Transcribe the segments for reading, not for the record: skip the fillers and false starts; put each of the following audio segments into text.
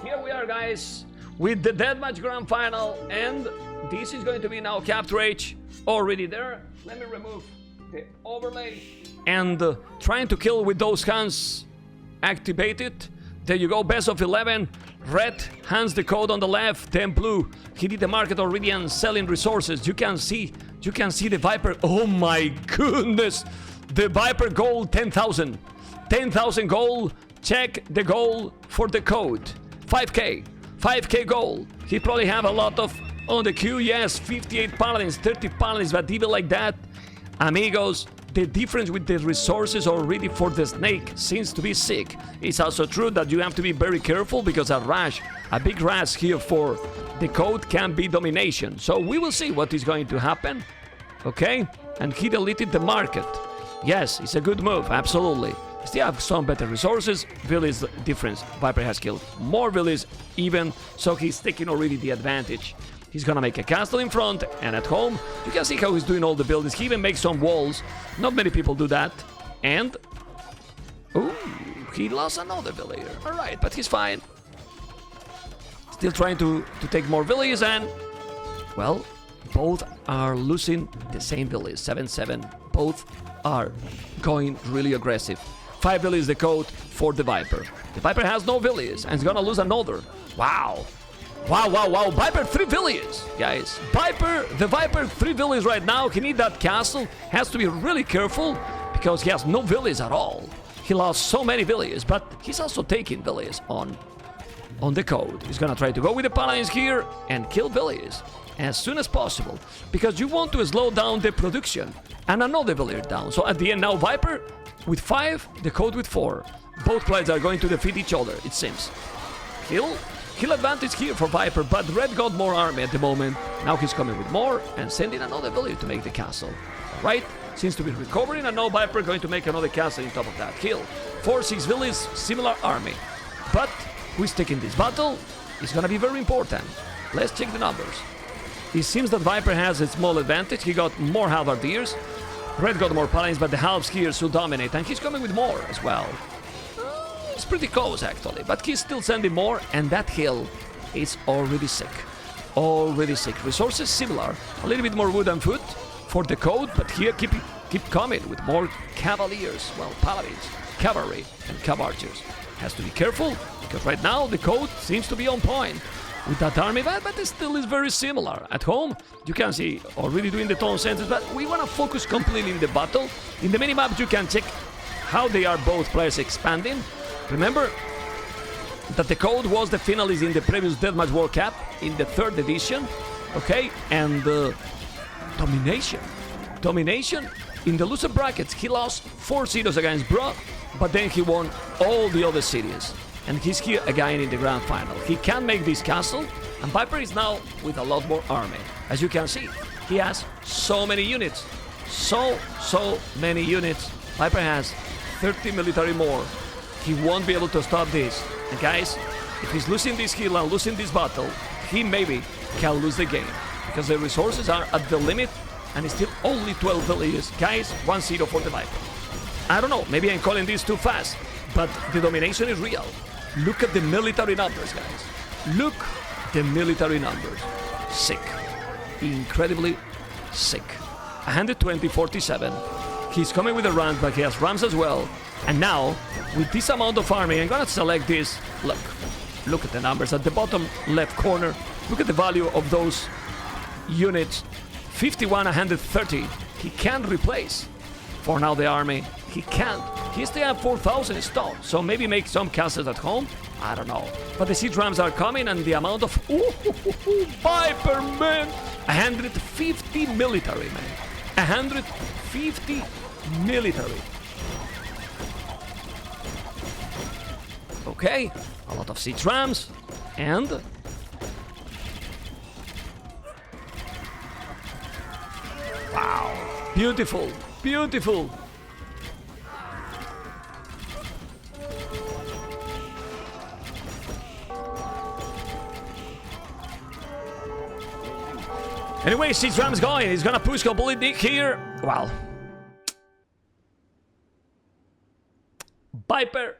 Here we are, guys, with the Deathmatch Grand Final, and this is going to be now Capture H already there. Let me remove the overlay. And trying to kill with those hands activated. There you go, best of 11. Red hands the code on the left, then blue. He did the market already and selling resources. You can see the Viper. Oh my goodness. The Viper gold 10,000. 10,000 gold. Check the goal for the code. 5k. 5k gold. He probably have a lot of on the queue. Yes, 58 paladins, 30 paladins, but even like that, amigos, the difference with the resources already for the snake seems to be sick. It's also true that you have to be very careful because a big rush here for the code can be domination. So we will see what is going to happen. Okay? And he deleted the market. Yes, it's a good move, absolutely. Still have some better resources. Village difference. Viper has killed more villages even, so he's taking already the advantage. He's gonna make a castle in front, and at home, you can see how he's doing all the buildings. He even makes some walls. Not many people do that. And... ooh, he lost another villager. Alright, but he's fine. Still trying to take more villages, and... well, both are losing the same village. 7-7. Both are going really aggressive. 5 villages the code for the Viper. The Viper has no villages, and he's gonna lose another. Wow. Wow, wow, wow. Viper 3 villages, guys. The Viper 3 villages right now. He needs that castle. Has to be really careful because he has no villages at all. He lost so many villages, but he's also taking villages on the code. He's gonna try to go with the paladins here and kill villages as soon as possible because you want to slow down the production and another villager down. So at the end now, Viper with 5, the code with 4. Both players are going to defeat each other, it seems. Kill advantage here for Viper, but Red got more army at the moment. Now he's coming with more and sending another villager to make the castle. Alright, seems to be recovering, and now Viper going to make another castle on top of that. Kill 4-6 villages, similar army. But who's taking this battle is gonna be very important. Let's check the numbers. It seems that Viper has a small advantage. He got more halberdiers. Red got more paladins, but the halves here should dominate, and he's coming with more as well. It's pretty close actually, but he's still sending more, and that hill is already sick. Already sick. Resources similar, a little bit more wood and food for the code, but here keep coming with more cavaliers, well, paladins, cavalry, and cav archers. Has to be careful because right now the code seems to be on point with that army, but it still is very similar. At home, you can see already doing the tone centers, but we want to focus completely in the battle. In the minimap, you can check how they are both players expanding. Remember that the code was the finalist in the previous Deathmatch World Cup in the 3rd edition, okay? And domination in the loser brackets. He lost 4 cities against Bro, but then he won all the other cities, and he's here again in the grand final. He can make this castle, and Viper is now with a lot more army. As you can see, he has so many units, so many units. Viper has 30 military more. He won't be able to stop this. And guys, if he's losing this hill and losing this battle, he maybe can lose the game. Because the resources are at the limit, and it's still only 12 villages. Guys, 1-0 for the Viper. I don't know, maybe I'm calling this too fast, but the domination is real. Look at the military numbers, guys. Look the military numbers. Sick. Incredibly sick. 120-47. He's coming with a rank, but he has rams as well. And now, with this amount of army, I'm gonna select this. Look at the numbers at the bottom left corner. Look at the value of those units. 51, 130. He can't replace for now the army. He can't. He still have 4,000 stock, so maybe make some castles at home. I don't know. But the siege rams are coming, and the amount of Viper, man! 150 military, man. 150 military. Okay, a lot of siege rams, and wow, beautiful, beautiful. Anyway, siege ram's going. He's gonna push completely here. Wow. Viper,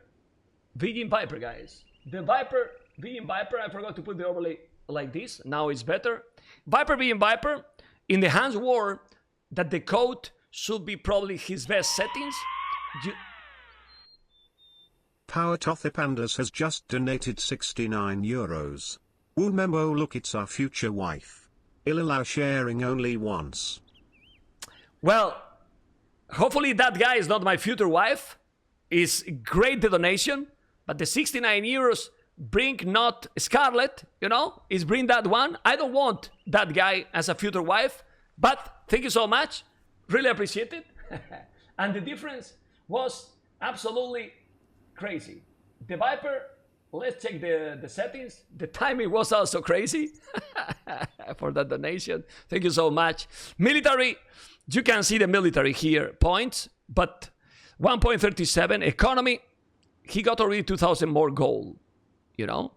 Viking Viper, guys. The Viper being Viper, I forgot to put the overlay like this. Now it's better. Viper being Viper, in the hands war, that the code should be probably his best settings. Power Tothy Pandas has just donated 69 euros. Woo memo, look, it's our future wife. I'll allow sharing only once. Well, hopefully that guy is not my future wife. It's great the donation, but the 69 euros bring not Scarlet, you know, is bring that one. I don't want that guy as a future wife, but thank you so much. Really appreciate it. And the difference was absolutely crazy. The Viper, let's check the settings. The timing was also crazy for that donation. Thank you so much. Military, you can see the military here, points, but 1.37. Economy, he got already 2,000 more gold, you know.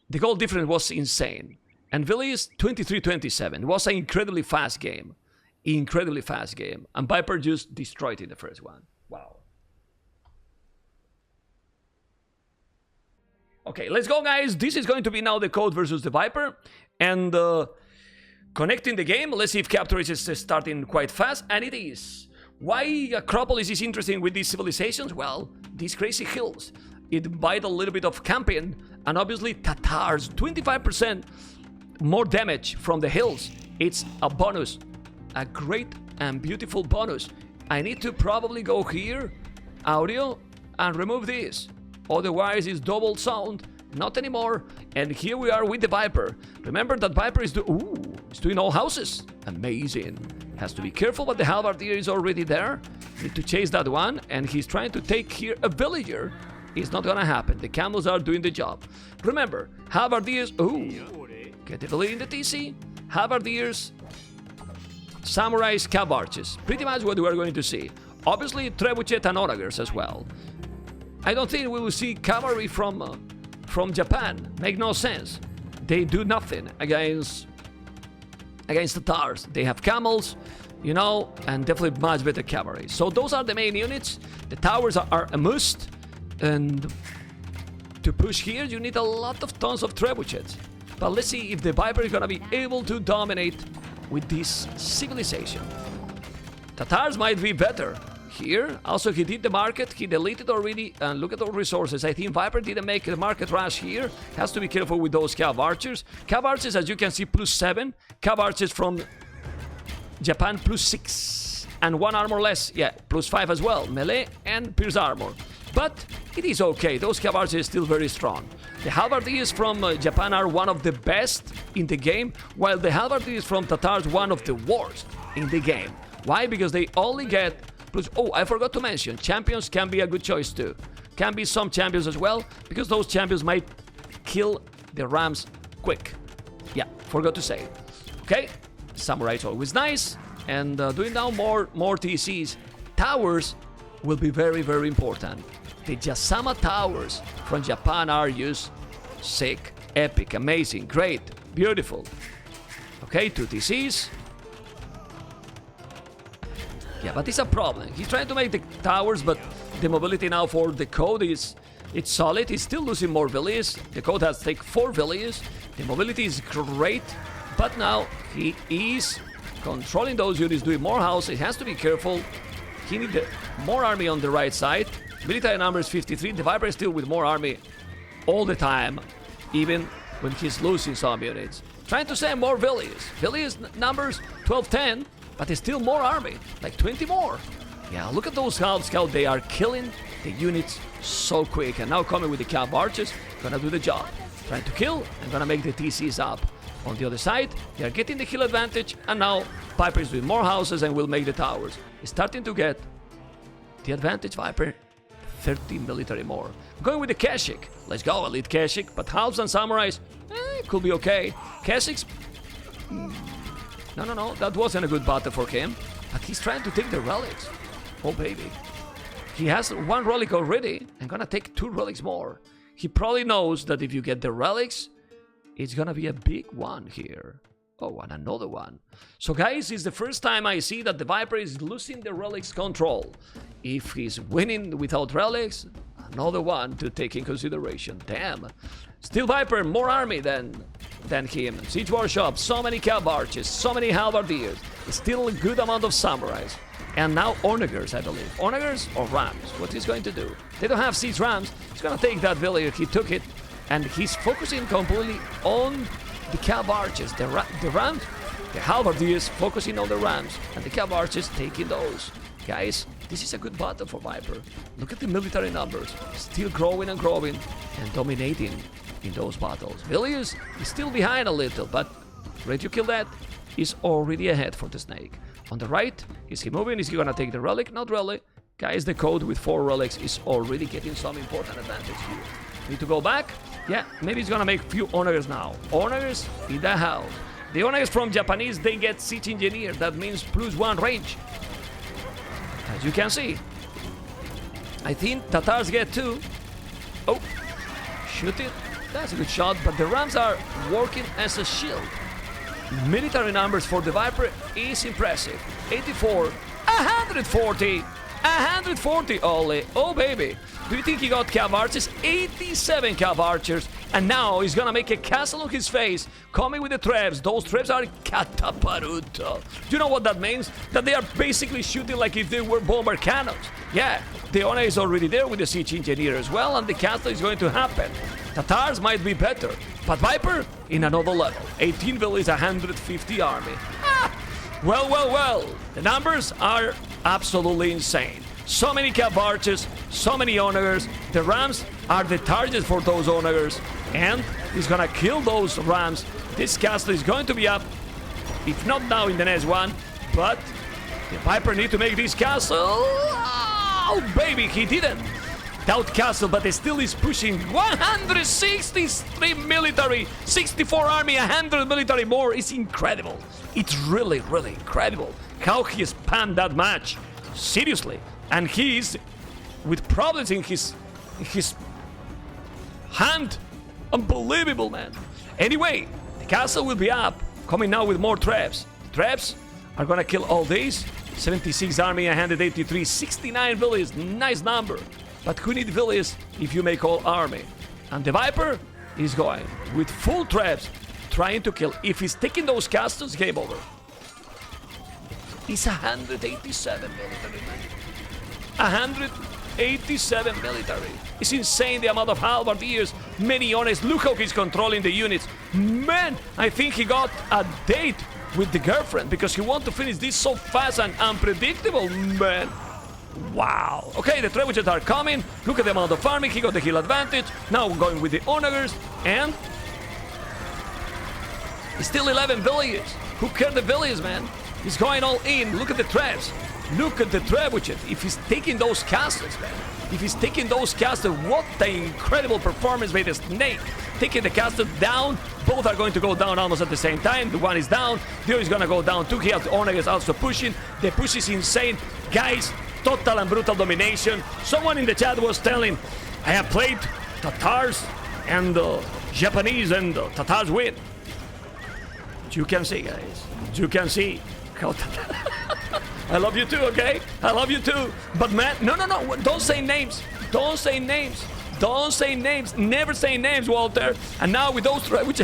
The goal difference was insane. And Villiers, 23-27. It was an incredibly fast game. Incredibly fast game. And Viper just destroyed in the first one. Wow. Okay, let's go, guys. This is going to be now the Code versus the Viper. And connecting the game. Let's see if Capture is starting quite fast. And it is. Why Acropolis is interesting with these civilizations? Well, these crazy hills. It invite a little bit of camping. And obviously Tatars. 25% more damage from the hills. It's a bonus. A great and beautiful bonus. I need to probably go here. Audio. And remove this. Otherwise, it's double sound. Not anymore. And here we are with the Viper. Remember that Viper is doing all houses. Amazing. Has to be careful, but the Halbardier is already there. Need to chase that one. And he's trying to take here a villager. It's not gonna happen. The camels are doing the job. Remember, Halbardiers. Get the villager in the TC. Halbardiers. Samurais, cav archers. Pretty much what we are going to see. Obviously, trebuchet and onagers as well. I don't think we will see cavalry from Japan. Make no sense. They do nothing against the Tatars. They have camels, you know, and definitely much better cavalry. So those are the main units. The towers are a must. And to push here, you need a lot of tons of trebuchets. But let's see if the Viper is gonna be able to dominate with this civilization. Tatars might be better. Here, also he did the market, he deleted already, and look at those resources. I think Viper didn't make the market rush here. Has to be careful with those cav archers. Cav archers, as you can see, +7. Cav archers from Japan, +6. And 1 armor less, yeah, +5 as well. Melee and pierce armor. But it is okay, those cav archers are still very strong. The halbardiers from Japan are one of the best in the game, while the halbardiers from Tatars one of the worst in the game. Why? Because they only get oh, I forgot to mention, champions can be a good choice too. Can be some champions as well, because those champions might kill the rams quick. Yeah, forgot to say. Okay, samurai is always nice, and doing now more TCs. Towers will be very, very important. The Yasama towers from Japan are just sick, epic, amazing, great, beautiful. Okay, 2 TCs. Yeah, but it's a problem. He's trying to make the towers, but the mobility now for the code it's solid. He's still losing more villages. The code has taken 4 villages. The mobility is great, but now he is controlling those units, doing more houses. He has to be careful. He needs more army on the right side. Military number is 53. The Viper is still with more army all the time, even when he's losing some units. Trying to send more villages. Villages numbers 12-10. But there's still more army, like 20 more. Yeah, look at those half scout. They are killing the units so quick. And now coming with the cav archers, gonna do the job. Trying to kill and gonna make the TCs up. On the other side, they are getting the kill advantage. And now Viper is doing more houses and will make the towers. He's starting to get the advantage, Viper. 30 military more. Going with the Keshik. Let's go, elite Keshik. But halves and samurais, could be okay. Keshiks. No, that wasn't a good battle for him. But he's trying to take the relics. Oh, baby. He has 1 relic already and gonna take 2 relics more. He probably knows that if you get the relics, it's gonna be a big one here. Oh, and another one. So, guys, it's the first time I see that the Viper is losing the relics control. If he's winning without relics, another one to take in consideration. Damn. Still Viper, more army than him. Siege Workshop, so many cav archers, so many halberdiers. Still a good amount of samurais. And now onagers, I believe. Onagers or rams? What he's going to do? They don't have siege rams. He's gonna take that village. He took it. And he's focusing completely on the cav archers. The rams, the halberdiers focusing on the rams. And the cav archers taking those. Guys, this is a good battle for Viper. Look at the military numbers. Still growing and growing. And dominating in those battles. Villiers is still behind a little, but ready to kill that. He's already ahead for the snake. On the right, is he moving? Is he gonna take the relic? Not really. Guys, the code with 4 relics is already getting some important advantage here. Need to go back? Yeah, maybe he's gonna make few onagers now. Onagers in the house. The onagers from Japanese, they get siege engineer. That means +1 range. As you can see. I think Tatars get 2. Oh, shoot it. That's a good shot, but the rams are working as a shield. Military numbers for the Viper is impressive. 84, 140, 140 only. Oh baby, do you think he got cav archers? 87 cav archers, and now he's gonna make a castle on his face, coming with the traps. Those traps are cataparuto. Do you know what that means? That they are basically shooting like if they were bomber cannons. Yeah, the Ona is already there with the siege engineer as well, and the castle is going to happen. Tatars might be better, but Viper in another level. 18 villages, 150 army. Well. The numbers are absolutely insane. So many cav archers, so many onagers. The rams are the target for those onagers, and he's gonna kill those rams. This castle is going to be up, if not now in the next one, but the Viper need to make this castle. Oh baby, he didn't. Doubt castle, but he still is pushing 163 military, 64 army, 100 military more. It's incredible. It's really incredible how he spammed that match. Seriously. And he is with problems in his hand. Unbelievable, man. Anyway, the castle will be up, coming now with more traps. Traps are gonna kill all these. 76 army, 183, 69 villages. Nice number. But who need villages if you make all army? And the Viper is going with full traps, trying to kill. If he's taking those castles, game over. It's 187 military, man. 187 military. It's insane the amount of halberdiers, many honest. Look how he's controlling the units. Man, I think he got a date with the girlfriend because he wants to finish this so fast and unpredictable, man. Wow. Okay, the trebuchets are coming. Look at the amount of farming. He got the hill advantage. Now we're going with the onagers. And it's still 11 villages. Who cares the villages, man? He's going all in. Look at the traps. Look at the trebuchet. If he's taking those castles, man. If he's taking those castles, what an incredible performance by the snake. Taking the castle down. Both are going to go down almost at the same time. The one is down. The other is going to go down too. He has onagers also pushing. The push is insane. Guys, total and brutal domination. Someone in the chat was telling, I have played Tatars and Japanese and Tatars win. You can see, guys. You can see how I love you too, okay? I love you too. But man, no. Don't say names. Don't say names. Don't say names. Never say names, Walter. And now with those which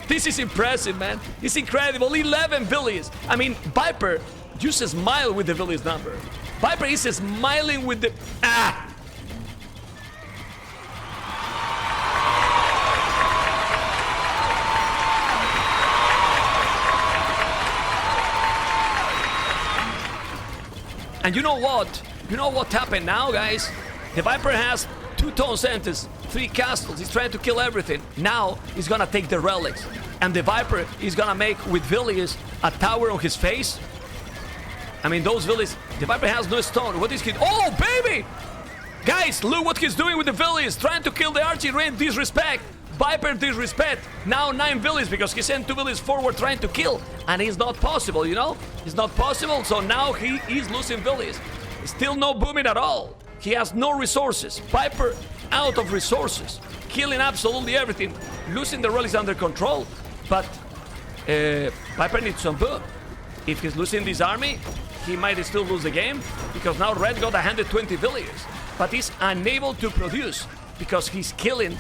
this is impressive, man. It's incredible. 11 villages. I mean, Viper just smile with the village number. Viper is smiling with the And you know what? You know what happened now, guys? The Viper has 2 town centers, 3 castles. He's trying to kill everything. Now he's gonna take the relics. And the Viper is gonna make with villages a tower on his face. I mean, those villages, the Viper has no stone. What is he? Oh, baby! Guys, look what he's doing with the villages. Trying to kill the archer in disrespect. Viper disrespect. Now 9 villages because he sent 2 villages forward trying to kill. And it's not possible, you know? It's not possible. So now he is losing villages. Still no booming at all. He has no resources. Viper out of resources. Killing absolutely everything. Losing the relics under control. But Viper needs some boom. If he's losing this army, he might still lose the game. Because now Red got 120 villages. but he's unable to produce because he's killing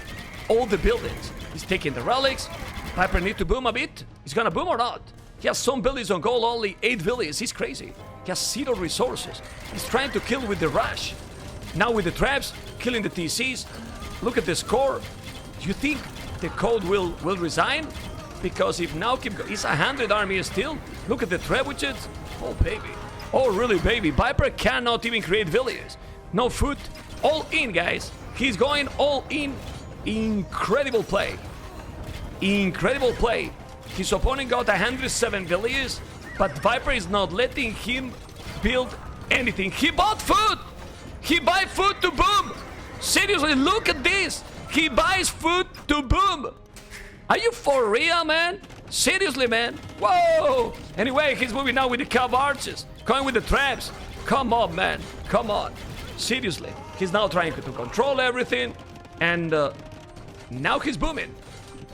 all the buildings. He's taking the relics. Viper need to boom a bit. He's gonna boom or not? He has some buildings on goal, only 8 villages. He's crazy. He has 0 resources. He's trying to kill with the rush. Now with the traps, killing the TCs. Look at the score. You think the code will resign? Because if now keep going, it's 100 army still. Look at the trebuchets. Oh baby. Oh really baby. Viper cannot even create villages. No food. All in, guys. He's going all in. Incredible play. Incredible play. His opponent got 107 villages, but Viper is not letting him build anything. He bought food. He buy food to boom. Seriously, look at this. He buys food to boom. Are you for real, man? Seriously, man? Whoa! Anyway, he's moving now with the cav arches. Going with the traps. Come on, man. Come on. Seriously. He's now trying to control everything. And now he's booming.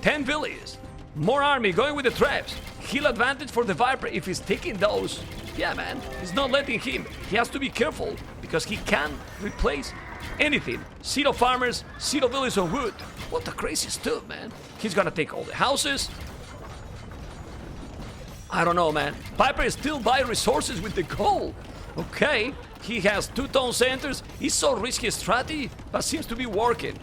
10 villages. More army going with the traps. Heal advantage for the Viper if he's taking those. Yeah, man. He's not letting him. He has to be careful because he can't replace anything. 0 farmers, 0 villages on wood. What a crazy stuff, man. He's gonna take all the houses. I don't know, man. Viper is still buying resources with the gold. Okay. He has 2 town centers. It's so risky strategy, but seems to be working.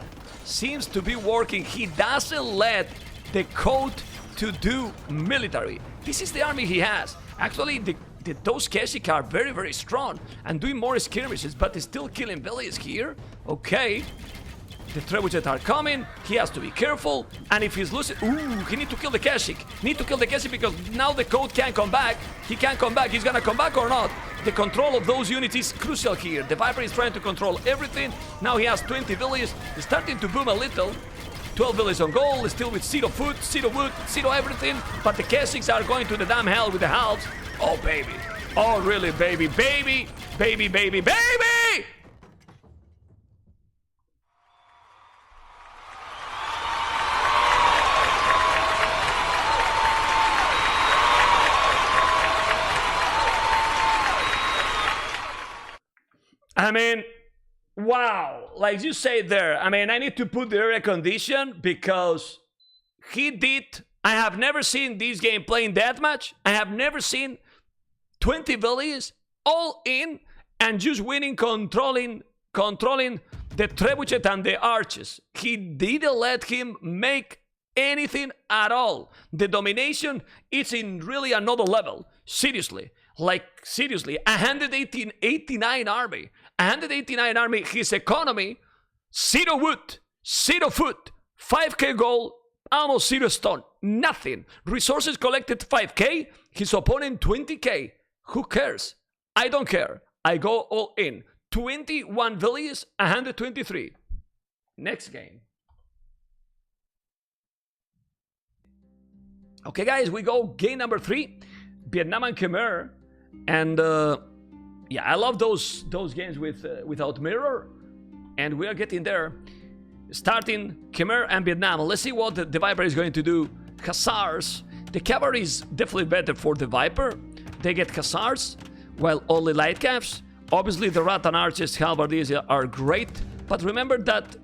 Seems to be working. He doesn't let the code to do military. This is the army he has. Actually, those Keshic are very, very strong and doing more skirmishes, but he's still killing villages here. Okay. The trebuchets are coming. He has to be careful. And if he's losing... Ooh, he need to kill the Keshic. Need to kill the Keshic because now the code can't come back. He can't come back. He's gonna come back or not. The control of those units is crucial here. The Viper is trying to control everything. Now he has 20 villages. He's starting to boom a little. 12 villages on goal. Still with 0 food, 0 wood, 0 everything. But the Keshics are going to the damn hell with the halves. Oh, baby. Oh, really, baby. Baby. Baby, baby, baby! I mean, wow, like you say there, I mean, I need to put the air condition because he did. I have never seen this game playing deathmatch. I have never seen 20 villages all in and just winning, controlling the trebuchet and the arches. He didn't let him make anything at all. The domination is in really another level. Seriously. Like, seriously, 189 army. 189 army, his economy, 0 wood, 0 food, 5k gold, almost 0 stone, nothing. Resources collected 5k, his opponent 20k. Who cares? I don't care. I go all in. 21 villages, 123. Next game. Okay, guys, we go game number 3. Vietnam and Khmer. And yeah, I love those games without mirror, and we are getting there. Starting Khmer and Vietnam. Let's see what the Viper is going to do. Hussars. The cavalry is definitely better for the Viper. They get Hussars, while only light caps. Obviously, the Rat and Archers halberdiers are great, but remember that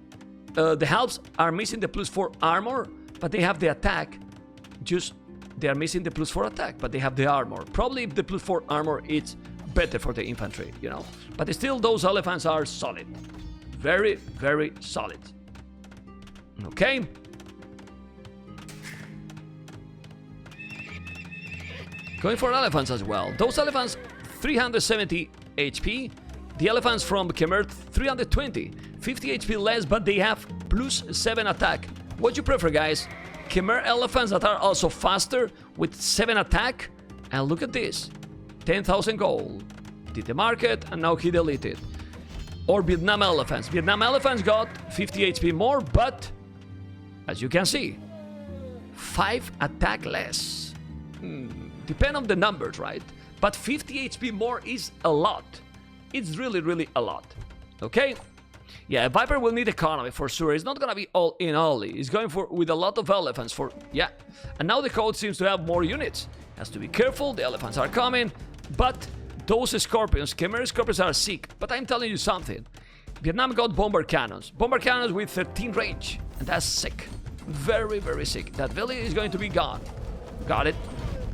the halves are missing the +4 armor, but they have the attack. Just they are missing the +4 attack, but they have the armor. Probably the +4 armor is better for the infantry, you know. But still, those elephants are solid. Very, very solid. Okay. Going for elephants as well. Those elephants, 370 HP. The elephants from Khmer, 320. 50 HP less, but they have +7 attack. What do you prefer, guys? Khmer elephants that are also faster with 7 attack. And look at this. 10,000 gold. Did the market and now he deleted. Or Vietnam elephants. Vietnam elephants got 50 HP more, but as you can see, 5 attack less. Depend on the numbers, right? But 50 HP more is a lot. It's really, really a lot. Okay? Yeah, Viper will need economy for sure. It's not gonna be all in only. He's going for with a lot of elephants for yeah. And now the code seems to have more units. Has to be careful. The elephants are coming, but those scorpions, Khmer scorpions are sick. But I'm telling you something. Vietnam got bomber cannons. Bomber cannons with 13 range. And that's sick. Very, very sick. That village is going to be gone. Got it.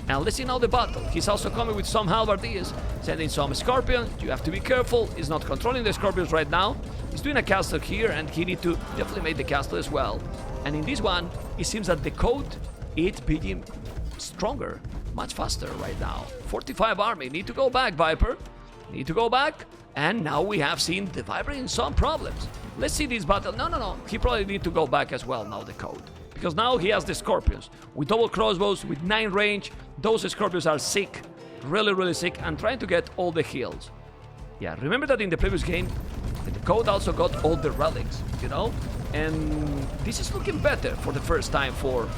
And let's see now the battle. He's also coming with some halberdiers, sending some scorpions. You have to be careful. He's not controlling the scorpions right now. He's doing a castle here, and he need to definitely make the castle as well. And in this one, it seems that the code is being stronger, much faster right now. 45 army. Need to go back, Viper. Need to go back. And now we have seen the Viper in some problems. Let's see this battle. No. He probably need to go back as well now, the code. Because now he has the scorpions with double crossbows, with 9 range. Those scorpions are sick, really, really sick, and trying to get all the heals. Yeah, remember that in the previous game, the code also got all the relics, you know? And this is looking better for the first time for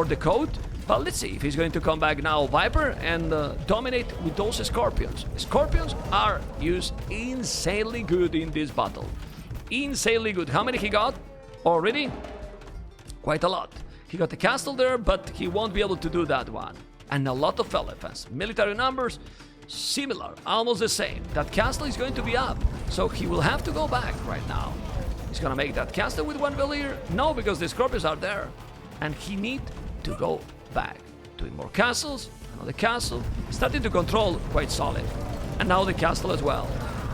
the code. But let's see if he's going to come back now, Viper, and dominate with those scorpions. Scorpions are used insanely good in this battle. Insanely good. How many he got already? Quite a lot. He got the castle there, but he won't be able to do that one. And a lot of elephants. Military numbers, similar, almost the same. That castle is going to be up, so he will have to go back right now. He's gonna make that castle with 1 villager? No, because the scorpions are there. And he need to go back. Doing more castles, another castle. Starting to control quite solid. And now the castle as well.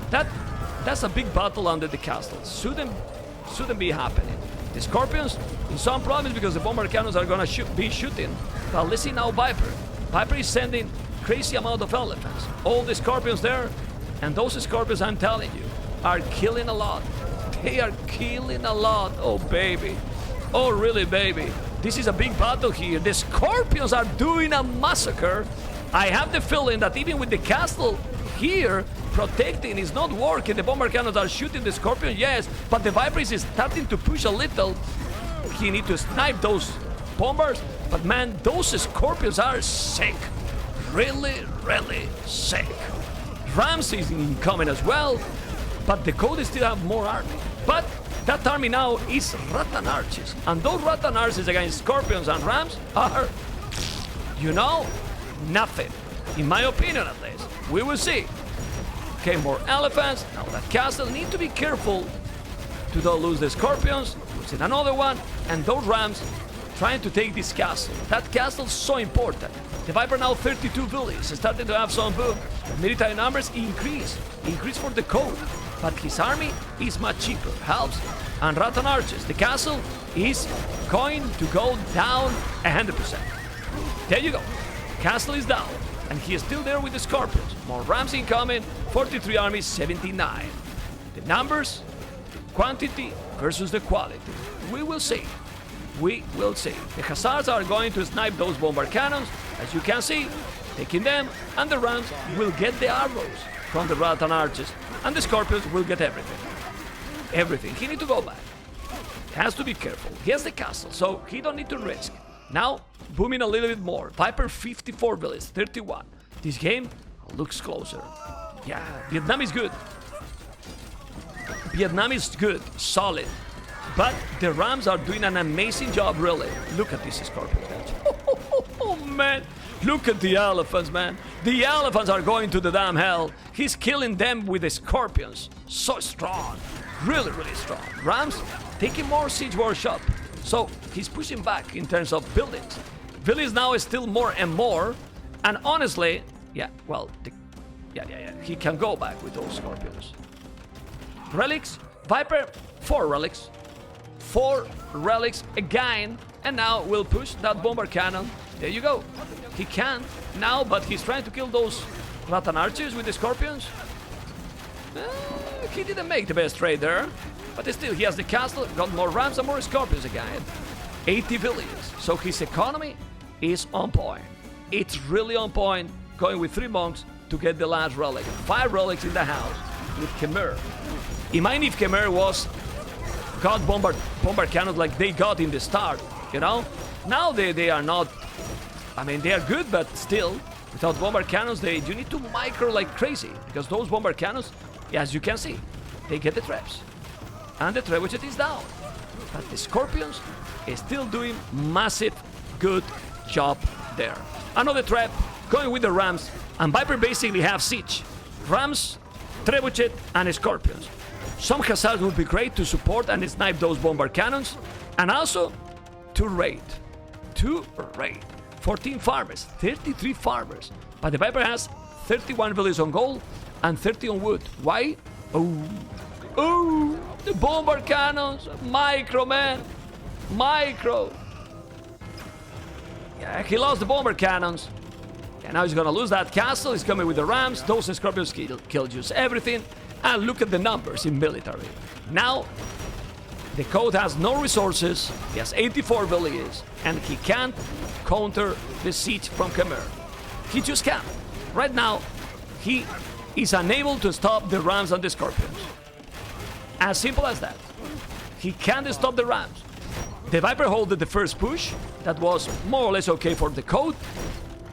That's a big battle under the castle. Shouldn't be happening. The scorpions in some problems because the bomber cannons are gonna be shooting. But let's see now Viper. Viper is sending crazy amount of elephants. All the scorpions there, and those scorpions, I'm telling you, are killing a lot. They are killing a lot. Oh baby. Oh really, baby. This is a big battle here. The scorpions are doing a massacre. I have the feeling that even with the castle here, protecting is not working. The bomber cannons are shooting the scorpion, yes, but the Viper is starting to push a little. He need to snipe those bombers, but man, those scorpions are sick. Really, really sick. Rams is incoming as well, but the code still have more army. But that army now is Rattan Arches, and those Rattan Arches against scorpions and rams are, you know, nothing. In my opinion, at least. We will see. Okay, more elephants. Now that castle need to be careful to don't lose the scorpions. Losing another one, and those rams trying to take this castle. That castle is so important. The Viper now 32 villages, starting to have some boom. Military numbers increase for the code, but his army is much cheaper. Helps and Rattan Arches. The castle is going to go down 100%. There you go. Castle is down. And he is still there with the scorpions. More rams incoming. 43 armies, 79. The numbers, quantity versus the quality. We will see. We will see. The hussars are going to snipe those bomber cannons, as you can see, taking them, and the rams will get the arrows from the Rattan Arches, and the scorpions will get everything. Everything. He needs to go back. He has to be careful. He has the castle, so he don't need to risk. Now, booming a little bit more. Viper 54 villages, 31. This game looks closer. Yeah, Vietnam is good. Vietnam is good, solid. But the Rams are doing an amazing job, really. Look at this scorpion. Oh, man. Look at the elephants, man. The elephants are going to the damn hell. He's killing them with the scorpions. So strong. Really, really strong. Rams taking more siege workshop. So he's pushing back in terms of buildings. Villages now is still more and more. And honestly, yeah, well, he can go back with those scorpions. Relics, Viper, 4 relics. 4 relics again. And now we'll push that bomber cannon. There you go. He can now, but he's trying to kill those Rattan Archers with the scorpions. He didn't make the best trade there. But still, he has the castle, got more rams and more scorpions again. 80 villages. So his economy is on point. It's really on point, going with 3 monks to get the last relic. 5 relics in the house with Khmer. Imagine if Khmer got bomber cannons like they got in the start, you know? Now they are not, I mean, they are good, but still, without bomber cannons, you need to micro like crazy. Because those bomber cannons, as you can see, they get the traps. And the trebuchet is down. But the scorpions is still doing massive good job there. Another trap going with the rams, and Viper basically have siege. Rams, trebuchet, and scorpions. Some Hussars would be great to support and snipe those bombard cannons, and also to raid. 14 farmers, 33 farmers. But the Viper has 31 villages on gold and 30 on wood. Why? Oh, the bombard cannons. Micro, man. Micro. Yeah, he lost the bomber cannons. And now he's gonna lose that castle. He's coming with the rams. Those scorpions kill just everything. And look at the numbers in military. Now, the code has no resources. He has 84 villages. And he can't counter the siege from Khmer. He just can't. Right now, he is unable to stop the rams and the scorpions. As simple as that. He can't stop the rams. The Viper holded the first push. That was more or less okay for the code.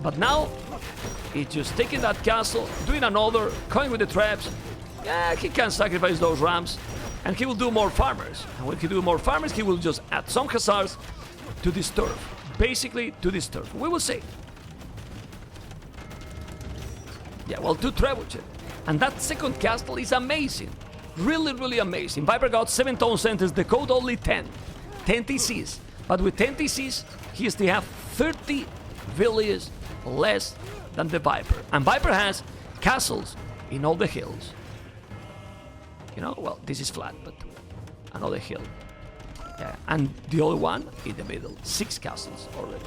But now, he's just taking that castle, doing another, going with the traps. Yeah, he can sacrifice those rams. And he will do more farmers. And when he do more farmers, he will just add some hussars to disturb. Basically, to disturb. We will see. Yeah, well, 2 trebuchet. And that second castle is amazing. Really, really amazing. Viper got 7 town centers, the code only 10. 10 TCs. But with 10 TCs, he still have 30 villages less than the Viper. And Viper has castles in all the hills. You know, well, this is flat, but another hill. Yeah, and the other one in the middle. 6 castles already.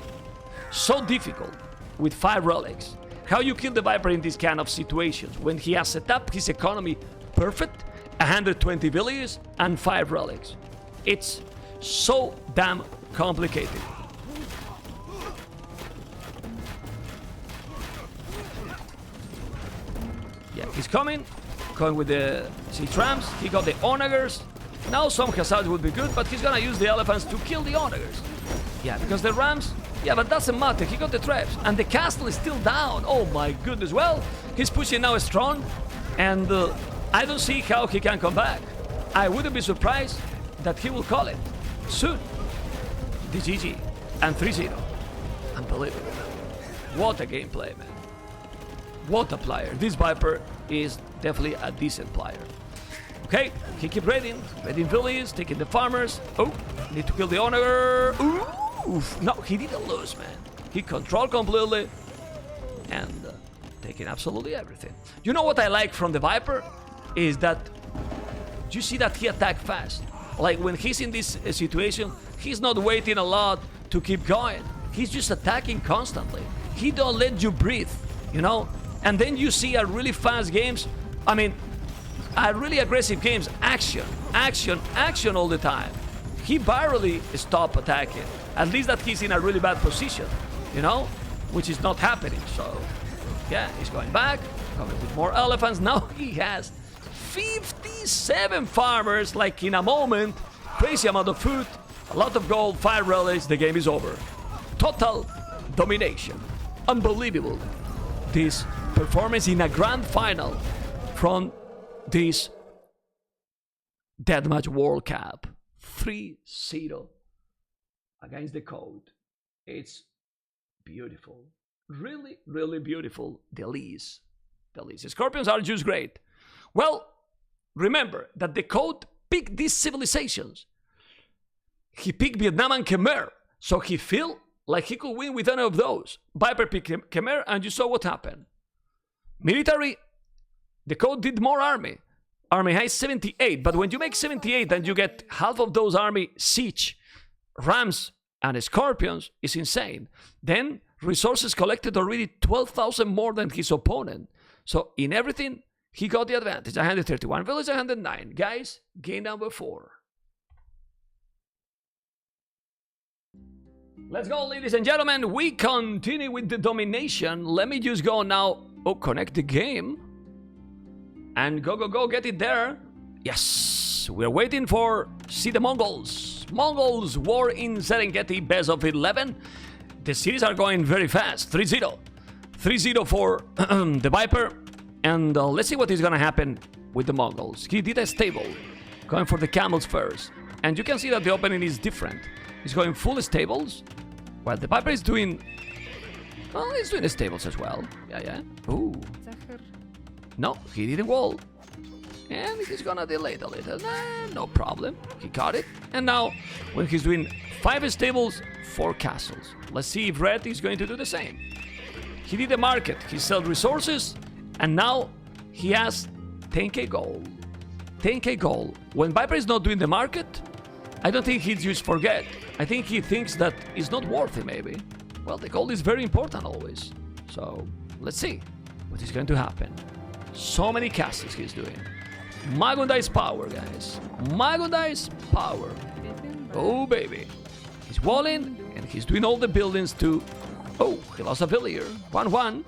So difficult with 5 relics. How you kill the Viper in these kind of situations when he has set up his economy perfect, 120 villages and 5 relics. It's so damn complicated. Yeah, he's coming with the C-trams. He got the onagers. Now some Hussars would be good, but he's gonna use the elephants to kill the onagers. Yeah, because the rams, yeah, but doesn't matter. He got the traps, and the castle is still down. Oh my goodness. Well, he's pushing now strong, and I don't see how he can come back. I wouldn't be surprised that he will call it soon. The GG and 3-0. Unbelievable. What a gameplay, man. What a player. This Viper is definitely a decent player. Okay, he keep raiding villages, taking the farmers. Oh, need to kill the owner. Oof. No, he didn't lose, man. He controlled completely and taking absolutely everything. You know what I like from the Viper is that you see that he attack fast. Like when he's in this situation, he's not waiting a lot to keep going. He's just attacking constantly. He don't let you breathe, you know? And then you see a really fast games. I mean, a really aggressive games. Action, action, action all the time. He barely stop attacking. At least that he's in a really bad position, you know? Which is not happening. So, yeah, he's going back, coming with more elephants. Now he has 57 farmers, like in a moment. Crazy amount of food, a lot of gold, 5 relics. The game is over. Total domination. Unbelievable. This performance in a grand final from this Deathmatch World Cup. 3-0 against the code. It's beautiful. Really, really beautiful. The lease. The Scorpions are just great. Well, remember that the code picked these civilizations. He picked Vietnam and Khmer. So he feel like he could win with any of those. Viper picked Khmer and you saw what happened. Military, the code did more army. Army has 78, but when you make 78 and you get half of those army siege, rams and scorpions, is insane. Then resources collected already 12,000 more than his opponent. So in everything, he got the advantage. 131 village, 109. Guys, game number 4. Let's go, ladies and gentlemen. We continue with the domination. Let me just go now. Oh, connect the game. And go, get it there. Yes, we're waiting for, see the Mongols. Mongols war in Serengeti, best of 11. The cities are going very fast, 3-0. 3-0 for the Viper. And let's see what is gonna happen with the Mongols. He did a stable, going for the camels first. And you can see that the opening is different. He's going full stables, while the Viper is doing, well, he's doing the stables as well. Yeah. Ooh. No, he didn't wall. And he's gonna delay it a little. No problem. He got it. And now, when he's doing 5 stables, 4 castles. Let's see if Red is going to do the same. He did the market. He sold resources. And now, he has 10k gold. 10k gold. When Viper is not doing the market, I don't think he just forget. I think he thinks that it's not worth it, maybe. Well, the gold is very important always. So, let's see what is going to happen. So many castles he's doing. Magundice power, guys. Magundice power. Oh, baby. He's walling, and he's doing all the buildings to... Oh, he lost a villager. 1-1.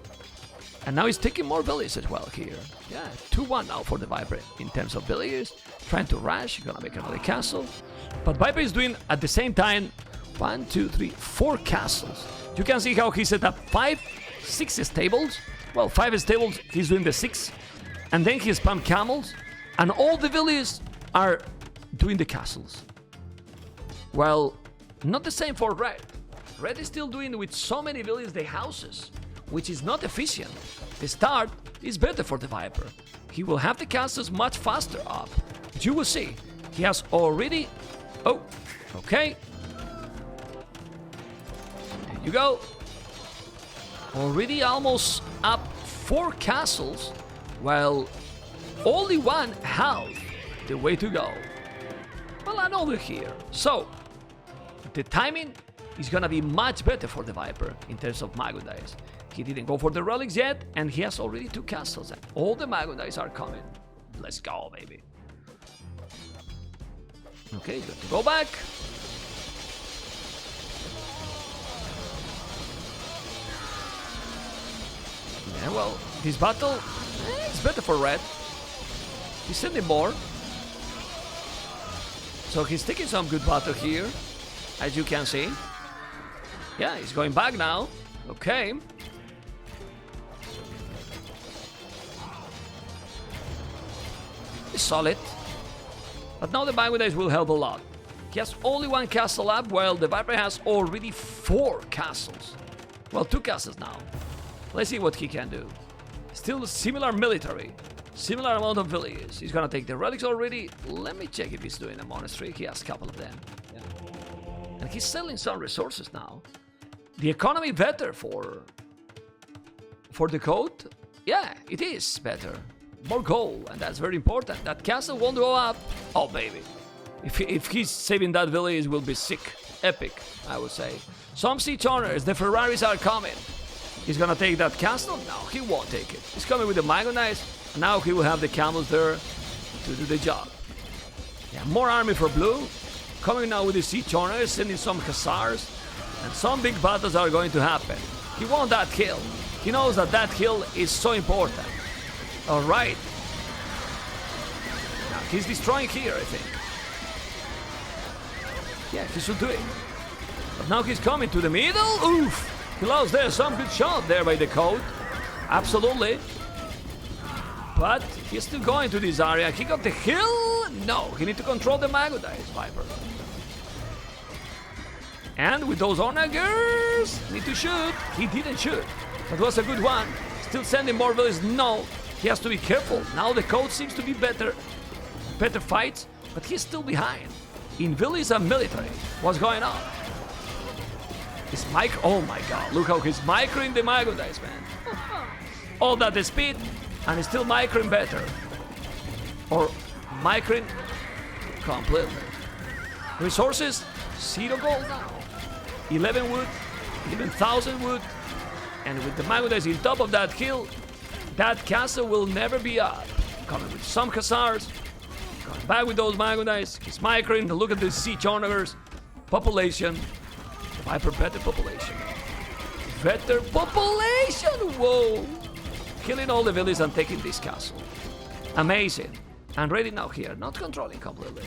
And now he's taking more villages as well here. Yeah, 2-1 now for the Viper in terms of villagers. Trying to rush, gonna make another castle. But Viper is doing, at the same time, 1, 2, 3, 4 castles. You can see how he set up 5, 6 stables. Well, 5 stables, he's doing the 6. And then he spam camels. And all the villages are doing the castles. Well, not the same for Red. Red is still doing with so many villages the houses, which is not efficient. The start is better for the Viper. He will have the castles much faster up. You will see. He has already... Oh, okay. There you go. Already almost up 4 castles, while only 1 half the way to go. Well, another here. So, the timing is gonna be much better for the Viper in terms of Magundice. He didn't go for the relics yet, and he has already 2 castles, and all the Magundice are coming. Let's go, baby. Okay, good to go back. Yeah, well, this battle, it's better for Red. He's sending more. So he's taking some good battle here, as you can see. Yeah, he's going back now. Okay. It's solid. But now the Magundice will help a lot. He has only 1 castle up, while the Viper has already 4 castles. Well, 2 castles now. Let's see what he can do. Still similar military. Similar amount of villages. He's gonna take the relics already. Let me check if he's doing a monastery. He has a couple of them. Yeah. And he's selling some resources now. The economy better for the code? Yeah, it is better. More gold, and that's very important. That castle won't go up. Oh, baby. If he's saving that village, it will be sick. Epic, I would say. Some siege owners, the Ferraris are coming. He's gonna take that castle? No, he won't take it. He's coming with the Magundice. Now he will have the camels there to do the job. Yeah, more army for blue. Coming now with the siege owners, sending some hussars. And some big battles are going to happen. He wants that hill. He knows that that hill is so important. Alright. Now he's destroying here, I think. Yeah, he should do it. But now he's coming to the middle. Oof! He lost there. Some good shot there by the code. Absolutely. But he's still going to this area. He got the hill. No, he need to control the Magundice, Viper. And with those onagers, need to shoot. He didn't shoot. That was a good one. Still sending more villages. No, he has to be careful. Now the code seems to be better fights, but he's still behind. In village and military, what's going on? His micro. Oh my god, look how he's microing the Magundice, man. All that the speed, and he's still microing better. Or microing completely. Resources, 0 gold now. 11 wood, 11,000 wood. And with the Magundice on top of that hill, that castle will never be up. Coming with some hussars. Coming back with those Magundice. He's microing. Look at the siege onagers. Population. The Viper better population. Better population! Whoa! Killing all the villages and taking this castle. Amazing. And ready now here. Not controlling completely.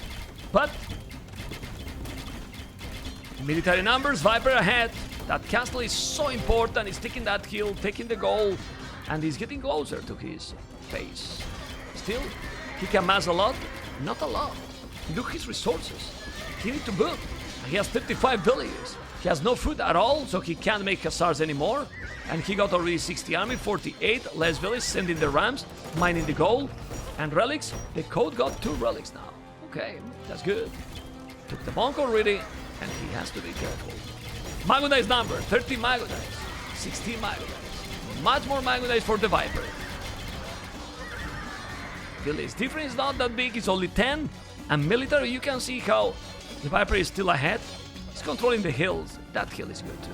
But military numbers, Viper ahead. That castle is so important. He's taking that hill, taking the gold, and he's getting closer to his base. Still, he can mass a lot, not a lot. Look his resources. He needs to boom. He has 55 villages. He has no food at all, so he can't make hussars anymore. And he got already 60 army, 48 less villages, sending the rams, mining the gold. And relics, the code got 2 relics now. Okay, that's good. Took the monk already, and he has to be careful. Mago Dice number, 30 Mago Dice, 16 Mago Dice. Much more Mago Dice for the Viper. Philly's difference is not that big, it's only 10. And military, you can see how the Viper is still ahead. He's controlling the hills. That hill is good too.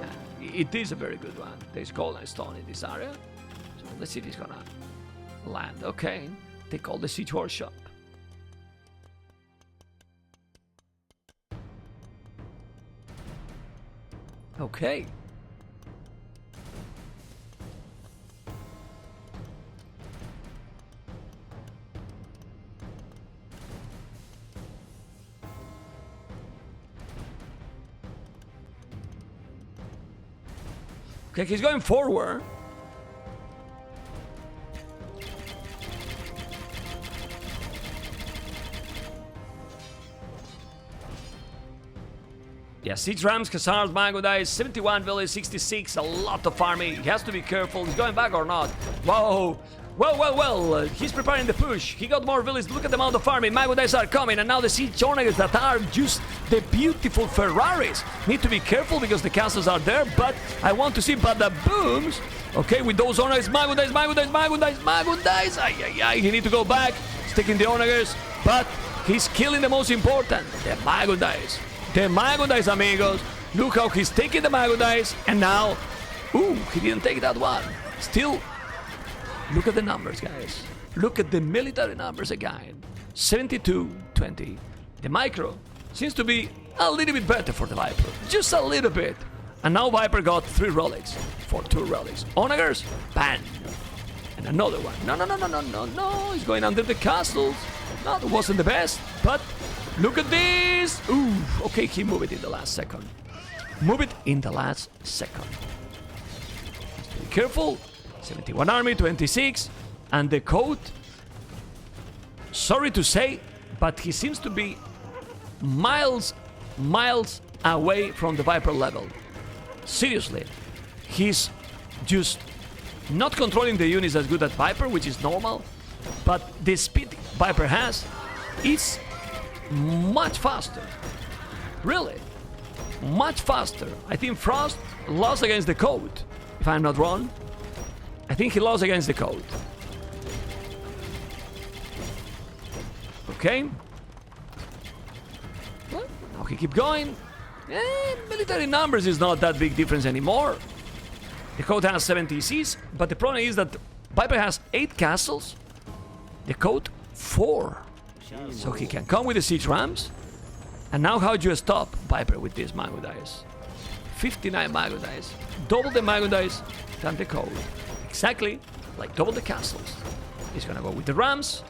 And it is a very good one. There's gold and stone in this area. So let's see if he's gonna land. Okay, they call the siege workshop. Okay. Okay, he's going forward. Yeah, 6 Rams, Khazars, Mago Dice, 71 Village, 66, a lot of farming. He has to be careful. He's going back or not? Whoa. Well. He's preparing the push. He got more villages. Look at the amount of farming. Mago Dice are coming, and now the siege owners that are just the beautiful Ferraris need to be careful because the castles are there, but I want to see bada-booms. Okay, with those owners, Mago Dice. Ay. He need to go back. He's taking the owners, but he's killing the most important, the Mago Dice. The Mago Dice, amigos. Look how he's taking the Mago Dice, and now, ooh, he didn't take that one. Still, look at the numbers, guys. Look at the military numbers again. 72-20. The micro seems to be a little bit better for the Viper. Just a little bit. And now Viper got 3 relics for 2 relics. Onagers, bang. And another one. No. He's going under the castles. No, it wasn't the best, but look at this. Ooh, okay, he moved it in the last second. Be careful. 71 army, 26, and the code, sorry to say, but he seems to be miles away from the Viper level. Seriously, he's just not controlling the units as good as Viper, which is normal, but the speed Viper has is much faster. Really, much faster. I think Frost lost against the code, if I'm not wrong. I think he lost against the code. Okay. Well, now he keep going. Military numbers is not that big difference anymore. The code has 70 Cs, but the problem is that Viper has 8 castles. The code 4. So he can come with the siege rams. And now how do you stop Viper with this Mago Dice? 59 Mago Dice. Double the Mago Dice than the code. Exactly like double the castles. He's gonna go with the rams.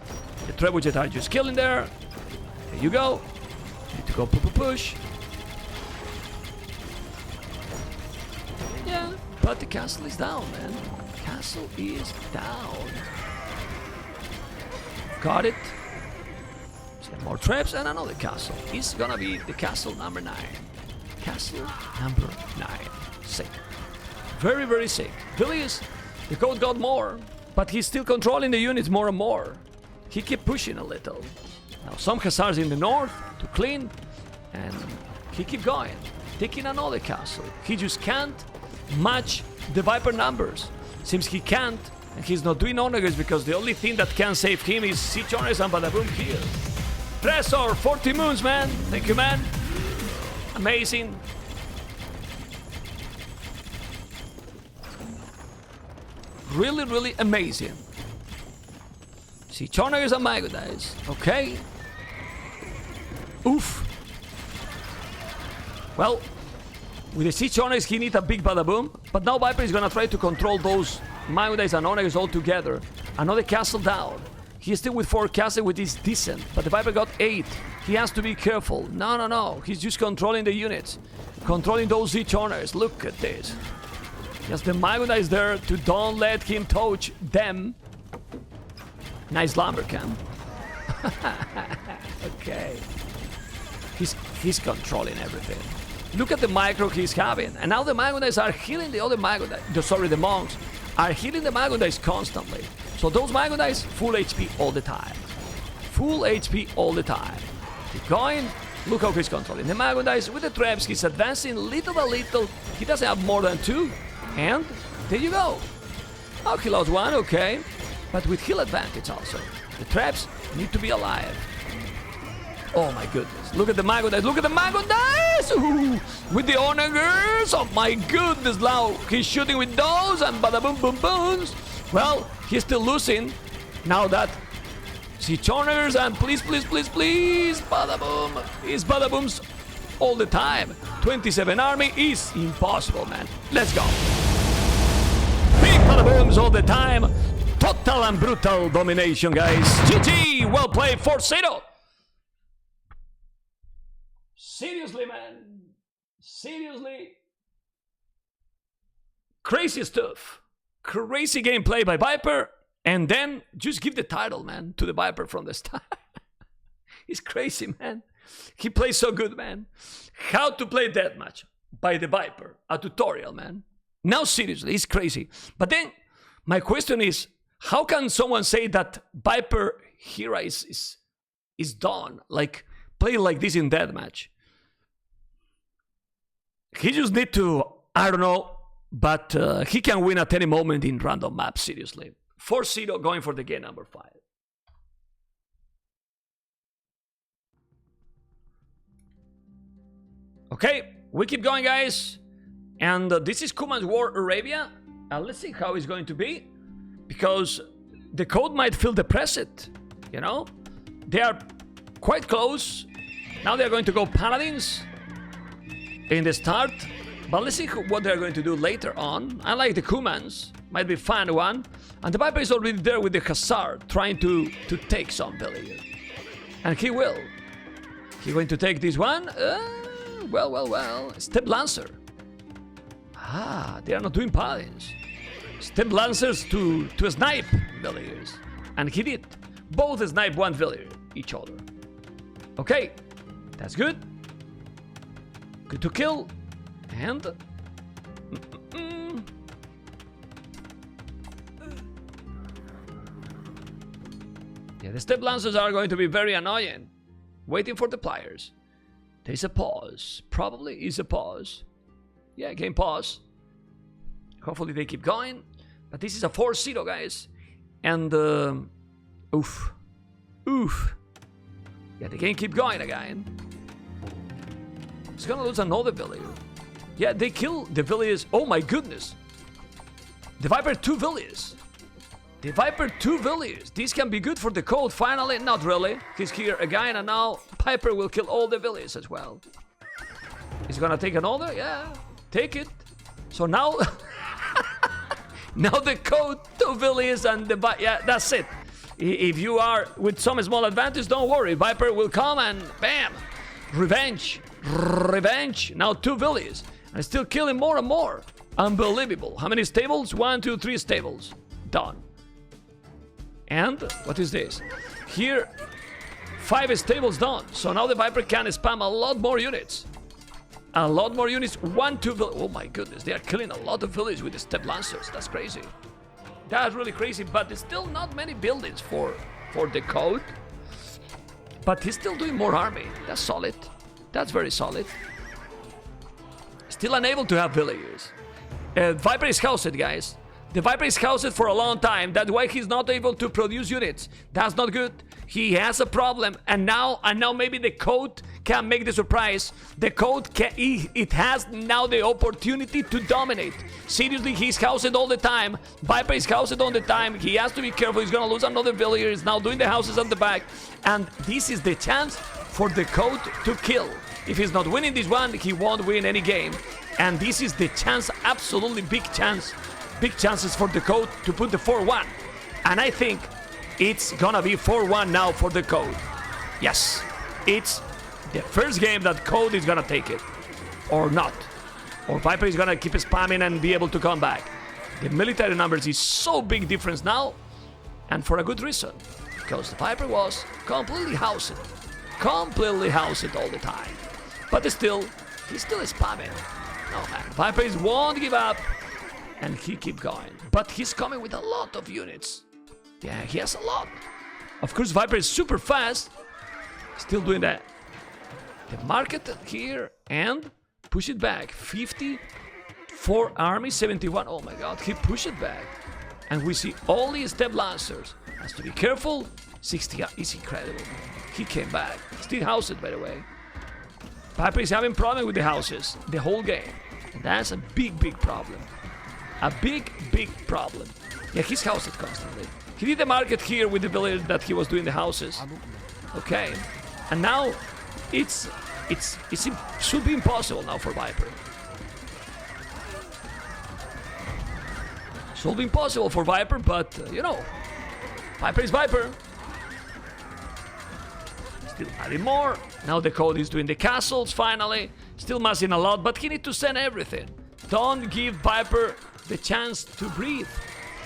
The trebuchet are just killing there. There you go. Need to go push. Yeah, but the castle is down, man. Castle is down. Got it. Some more traps and another castle. It's gonna be the castle number 9. Castle number 9. Sick. Very, very sick. Villiers, the code got more, but he's still controlling the units more and more. He keep pushing a little. Now some Khazars in the north to clean, and he keep going, taking another castle. He just can't match the Viper numbers. Seems he can't, and he's not doing honors because the only thing that can save him is siege honors and badaboom here. Tresor, 40 moons, man. Thank you, man. Amazing. Really, really amazing. Siege honors and Mago Dice. Okay. Oof. Well, with the siege honors, he needs a big badaboom. But now Viper is gonna try to control those Mago Dice and honors all together. Another castle down. He's still with 4 castles, which is decent. But the Viper got 8. He has to be careful. No. He's just controlling the units. Controlling those siege honors. Look at this. Just the Mago Dice there to don't let him touch them. Nice lumber cam. Okay. He's controlling everything. Look at the micro he's having. And now the Mago Dice are healing the other Mago Dice. Sorry, the monks are healing the Mago Dice constantly. So those Mago dice, full HP all the time. Full HP all the time. Keep going. Look how he's controlling the Mago dice with the traps. He's advancing little by little. He doesn't have more than 2. And there you go. Oh, he lost 1, okay. But with heal advantage also. The traps need to be alive. Oh my goodness. Look at the Mago dice. Look at the Mago dice. Ooh, with the onagers. Oh my goodness. Now he's shooting with those and bada boom boom booms. Well, he's still losing. Now that see onagers and please, please, please, please. Bada boom. He's bada booms all the time. 27 army is impossible, man. Let's go. Big bada booms all the time. Total and brutal domination, guys. GG. Well played for Zero. Seriously, man. Seriously. Crazy stuff. Crazy gameplay by Viper. And then just give the title, man, to the Viper from the start. He's crazy, man. He plays so good, man. How to play Deathmatch by the Viper. A tutorial, man. Now, seriously, he's crazy. But then, my question is, how can someone say that Viper Hera is done? Like, play like this in Deathmatch. He just need to, I don't know, but he can win at any moment in random maps, seriously. 4-0 going for the game number 5. Okay, we keep going, guys. And this is Kuman's War Arabia. And let's see how it's going to be. Because the code might feel depressed, you know? They are quite close. Now they're going to go Paladins in the start, but let's see what they're going to do later on. I like the Kumans, might be fun one. And the Viper is already there with the Hazard, trying to take some value. And he will. He's going to take this one. Well. Step Lancer. Ah, they are not doing Paladins. Step Lancers to snipe villagers. And he did. Both snipe one villager each other. Okay, that's good. Good to kill. And yeah, the step lancers are going to be very annoying. Waiting for the pliers. There's a pause. Probably is a pause. Yeah, game pause. Hopefully they keep going. But this is a 4-0, guys. And oof. Yeah, the game keep going again. It's gonna lose another villager. Yeah, they kill the villagers. Oh my goodness. The Viper 2 villagers. The Viper 2 villagers. This can be good for the code finally. Not really. He's here again and now Viper will kill all the villagers as well. He's gonna take another? Yeah, take it. So now... now the code 2 villagers and the... Yeah, that's it. If you are with some small advantage, don't worry. Viper will come and bam. Revenge. Now 2 villagers. And still killing more and more. Unbelievable. How many stables? 1, 2, 3 stables. Done. And what is this? Here, 5 stables done. So now the Viper can spam a lot more units. A lot more units. 1, 2 villages. Oh my goodness. They are killing a lot of villages with the step lancers. That's crazy. That's really crazy. But there's still not many buildings for the code. But he's still doing more army. That's solid. That's very solid. Still unable to have villagers. Viper is housed, guys. The Viper is housed for a long time. That's why he's not able to produce units. That's not good. He has a problem. And now maybe the code can make the surprise. The code it has now the opportunity to dominate. Seriously, he's housed all the time. Viper is housed all the time. He has to be careful. He's gonna lose another villager. He's now doing the houses on the back. And this is the chance for the code to kill. If he's not winning this one, he won't win any game. And this is the chance, absolutely big chance. Big chances for the code to put the 4-1. And I think it's gonna be 4-1 now for the code. Yes, it's the first game that code is gonna take it. Or not. Or Viper is gonna keep spamming and be able to come back. The military numbers is so big difference now. And for a good reason. Because the Viper was completely housed. Completely housed all the time. But still, he's still spamming. No man, Viper won't give up. And he keep going. But he's coming with a lot of units. Yeah, he has a lot. Of course, Viper is super fast. Still doing that. The market here and push it back. 54 army, 71. Oh my god, he pushed it back. And we see all these step lancers. Has to be careful. 60 is incredible. He came back. Still housed, by the way. Viper is having problem with the houses the whole game. And that's a big, big problem. A big, big problem. Yeah, he's housed constantly. He did the market here with the village that he was doing the houses. Okay. And now it should be impossible now for Viper. Should be impossible for Viper, but you know, Viper is Viper. Still adding more. Now TheCode is doing the castles finally. Still missing a lot, but he needs to send everything. Don't give Viper the chance to breathe.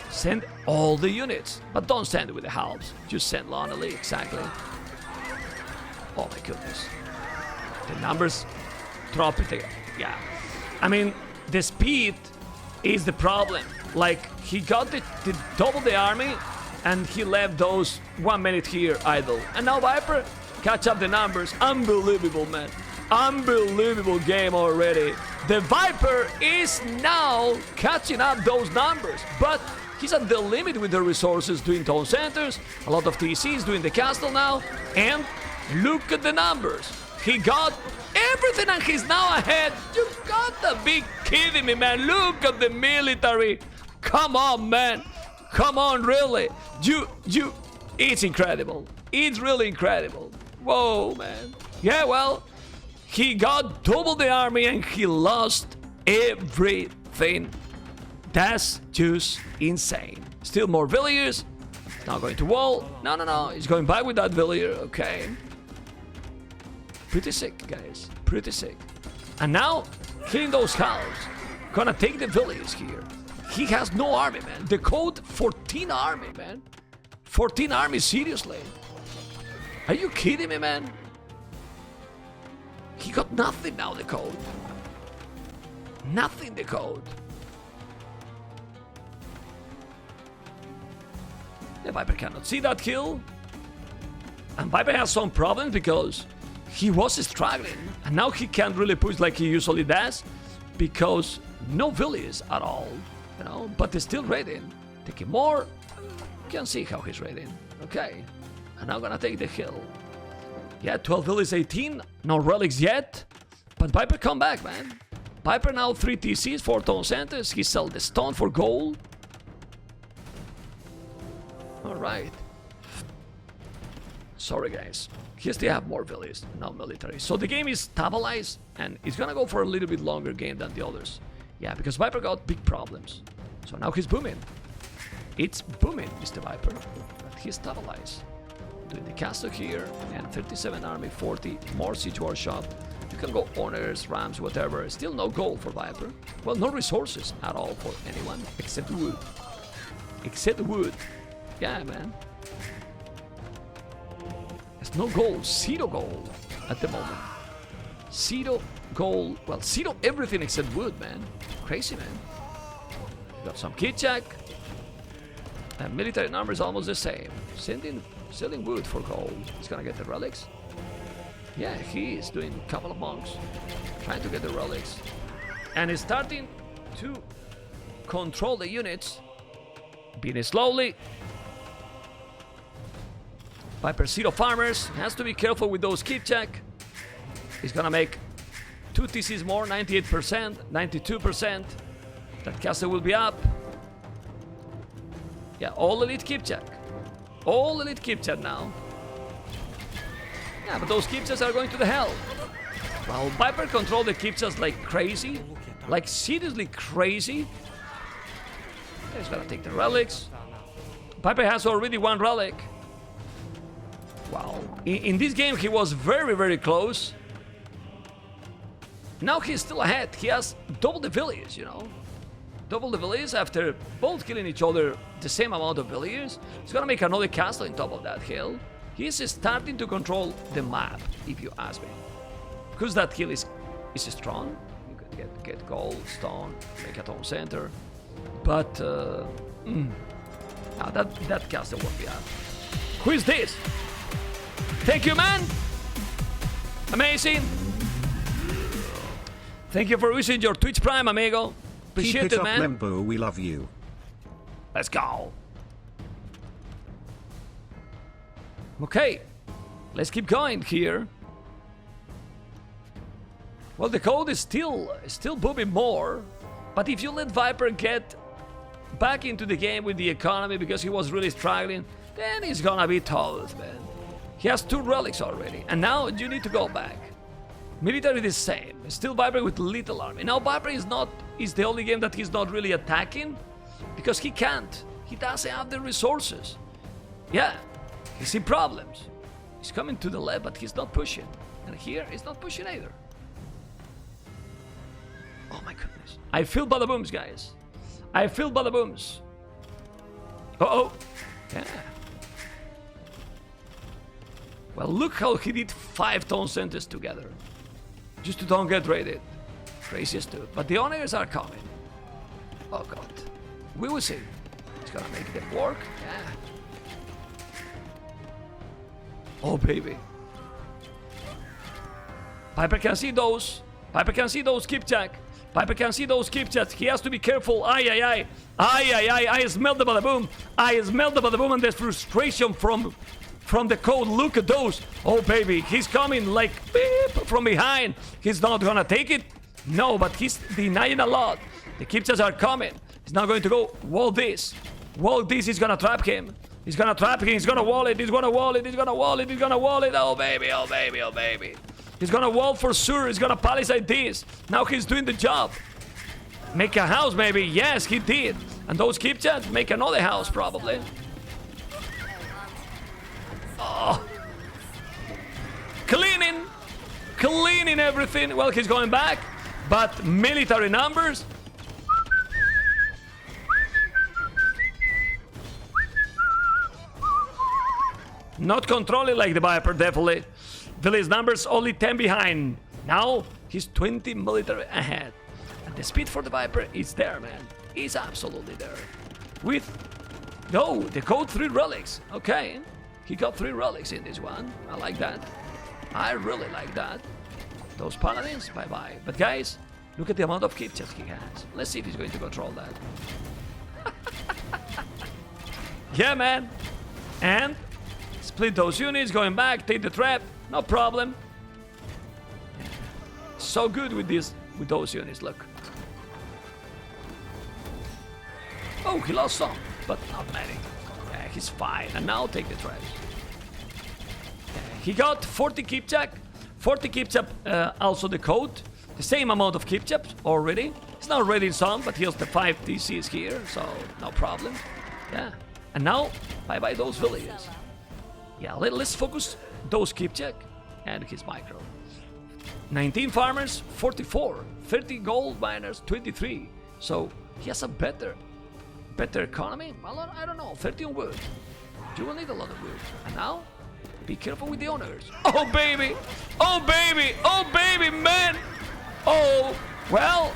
Send all the units, but don't send it with the halves. Just send lonely, exactly. Oh my goodness. The numbers drop it again. Yeah. I mean, the speed is the problem. Like, he got the double the army, and he left those 1 minute here idle. And now Viper catch up the numbers. Unbelievable, man. Unbelievable game already. The Viper is now catching up those numbers, but he's at the limit with the resources doing town centers, a lot of TCs doing the castle now, and look at the numbers. He got everything and he's now ahead. You got to be kidding me, man. Look at the military. Come on, man. Come on, really. It's incredible. It's really incredible. Whoa, man. Yeah, well, he got double the army and he lost everything. That's just insane. Still more villagers. Now going to wall. No. He's going back with that villager. Okay. Pretty sick, guys. Pretty sick. And now, hitting those cows. Gonna take the villagers here. He has no army, man. TheCode, 14 army, man. 14 army, seriously. Are you kidding me, man? He got nothing now, TheCode. Nothing, TheCode. The Viper cannot see that kill. And Viper has some problems because he was struggling. And now he can't really push like he usually does because no villages at all. You know, but they're still raiding. Taking more. You can see how he's raiding. Okay. And now gonna take the hill. Yeah, 12 villages, 18. No relics yet. But Viper come back, man. Viper now 3 TCs, 4 town centers. He sell the stone for gold. Alright. Sorry, guys. He still have more villages, now military. So the game is stabilized, and it's gonna go for a little bit longer game than the others. Yeah, because Viper got big problems. So now he's booming. It's booming, Mr. Viper. But he's stabilized. Doing the castle here, and 37 army, 40 more siege workshop. You can go honors, rams, whatever. Still no gold for Viper. Well, no resources at all for anyone, except wood. Except wood. Yeah, man. There's no gold, 0 gold at the moment. 0 gold, well, 0 everything except wood, man. Crazy, man. Got some kitchak. And military numbers almost the same. Selling wood for gold. He's gonna get the relics. Yeah, he is doing a couple of monks. Trying to get the relics. And he's starting to control the units. Beating slowly. Viper 0 farmers. Has to be careful with those kitchak. He's gonna make 2 TCs more, 98%, 92%. That castle will be up. Yeah, all elite Kipchak. All elite Kipchak now. Yeah, but those Kipchaks are going to the hell. Well, Viper control the Kipchaks like crazy. Like seriously crazy. He's gonna take the relics. Viper has already 1 relic. Wow. In this game he was very, very close. Now he's still ahead. He has double the village, you know. Double the village after both killing each other the same amount of villagers. He's gonna make another castle on top of that hill. He's starting to control the map, if you ask me. Because that hill is strong. You can get gold, stone, make a town center. But Now that caster won't be out. Who is this? Thank you, man. Amazing. Thank you for using your Twitch Prime, amigo. Appreciate Keep it it, up, man. Membo, we love you. Let's go. Okay, let's keep going here. Well, the code is still booming more, but if you let Viper get back into the game with the economy because he was really struggling, then he's gonna be toast, man. He has 2 relics already, and now you need to go back. Military the same, still Viper with little army. Now Viper is the only game that he's not really attacking because he can't. He doesn't have the resources. Yeah, he's in problems. He's coming to the left, but he's not pushing. And here, he's not pushing either. Oh my goodness. I feel bada booms, guys. I feel bada booms. Uh-oh. Yeah. Well, look how he did 5 tone centers together. Just to don't get raided. Craziest dude. But the honors are coming. Oh god. We will see. It's gonna make them work. Yeah. Oh baby. Piper can see those. Piper can see those skipjack. Piper can see those skipjacks. He has to be careful. Aye, aye, aye. Aye, aye, aye. I smell the bada boom. I smell the bada boom and there's frustration from the code. Look at those. Oh baby. He's coming like beep from behind. He's not gonna take it. No, but he's denying a lot. The skipjacks are coming. He's not going to go wall this. Wall this is gonna trap him. He's gonna trap him. He's gonna wall it. He's gonna wall it. He's gonna wall it. He's gonna wall it. Oh baby. Oh baby. Oh baby. He's gonna wall for sure. He's gonna palisade this. Now he's doing the job. Make a house, maybe. Yes, he did. And those skipjacks make another house, probably. Oh. Cleaning. Cleaning everything. Well, he's going back. But military numbers. Not controlling like the Viper, definitely. Village numbers only 10 behind. Now he's 20 military ahead. And the speed for the Viper is there, man. It's absolutely there. With, no, the code 3 relics. Okay, he got 3 relics in this one. I like that. I really like that. Those paladins, bye-bye. But guys, look at the amount of skipjacks he has. Let's see if he's going to control that. Yeah, man. And split those units, going back, take the trap. No problem. So good with those units, look. Oh, he lost some, but not many. Yeah, he's fine. And now take the traps. Yeah, he got 40 skipjack, 40 skipjack, also the code. The same amount of skipjacks already. He's not ready some, but he has the 5 DCs here, so no problem. Yeah. And now, bye-bye those villages. Yeah, let's focus those skipjack and his micro. 19 farmers, 44. 30 gold miners, 23. So he has a better economy. Well, I don't know, 13 wood. You will need a lot of wood. And now, be careful with the owners. Oh baby! Oh baby! Oh baby, man! Oh, well,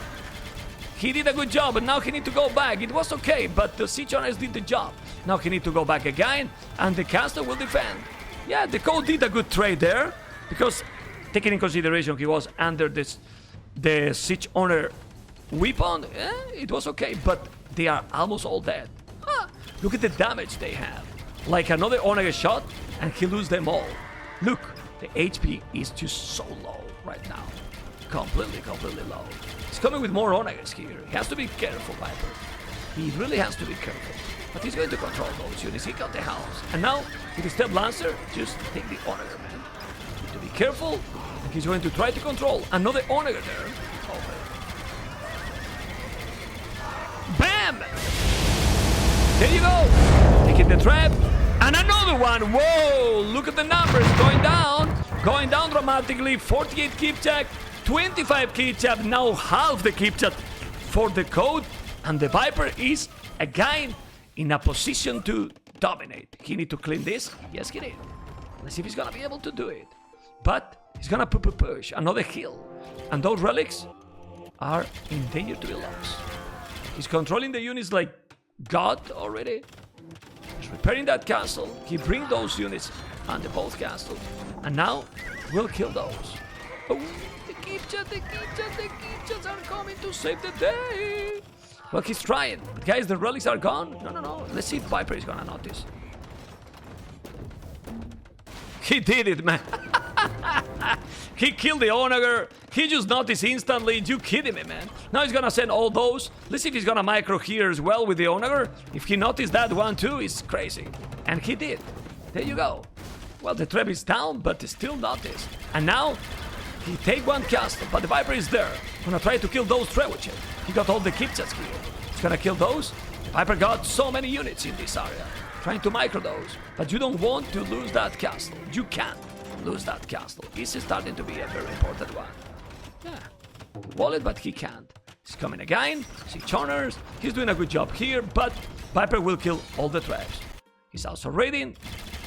he did a good job, but now he need to go back. It was okay, but the siege owners did the job. Now he need to go back again, and the caster will defend. Yeah, the code did a good trade there, because taking in consideration he was under the siege owner weapon, it was okay, but they are almost all dead. Look at the damage they have. Like another owner shot, and he lose them all. Look, the HP is just so low right now. Completely low. He's coming with more onagers here. He has to be careful, Viper. He really has to be careful. But he's going to control those units. He got the house. And now, with the Step Lancer, just take the onager, man. To be careful. And he's going to try to control another onager there. Oh, bam! There you go. Taking the trap. And another one. Whoa! Look at the numbers going down. Going down dramatically. 48 skipjack. 25 skipjack. Now half the skipjack for the code. And the Viper is again in a position to dominate. He need to clean this. Yes, he did. Let's see if he's gonna be able to do it. But he's gonna push another hill. And those relics are in danger to be lost. He's controlling the units like God already. repairing that castle. He brings those units under both castles. And now we'll kill those. Oh, the Kipchas are coming to save the day. Well, he's trying. But guys, the relics are gone. No. Let's see if Viper is gonna notice. He did it, man. He killed the Onager. He just noticed instantly. You kidding me, man? Now he's gonna send all those. Let's see if he's gonna micro here as well with the Onager. If he noticed that one too, it's crazy. And he did. There you go. Well, the trap is down, but it's still noticed. And now he take one castle, but the Viper is there. Gonna try to kill those trebuchets. He got all the Kipchas here. He's gonna kill those. The Viper got so many units in this area. Trying to micro those. But you don't want to lose that castle. You can't lose that castle. This is starting to be a very important one. Yeah. Wallet, but he can't. He's coming again. 6 honors. He's doing a good job here, but Viper will kill all the traps. He's also raiding.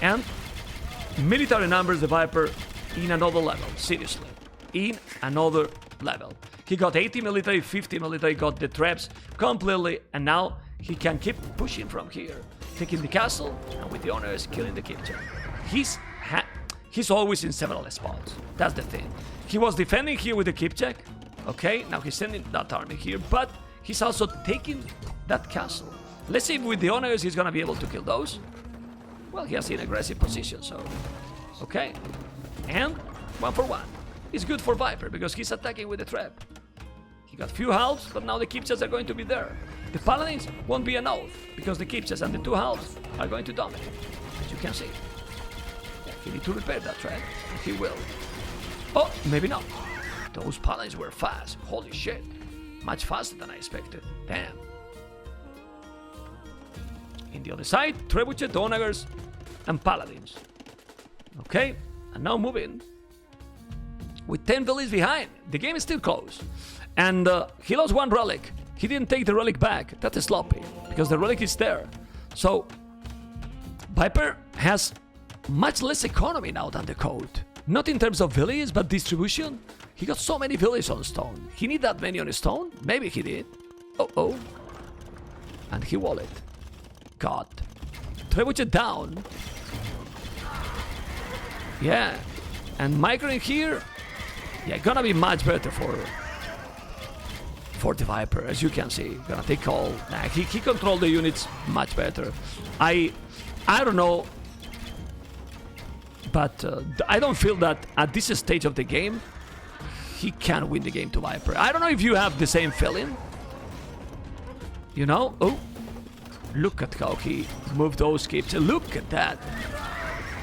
And military numbers the Viper in another level. Seriously. In another level. He got 80 military, 50 military, got the traps completely, and now he can keep pushing from here. Taking the castle, and with the honors, killing the Kipcha. He's always in several spots. That's the thing. He was defending here with the Kipchak. Okay, now he's sending that army here, but he's also taking that castle. Let's see if with the honors he's gonna be able to kill those. Well, he has an aggressive position, so... Okay. And 1 for 1. It's good for Viper, because he's attacking with the trap. He got few halves, but now the Kipchas are going to be there. The Paladins won't be an oath, because the Kipchas and the 2 halves are going to dominate, as you can see. Yeah, he needs to repair that trap, and he will. Oh, maybe not. Those Paladins were fast. Holy shit. Much faster than I expected. Damn. In the other side, Trebuchet, Onagers, and Paladins. Okay, and now moving. With 10 villages behind, the game is still close. And he lost 1 relic. He didn't take the relic back. That is sloppy, because the relic is there. So, Viper has much less economy now than the code. Not in terms of villages, but distribution. He got so many villages on stone. He need that many on stone? Maybe he did. Oh. And he wallet. God. Trebuchet down. Yeah. And microing here. Yeah, gonna be much better for the Viper, as you can see. Gonna take all. Nah, he controlled the units much better. I don't know, but I don't feel that at this stage of the game he can win the game to Viper. I don't know if you have the same feeling. You know? Oh, look at how he moved those skips. Look at that.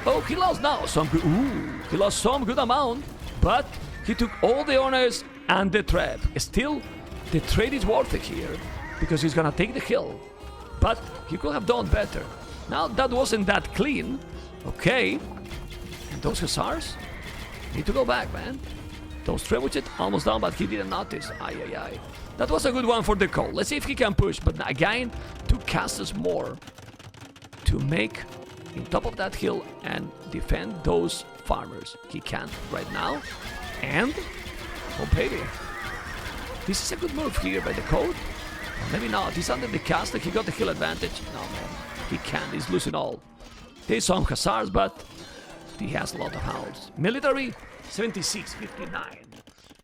Oh, he lost now some good. Ooh, he lost some good amount, but he took all the honors and the trap. Still, the trade is worth it here, because he's gonna take the hill. But he could have done better. Now, that wasn't that clean. Okay. And those Hussars need to go back, man. Those Trebuchet almost down, but he didn't notice. Ay. That was a good one for the call. Let's see if he can push. But again, 2 castles more to make in top of that hill and defend those farmers. He can't right now. And, oh baby, this is a good move here by the code. Or maybe not. He's under the castle. He got the hill advantage. No, man. He can't. He's losing all. There's some Hussars, but he has a lot of hounds. Military, 76, 59.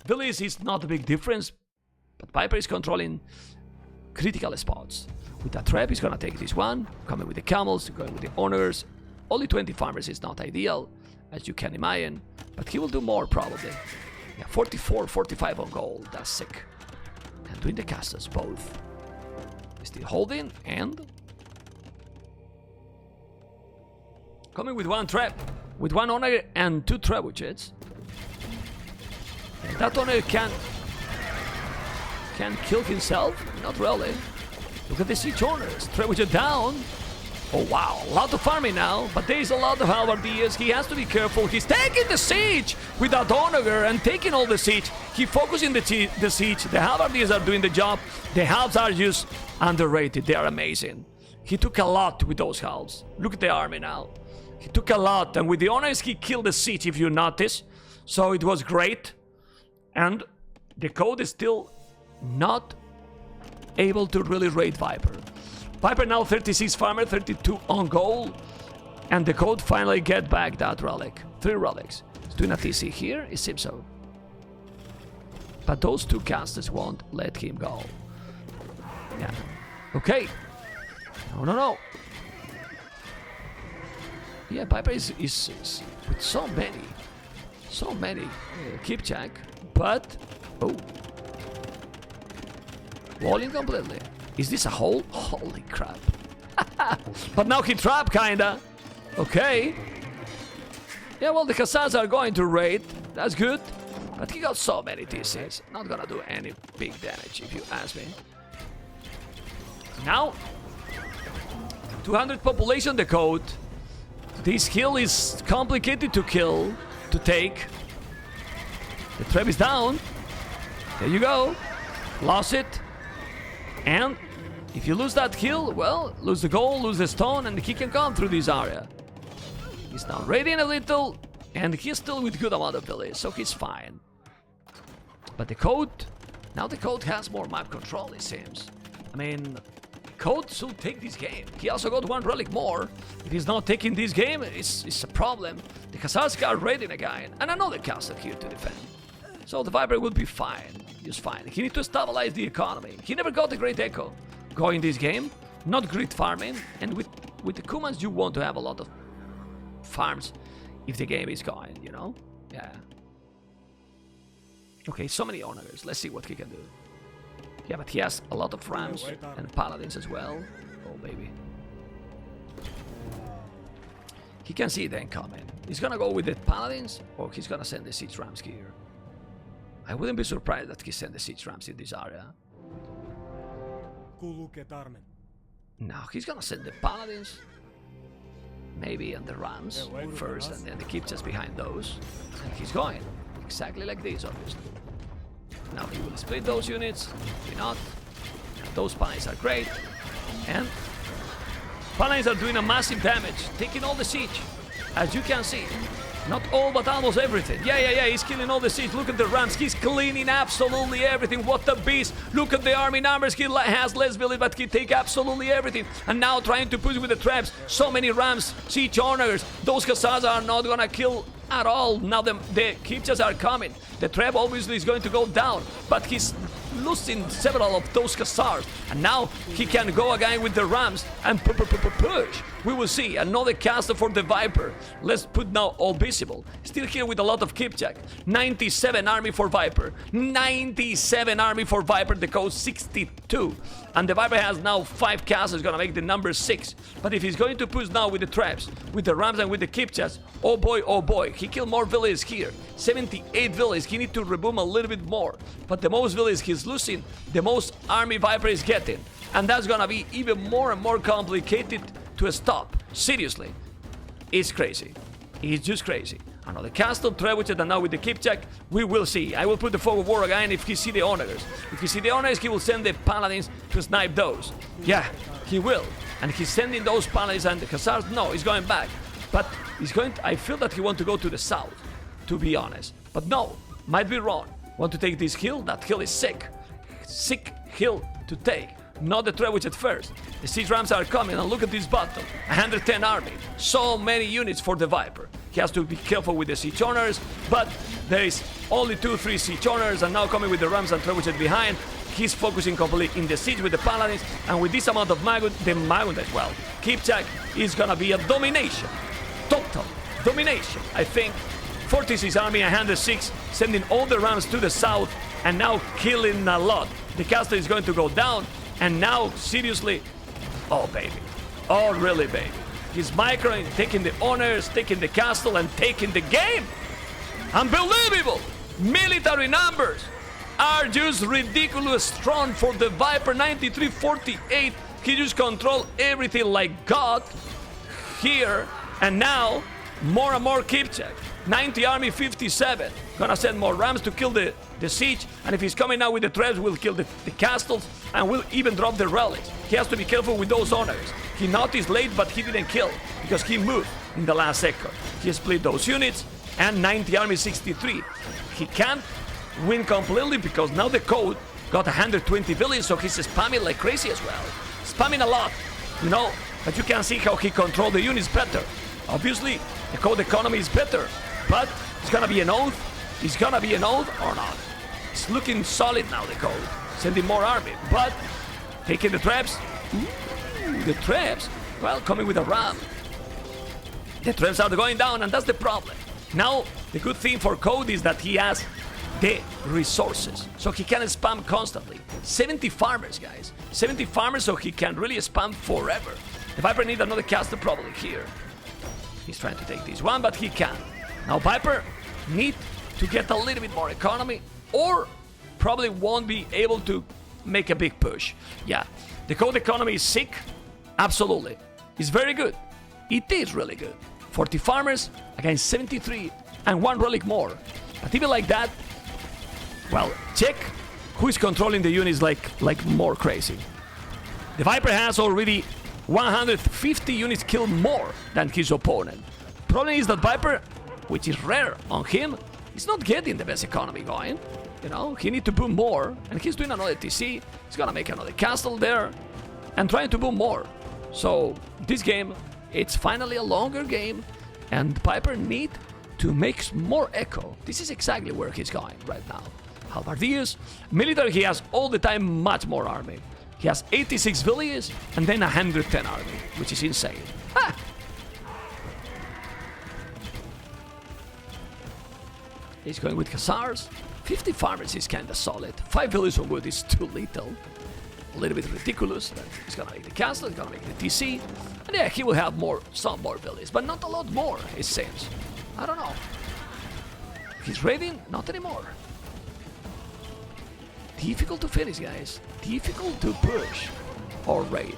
Village is not a big difference, but Viper is controlling critical spots. With that trap, he's gonna take this one. Coming with the camels, going with the honors. Only 20 farmers is not ideal, as you can imagine, but he will do more probably. Yeah, 44, 45 on gold. That's sick. And doing the castles both. Still holding and coming with 1 trap, with 1 honor and 2 trebuchets. And that honor can kill himself? Not really. Look at the siege honors. Trebuchet down. Oh wow, a lot of farming now, but there is a lot of halberdiers. He has to be careful. He's taking the siege with that honor and taking all the siege. He focusing the siege. The halberdiers are doing the job. The halves are just underrated. They are amazing. He took a lot with those halves. Look at the army now. He took a lot, and with the honors he killed the siege, if you notice. So it was great. And the code is still not able to really raid Viper. Viper now 36 farmer, 32 on goal. And the code finally get back that relic. 3 relics. He's doing a TC here, it seems so. But those 2 casters won't let him go. Yeah. Okay. No. Yeah, Viper is with so many. Keep check. But, oh. Walling completely. Is this a hole? Holy crap. But now he trapped, kinda. Okay. Yeah, well, the Hussars are going to raid. That's good. But he got so many TCs. Not gonna do any big damage, if you ask me. Now, 200 population, the code. This hill is complicated to kill, to take. The trap is down. There you go. Lost it. And if you lose that kill, well, lose the gold, lose the stone, and he can come through this area. He's now raiding a little, and he's still with good amount of village, so he's fine. But the code, now the code has more map control, it seems. I mean, code should take this game. He also got 1 relic more. If he's not taking this game, it's a problem. The Hussars are raiding again, and another castle here to defend. So the Viper will be fine. He's fine. He needs to stabilize the economy. He never got a great echo going this game. Not great farming. And with the Kumans, you want to have a lot of farms if the game is going, you know? Yeah. Okay, so many honors. Let's see what he can do. Yeah, but he has a lot of rams and paladins as well. Oh, baby. He can see them coming. He's gonna go with the paladins, or he's gonna send the siege rams here. I wouldn't be surprised that he sent the siege rams in this area. No, he's gonna send the paladins. Maybe and the rams first, and then the keep just behind those. And he's going. Exactly like this, obviously. Now he will split those units. Maybe not. Those paladins are great. And paladins are doing a massive damage, taking all the siege. As you can see. Not all, but almost everything. Yeah, he's killing all the siege. Look at the rams. He's cleaning absolutely everything. What a beast. Look at the army numbers. He has less village, but he take absolutely everything. And now trying to push with the traps. So many rams, siege honors. Those Hussars are not gonna kill at all. Now the Kipchas are coming. The trap obviously is going to go down, but he's losing several of those Hussars. And now he can go again with the rams and push. We will see another caster for the Viper. Let's put now all visible. Still here with a lot of Kipchak. 97 army for Viper. 97 army for Viper. The code 62. And the Viper has now 5 casters, gonna make the number 6. But if he's going to push now with the traps, with the rams and with the Kipchaks, oh boy, he killed more villages here. 78 villages. He need to reboom a little bit more. But the most villages he's losing, the most army Viper is getting. And that's gonna be even more and more complicated to stop. Seriously. It's crazy. It's just crazy. Another castle, trebuchet, and now with the Kipchak, we will see. I will put the fog of war again if he see the honors. If he see the honors, he will send the paladins to snipe those. Yeah, he will. And he's sending those paladins and the Hussars. No, he's going back. But he's going to, I feel that he want to go to the south, to be honest. But no, might be wrong. Want to take this hill? That hill is sick. Sick hill to take. Not the trebuchet first. The siege rams are coming, and look at this bottom. 110 army. So many units for the Viper. He has to be careful with the siege honors, but there is only 2-3 siege honors, and now coming with the rams and trebuchet behind. He's focusing completely in the siege with the paladins, and with this amount of Magun, the Magun as well. Kipchak is gonna be a domination. Total domination, I think. 46 army, 106, sending all the rams to the south, and now killing a lot. The caster is going to go down, and now, seriously, oh baby, oh really baby. He's microing, taking the honors, taking the castle, and taking the game. Unbelievable! Military numbers are just ridiculous strong for the Viper. 93-48. He just control everything like God here, and now more and more Kipchak. 90 army, 57. Gonna send more rams to kill the siege, and if he's coming now with the traps, we'll kill the castles, and we'll even drop the relics. He has to be careful with those honors. He noticed late, but he didn't kill, because he moved in the last second. He split those units, and 90 army, 63. He can't win completely, because now the code got 120 villages, so he's spamming like crazy as well. Spamming a lot, you know, but you can see how he controlled the units better. Obviously, the code economy is better, but it's gonna be an oath. It's gonna be an oath or not. It's looking solid now, the code. Sending more army, but taking the traps. Ooh, the traps, well, coming with a ram. The traps are going down, and that's the problem. Now, the good thing for Code is that he has the resources, so he can spam constantly. 70 farmers, guys. 70 farmers, so he can really spam forever. The Viper needs another caster probably here. He's trying to take this one, but he can. Now, Viper need to get a little bit more economy, or probably won't be able to make a big push. Yeah, the Code economy is sick. Absolutely. It's very good. It is really good. 40 farmers against 73 and 1 relic more. But even like that, well, check who is controlling the units like more crazy. The Viper has already 150 units killed more than his opponent. Problem is that Viper, which is rare on him, is not getting the best economy going. You know, he needs to boom more, and he's doing another TC. He's gonna make another castle there and trying to boom more. So this game, it's finally a longer game, and Viper need to make more echo. This is exactly where he's going right now. Halbardiers, military, he has all the time much more army. He has 86 villages and then 110 army, which is insane. Ah! He's going with Hussars. 50 farmers is kinda solid. 5 villages of wood is too little. A little bit ridiculous. That he's gonna make the castle, he's gonna make the TC. And yeah, he will have some more villages, but not a lot more, it seems. I don't know. He's raiding? Not anymore. Difficult to finish, guys. Difficult to push or raid.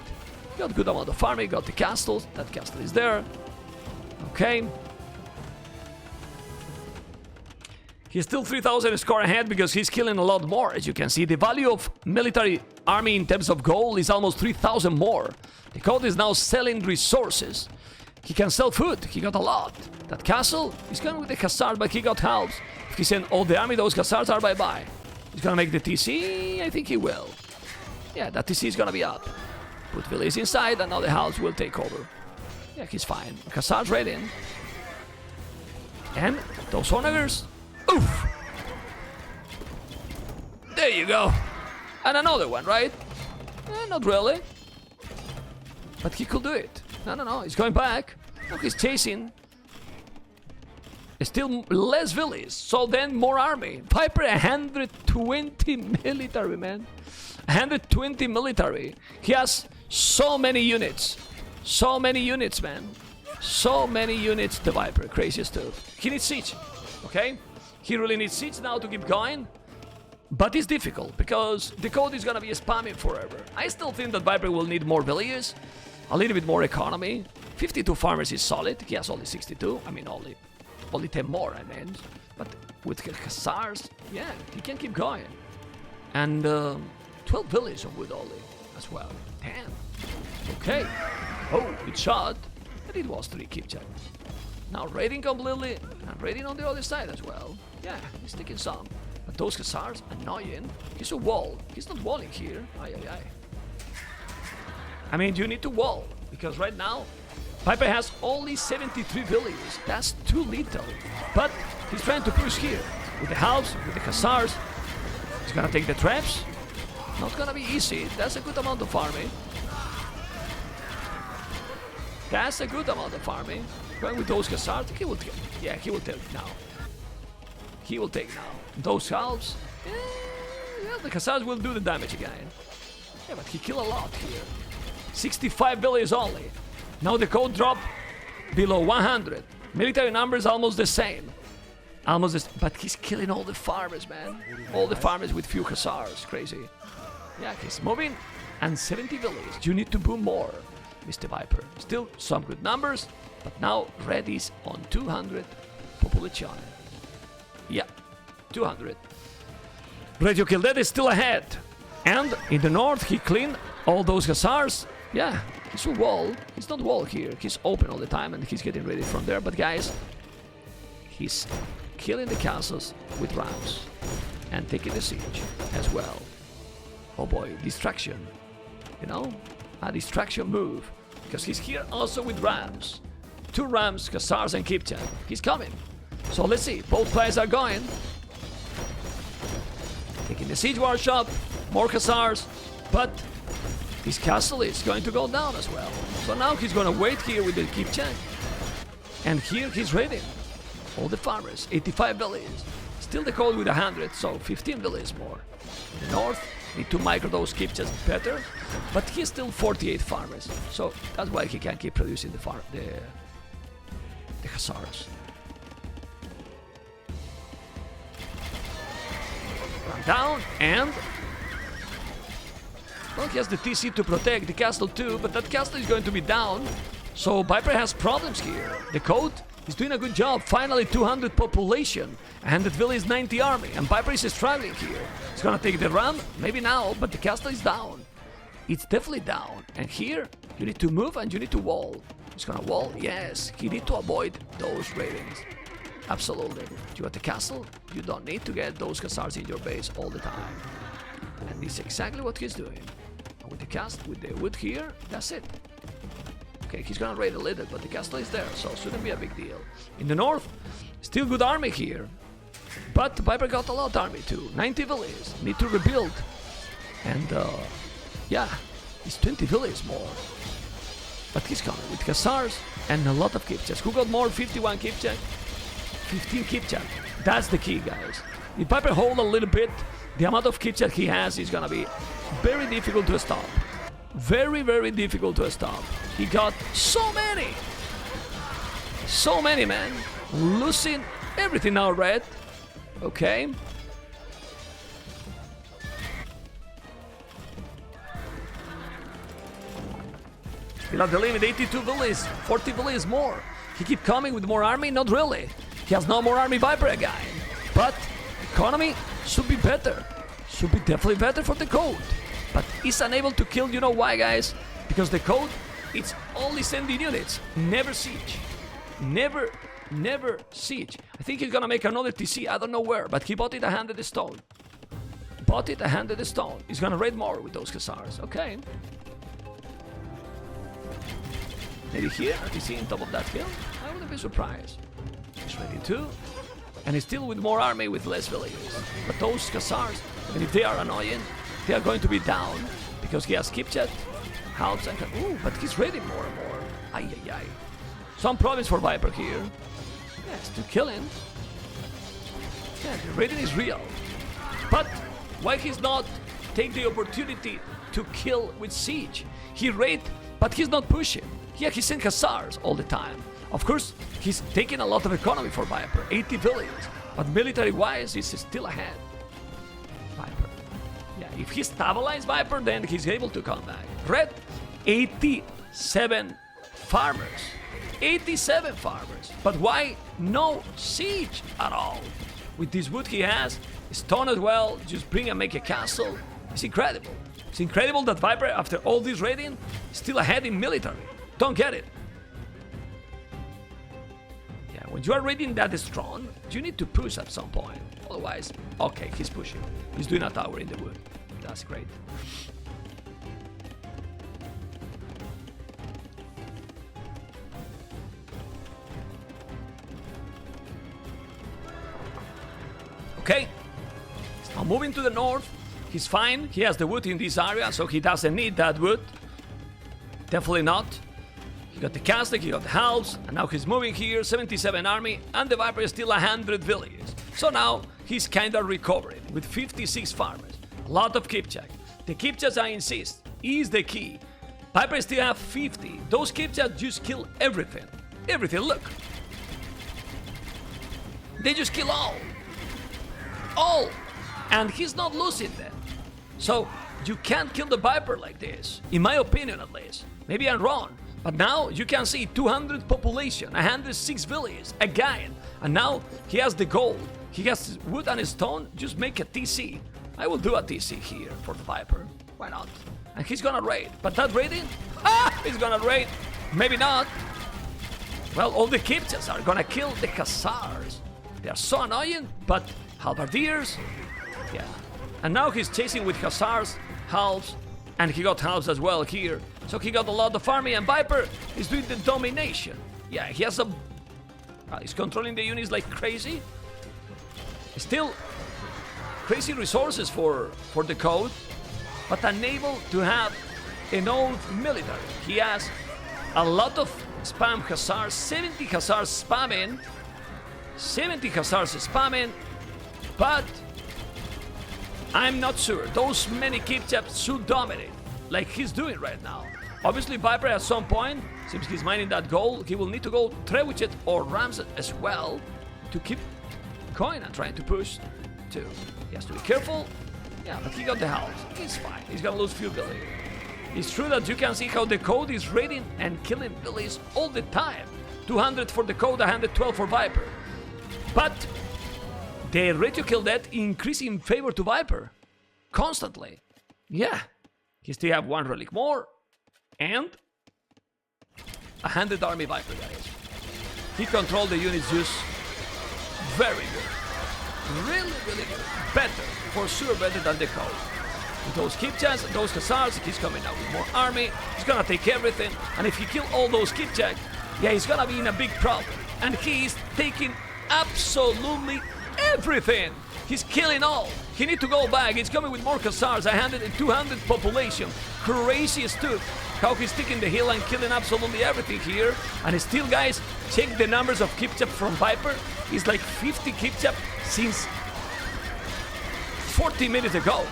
Got good amount of farming, got the castles. That castle is there. Okay. He's still 3,000 score ahead because he's killing a lot more. As you can see, the value of military army in terms of gold is almost 3,000 more. The code is now selling resources. He can sell food. He got a lot. That castle, he's going with the Hussars, but he got halves. If he sent all the army, those Hussars are bye-bye. He's gonna make the TC. I think he will. Yeah, that TC is gonna be up. Put villages inside, and now the house will take over. Yeah, he's fine. Hussars right in. And those onagers. Oof! There you go. And another one, right? Not really. But he could do it. No. He's going back. Look, he's chasing. Still less villages. So then more army. Viper 120 military, man. 120 military. He has so many units. So many units, man. So many units, the Viper. Crazy stuff. He needs siege. Okay? He really needs siege now to keep going. But it's difficult because the code is gonna be spamming forever. I still think that Viper will need more villages. A little bit more economy. 52 farmers is solid. He has only 62. I mean, only 10 more, I meant. But with Hussars, yeah, he can keep going. And 12 villages of wood only as well. Damn. Okay. Oh, good shot. And it was 3 keep check. Now raiding completely and raiding on the other side as well. Yeah, he's taking some. But those Hussars, annoying. He's a wall. He's not walling here. Aye. I mean, you need to wall. Because right now, Viper has only 73 villages. That's too little. But he's trying to push here. With the house, with the Hussars. He's gonna take the traps. Not gonna be easy. That's a good amount of farming. That's a good amount of farming. Going with those Hussars, he will take. Yeah, he will take now. He will take now. Those halves. Yeah, the Hussars will do the damage again. Yeah, but he killed a lot here. 65 villages only. Now the code dropped below 100. Military numbers almost the same. But he's killing all the farmers, man. All the farmers with few Hussars. Crazy. Yeah, he's moving. And 70 villages. You need to boom more, Mr. Viper. Still some good numbers. But now red is on 200 population. Yeah, 200. Radio Kilded is still ahead. And in the north, he cleaned all those Hussars. Yeah, he's a wall. He's not wall here. He's open all the time and he's getting ready from there. But guys, he's killing the castles with rams and taking the siege as well. Oh boy, distraction. You know? A distraction move. Because he's here also with Rams. 2 Rams, Hussars and Kipchak. He's coming. So let's see. Both players are going. Taking the Siege Workshop. More Hussars. But his castle is going to go down as well. So now he's going to wait here with the Kipchak. And here he's raiding. All the farmers. 85 villages. Still the code with 100. So 15 villages more. In the north. Need to micro those Kipchaks better. But he's still 48 farmers. So that's why he can keep producing the Hussars. Run down and... Well, he has the TC to protect the castle too, but that castle is going to be down. So Viper has problems here. The code is doing a good job. Finally 200 population. 100 village, 90 army. And Viper is struggling here. He's gonna take the ram, maybe now, but the castle is down. It's definitely down. And here, you need to move and you need to wall. He's gonna wall, yes. He need to avoid those raidings. Absolutely. You got the castle, you don't need to get those Hussars in your base all the time. And this is exactly what he's doing. And with the castle, with the wood here, that's it. Okay, he's gonna raid a little, but the castle is there, so shouldn't be a big deal. In the north, still good army here. But Viper got a lot of army too. 90 villages, need to rebuild. And yeah, it's 20 villages more. But he's coming with Hussars and a lot of Kipchaks. Who got more? 51 Kipchak? 15 Kipchak. That's the key, guys. If Viper hold a little bit, the amount of Kipchak he has is gonna be very difficult to stop. Very, very difficult to stop. He got so many! So many, man. Losing everything now, red. Okay. Still at the limit, 82 villages, 40 villages more. He keep coming with more army? Not really. He has no more army Viper again. But economy should be better. Should be definitely better for the code. But he's unable to kill, you know why, guys? Because the code, it's only sending units, never siege. Never siege. I think he's gonna make another TC, I don't know where, but he bought it 100 stone. Bought it 100 stone. He's gonna raid more with those Hussars, okay. Maybe here, a TC on top of that hill? I wouldn't be surprised. He's ready too. And he's still with more army with less villages. But those Hussars, even if they are annoying, they are going to be down. Because he has Kipchak, Halbs, and... Ooh, but he's raiding more and more. Ay, ay, ay. Some problems for Viper here. Yes, to kill him. Yeah, the raiding is real. But why he's not take the opportunity to kill with siege? He raid, but he's not pushing. Yeah, he's in Hussars all the time. Of course, he's taking a lot of economy for Viper, 80 villages. But military-wise, he's still ahead. Viper. Yeah, if he stabilizes Viper, then he's able to come back. Red, 87 farmers. 87 farmers. But why no siege at all? With this wood he has, stone as well, just bring and make a castle. It's incredible. It's incredible that Viper, after all this raiding, is still ahead in military. Don't get it. Yeah, when you are raiding that strong, you need to push at some point. Otherwise, okay, he's pushing. He's doing a tower in the wood. That's great. Okay, now moving to the north, he's fine. He has the wood in this area, so he doesn't need that wood. Definitely not. He got the castle, he got the house, and now he's moving here, 77 army, and the Viper is still 100 villages. So now he's kinda recovering with 56 farmers. A lot of Kipchak. The Kipchaks, I insist, is the key. Viper still have 50. Those Kipchaks just kill everything. Everything, look. They just kill all. All! And he's not losing them. So you can't kill the Viper like this, in my opinion at least. Maybe I'm wrong, but now you can see 200 population, 106 villages, again. And now he has the gold. He has wood and stone, just make a TC. I will do a TC here for the Viper. Why not? And he's gonna raid. But that raiding? He's gonna raid. Maybe not. Well, all the Kipchaks are gonna kill the Hussars. They are so annoying, but Halberdiers, yeah. And now he's chasing with Hussars halves, and he got halves as well here. So he got a lot of army, and Viper is doing the domination. Yeah, he has a... he's controlling the units like crazy. Still, crazy resources for the code, but unable to have enough military. He has a lot of spam hussars, 70 hussars spamming, 70 hussars spamming, but I'm not sure those many Kipchaps should dominate like he's doing right now. Obviously Viper at some point, since he's mining that gold, he will need to go Trebuchet or Ramses as well to keep going and trying to push too. He has to be careful. Yeah, but he got the house. He's fine. He's gonna lose few villages. It's true that you can see how the code is raiding and killing villages all the time. 200 for the code, 112 for Viper. But the rate to kill death increase in favor to Viper. Constantly. Yeah. He still have one relic more. And 100 army Viper, guys. He controlled the units just very good. Really, really good. Better. For sure better than the code. With those Kipchaks and those Hussars, he's coming out with more army. He's gonna take everything. And if he kill all those Kipchaks, yeah, he's gonna be in a big problem. And he's taking absolutely everything. He's killing all. He need to go back. He's coming with more Hussars. 100 and 200 population. Crazy stuff. How he's taking the hill and killing absolutely everything here. And still, guys, check the numbers of Kipchak from Viper. It's like 50 Kipchak since 40 minutes ago.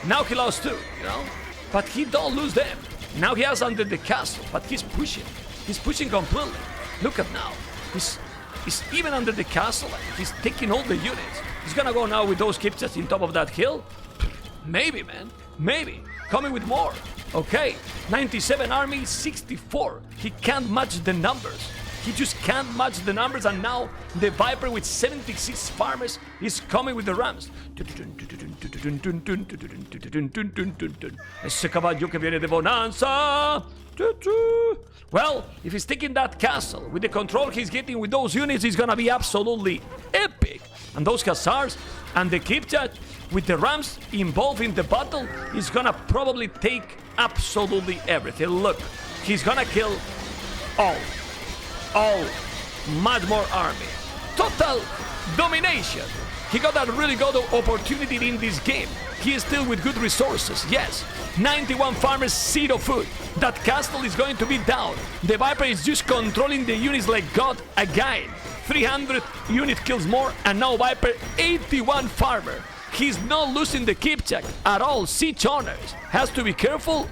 Now he lost 2, you know? But he don't lose them. Now he has under the castle, but he's pushing. He's pushing completely. Look at now. He's even under the castle. He's taking all the units. He's gonna go now with those Kipchaks in top of that hill. Maybe, man. Maybe. Coming with more. Okay. 97 army, 64. He can't match the numbers. He just can't match the numbers, and now the Viper with 76 farmers is coming with the Rams. Ese caballo que viene de Bonanza. Well, if he's taking that castle with the control he's getting with those units, it's gonna be absolutely epic. And those Hussars and the Kipchak with the Rams involved in the battle is gonna probably take absolutely everything. Look, he's gonna kill all, much more army. Total domination. He got a really good opportunity in this game. He is still with good resources, yes. 91 farmers, 0 food. That castle is going to be down. The Viper is just controlling the units like God again. 300 unit kills more, and now Viper 81 farmer. He's not losing the Kipchak at all. Siege owners has to be careful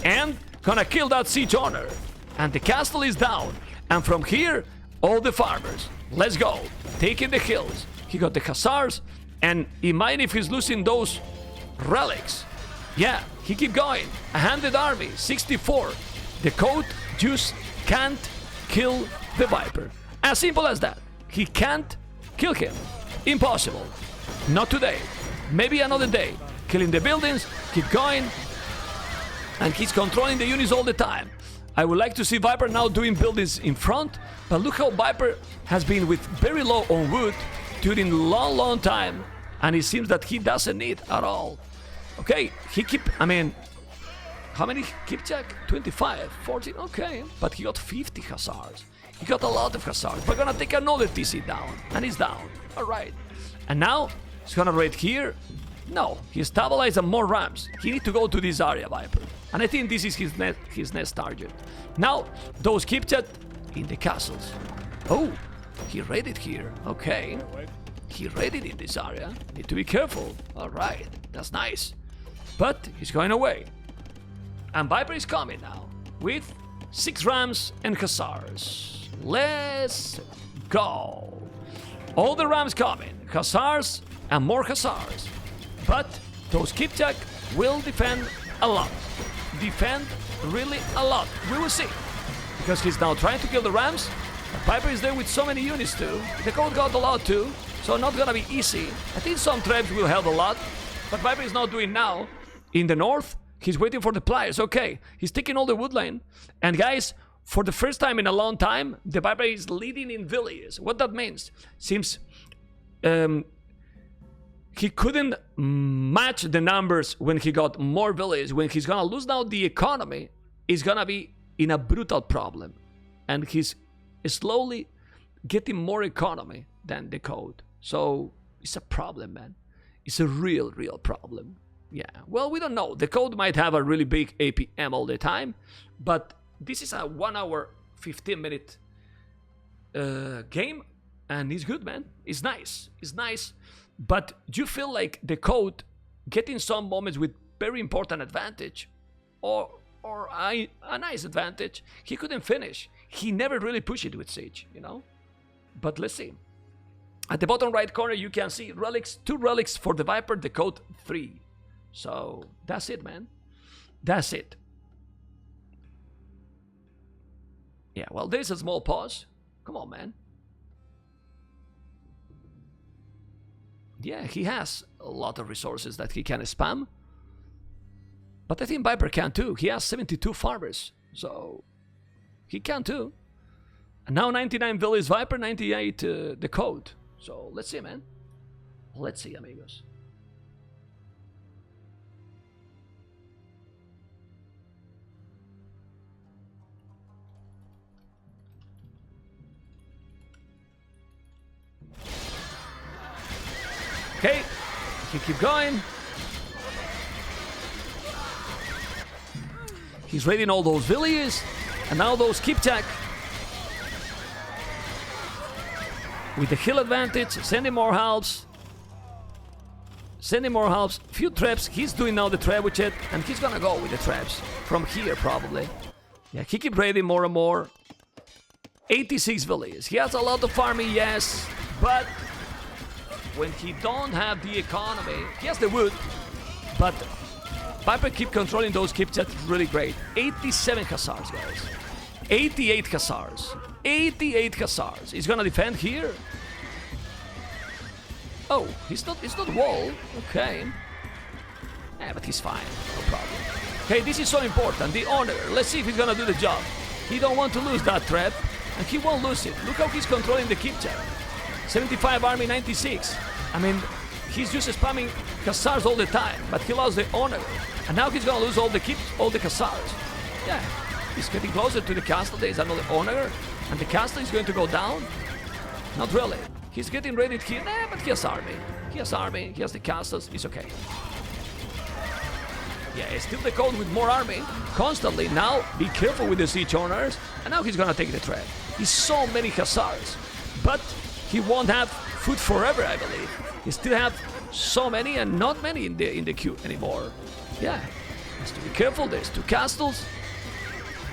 and gonna kill that siege owner. And the castle is down. And from here, all the farmers. Let's go. Taking the hills. He got the Hussars, and he might if he's losing those relics. Yeah, he keep going. 100 army, 64. The code just can't kill the Viper. As simple as that. He can't kill him. Impossible. Not today. Maybe another day. Killing the buildings, keep going, and he's controlling the units all the time. I would like to see Viper now doing buildings in front, but look how Viper has been with very low on wood during long time, and it seems that he doesn't need at all. Okay, I mean, how many Kipchak? 25, 14, okay, but he got 50 Hussars. He got a lot of Hussars. We're gonna take another TC down, and he's down. All right, and now he's gonna raid here. No, he stabilized and more Rams. He need to go to this area, Viper, and I think this is his next target. Now, those Kipchak in the castles. Oh, he raided here. Okay. He raided in this area. Need to be careful. Alright, that's nice. But he's going away. And Viper is coming now. With 6 Rams and Hussars. Let's go. All the Rams coming. Hussars and more Hussars. But those Kipchak will defend a lot. Defend really a lot. We will see. Because he's now trying to kill the Rams. Viper is there with so many units too. The code got a lot too, so not gonna be easy. I think some traps will help a lot, but Viper is not doing now. In the north, he's waiting for the pliers. Okay, he's taking all the woodland. And guys, for the first time in a long time, the Viper is leading in villages. What that means? Seems he couldn't match the numbers when he got more villages. When he's gonna lose now the economy, he's gonna be in a brutal problem. And he's slowly getting more economy than the code. So it's a problem, man. It's a real problem. Yeah, well, we don't know. The code might have a really big APM all the time, but this is a 1 hour, 15-minute game, and it's good, man. It's nice. It's nice, but you feel like the code getting some moments with very important advantage, or a nice advantage. He couldn't finish. He never really pushed it with Siege, you know? But let's see. At the bottom right corner, you can see relics, 2 relics for the Viper, the code 3. So that's it, man. That's it. Yeah, well, there's a small pause. Come on, man. Yeah, he has a lot of resources that he can spam. But I think Viper can too. He has 72 farmers. So he can too. And now 99 villages Viper, 98 the code. So let's see, man. Let's see, amigos. Okay, he keep going. He's raiding all those villages, and now those keep check. With the hill advantage, sending more helps. Sending more helps. Few traps. He's doing now the trebuchet, and he's gonna go with the traps from here probably. Yeah, he keep raiding more and more. 86 villages. He has a lot of farming, yes, but when he don't have the economy, he has the wood, but Viper keep controlling those keep checks really great. 87 hussars, guys. 88 hussars. 88 hussars. He's gonna defend here. Oh, it's not wall. Okay. Yeah, but he's fine. No problem. Okay, this is so important. The honor. Let's see if he's gonna do the job. He don't want to lose that trap, and he won't lose it. Look how he's controlling the keep check. 75 army, 96. I mean, he's just spamming hussars all the time, but he lost the honor. And now he's gonna lose all the hussars. Yeah, he's getting closer to the castle. There is another honor, and the castle is going to go down. Not really. He's getting ready here. Nah, but he has army. He has army. He has the castles. It's okay. Yeah, it's still the code with more army. Constantly. Now, be careful with the siege honors. And now he's gonna take the trap. He's so many hussars. But he won't have food forever, I believe. He still have so many and not many in the queue anymore. Yeah, has to be careful. There's 2 castles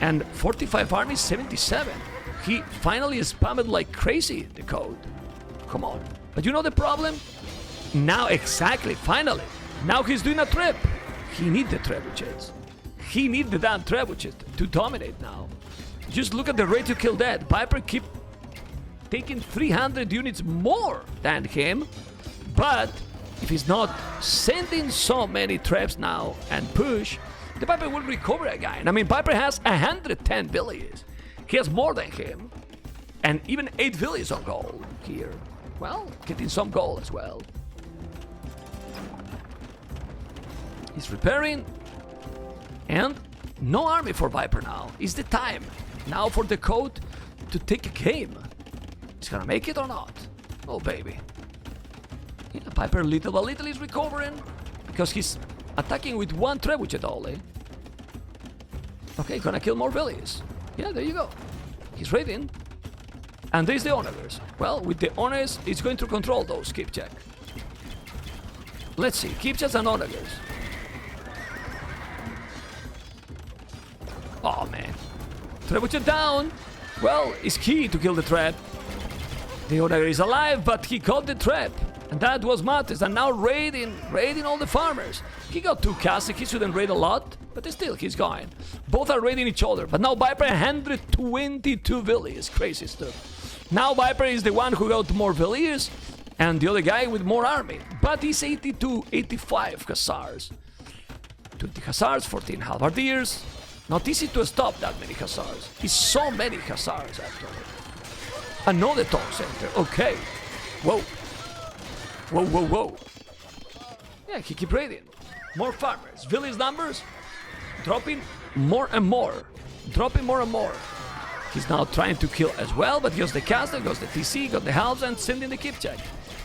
and 45 armies, 77. He finally spammed like crazy the code. Come on. But you know the problem? Now, exactly, finally. Now he's doing a trap. He needs the trebuchets. He needs the damn trebuchet to dominate now. Just look at the rate to kill that. Viper keep taking 300 units more than him. But if he's not sending so many traps now and push, the Viper will recover again. I mean, Viper has 110 villages. He has more than him. And even 8 villages on gold here. Well, getting some gold as well. He's repairing. And no army for Viper now. It's the time now for the code to take a game. He's gonna make it or not? Oh, baby. Yeah, Viper little by little is recovering because he's attacking with 1 trebuchet only. Okay, gonna kill more villages. Yeah, there you go. He's raiding. And there's the honors. Well, with the honors, he's going to control those keep check. Let's see, keep checks and honors. Oh man. Trebuchet down. Well, it's key to kill the trap. The honor is alive, but he caught the trap. And that was Matis, and now raiding all the farmers. He got 2 castles, he shouldn't raid a lot, but still, he's going. Both are raiding each other, but now Viper 122 villages, crazy stuff. Now Viper is the one who got more villages, and the other guy with more army. But he's 82, 85 hussars. 20 hussars, 14 halberdiers. Not easy to stop that many hussars. It's so many hussars, actually. Another top center, okay. Whoa. Whoa, whoa, whoa. Yeah, he keep raiding. More farmers. Village numbers dropping more and more. Dropping more and more. He's now trying to kill as well, but goes the caster, goes the TC, got the halves, and sending the keep check.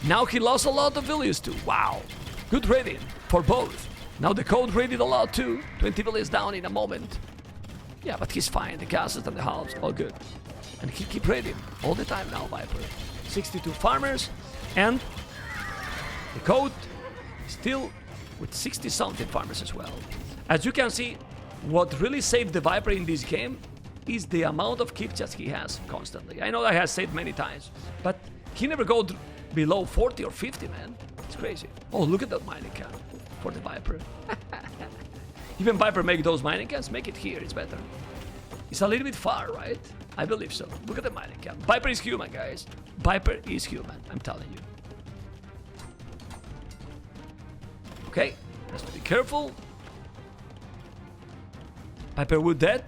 Now he lost a lot of villages too. Wow. Good raiding for both. Now the code raided a lot too. 20 villages down in a moment. Yeah, but he's fine. The casters and the halves, all good. And he keep raiding all the time now, Viper. 62 farmers, and the code still with 60 something farmers as well. As you can see, what really saved the Viper in this game is the amount of keep checks he has constantly. I know I have said many times, but he never go below 40 or 50, man. It's crazy. Oh, look at that mining camp for the Viper. Even Viper make those mining camps, make it here, it's better. It's a little bit far, right? I believe so. Look at the mining camp. Viper is human, guys. Viper is human, I'm telling you. Okay, has to be careful. Viper wood dead.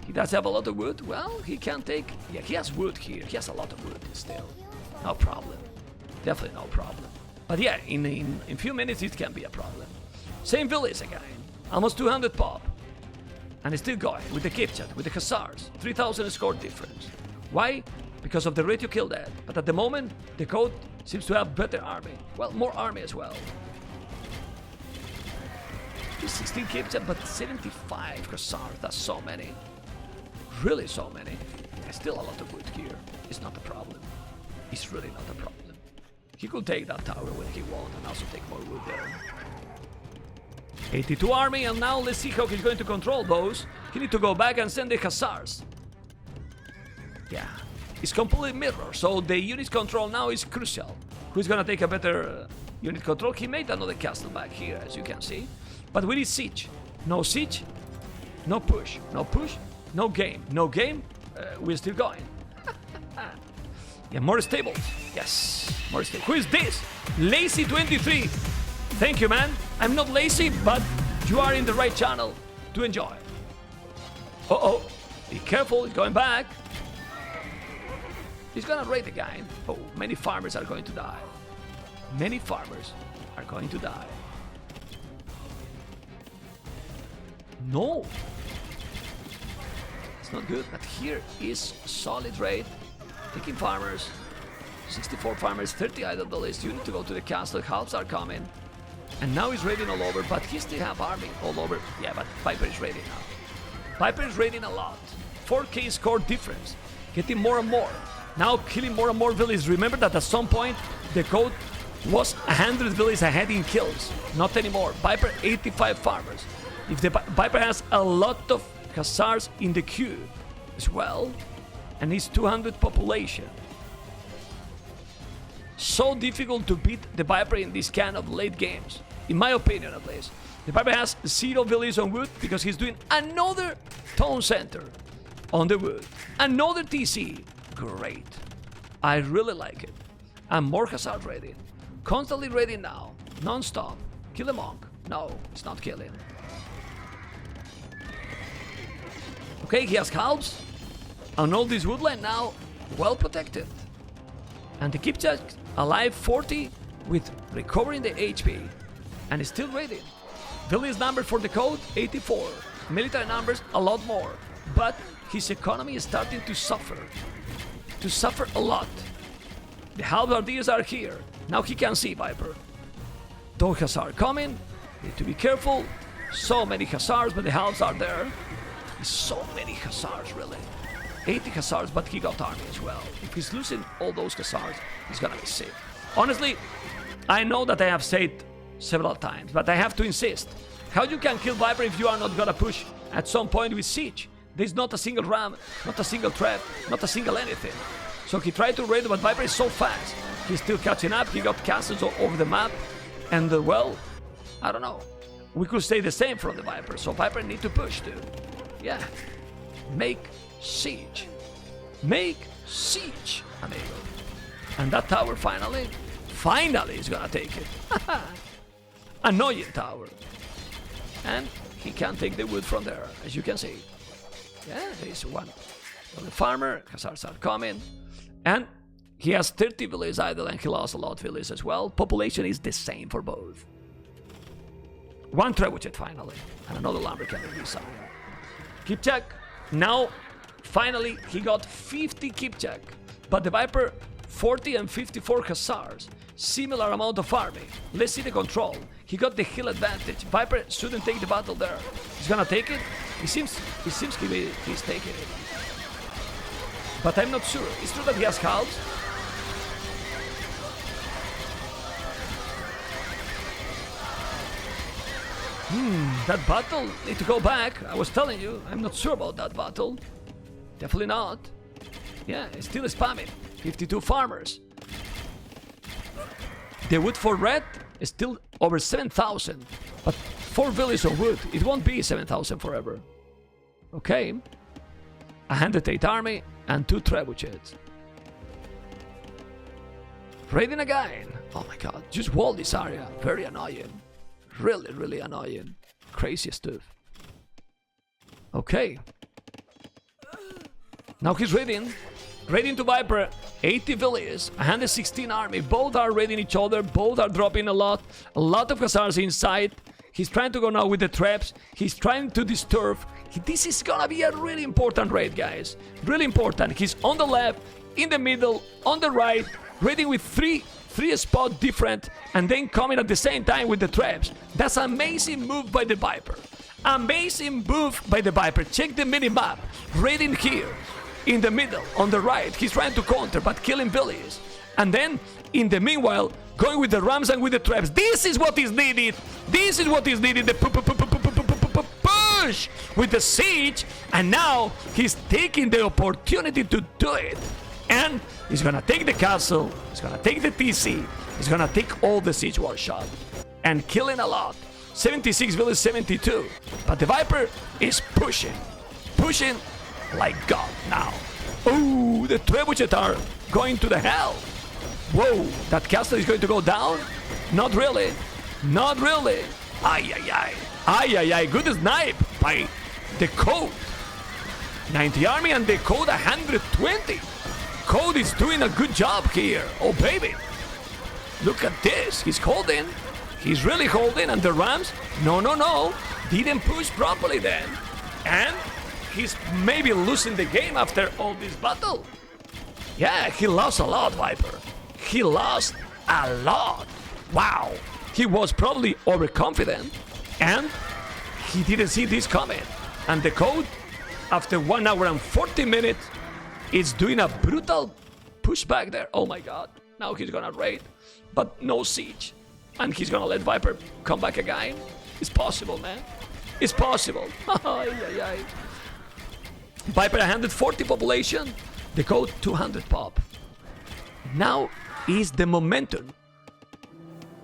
He does have a lot of wood. Well, he can take... Yeah, he has wood here. He has a lot of wood still. No problem. Definitely no problem. But yeah, in few minutes it can be a problem. Same village again. Almost 200 pop. And it's still going with the keep chat, with the Hussars. 3,000 score difference. Why? Because of the rate you kill that. But at the moment, the code seems to have better army. Well, more army as well. 16 keep chat, but 75 Hussars. That's so many. Really so many. There's still a lot of wood here. It's not a problem. It's really not a problem. He could take that tower when he wants and also take more wood there. 82 army, and now let's see how he's going to control those. He need to go back and send the Hussars. Yeah, it's completely mirror, so the unit control now is crucial. Who's gonna take a better unit control? He made another castle back here, as you can see. But we need siege. No siege, no push. No push, no game. No game, we're still going. Yeah, more stable. Yes, more stable. Who is this? Lazy23. Thank you, man. I'm not lazy, but you are in the right channel to enjoy. Uh-oh. Be careful, he's going back. He's gonna raid the guy. Oh, many farmers are going to die. Many farmers are going to die. No. It's not good, but here is a solid raid. Taking farmers. 64 farmers, 30 out of the list. You need to go to the castle. Halves are coming. And now he's raiding all over, but he still have army all over. Yeah, but Viper is raiding now. Viper is raiding a lot. 4k score difference. Getting more and more. Now killing more and more villages. Remember that at some point the code was 100 villages ahead in kills. Not anymore. Viper 85 farmers. If the Viper has a lot of Hussars in the queue as well, and he's 200 population. So difficult to beat the Viper in this kind of late games, in my opinion at least. The Viper has 0 villages on wood because he's doing another town center on the wood. Another TC. Great. I really like it. And more Hussar raiding. Constantly raiding now. Non-stop. Kill a monk. No, it's not killing. Okay, he has halves. And all this woodland now well protected. And the keep check alive 40 with recovering the HP. And it's still raiding. Village number for the code 84. Military numbers a lot more. But his economy is starting to suffer. To suffer a lot. The halberdiers are here. Now he can see Viper. Those Hussars coming. Need to be careful. So many Hussars, but the halves are there. So many Hussars, really. 80 Hussars, but he got army as well. If he's losing all those Hussars, he's gonna be sick. Honestly, I know that I have said several times, but I have to insist. How you can kill Viper if you are not gonna push at some point with siege? There's not a single ram, not a single trap, not a single anything. So he tried to raid, but Viper is so fast. He's still catching up, he got castles all over the map. And well, I don't know. We could say the same from the Viper, so Viper need to push too. Yeah. Make siege. Make siege, amigo. And that tower finally is gonna take it. Annoying tower. And he can take the wood from there, as you can see. Yeah, there's one. The farmer, Hussars are coming. And he has 30 villages idle and he lost a lot of villages as well. Population is the same for both. One trebuchet finally. And another lumberjack on this side. Keep check. Now, finally, he got 50 keep check. But the Viper, 40 and 54 hussars. Similar amount of army. Let's see the control. He got the hill advantage. Viper shouldn't take the battle there. He's gonna take it. It seems he's taking it. But I'm not sure. It's true that he has halves. That battle need to go back. I was telling you, I'm not sure about that battle. Definitely not. Yeah, it's still spamming. 52 farmers. The wood for red is still over 7,000. But 4 villages of wood, it won't be 7,000 forever. Okay. 108 army and 2 trebuchets. Raiding again. Oh my god, just wall this area. Very annoying. Really, really annoying. Crazy stuff. Okay. Now he's raiding. Raiding to Viper. 80 villages. 116 army. Both are raiding each other. Both are dropping a lot. A lot of hussars inside. He's trying to go now with the traps. He's trying to disturb. This is gonna be a really important raid, guys. Really important. He's on the left, in the middle, on the right. Raiding with three spot different, and then coming at the same time with the traps. That's an amazing move by the Viper. Amazing move by the Viper. Check the mini-map. Raiding here, in the middle, on the right. He's trying to counter, but killing villages. And then, in the meanwhile, going with the rams and with the traps. This is what is needed. This is what is needed. The push with the siege. And now, he's taking the opportunity to do it. And he's gonna take the castle, he's gonna take the TC, he's gonna take all the siege one shot. And killing a lot. 76 villages, 72. But the Viper is pushing. Pushing like God now. Oh, the trebuchet are going to the hell. Whoa, that castle is going to go down? Not really. Not really. Ay, ay, ay. Ay, ay, ay. Good snipe by TheCode. 90 army and TheCode 120. Code is doing a good job here. Oh, baby. Look at this. He's holding. He's really holding. And the Rams, no. Didn't push properly then. And he's maybe losing the game after all this battle. Yeah, he lost a lot, Viper. He lost a lot. Wow. He was probably overconfident. And he didn't see this coming. And TheCode, after 1 hour and 40 minutes, is doing a brutal pushback there. Oh my god. Now he's gonna raid, but no siege. And he's gonna let Viper come back again. It's possible, man. It's possible. Viper 140 population. TheCode 200 pop. Now is the momentum.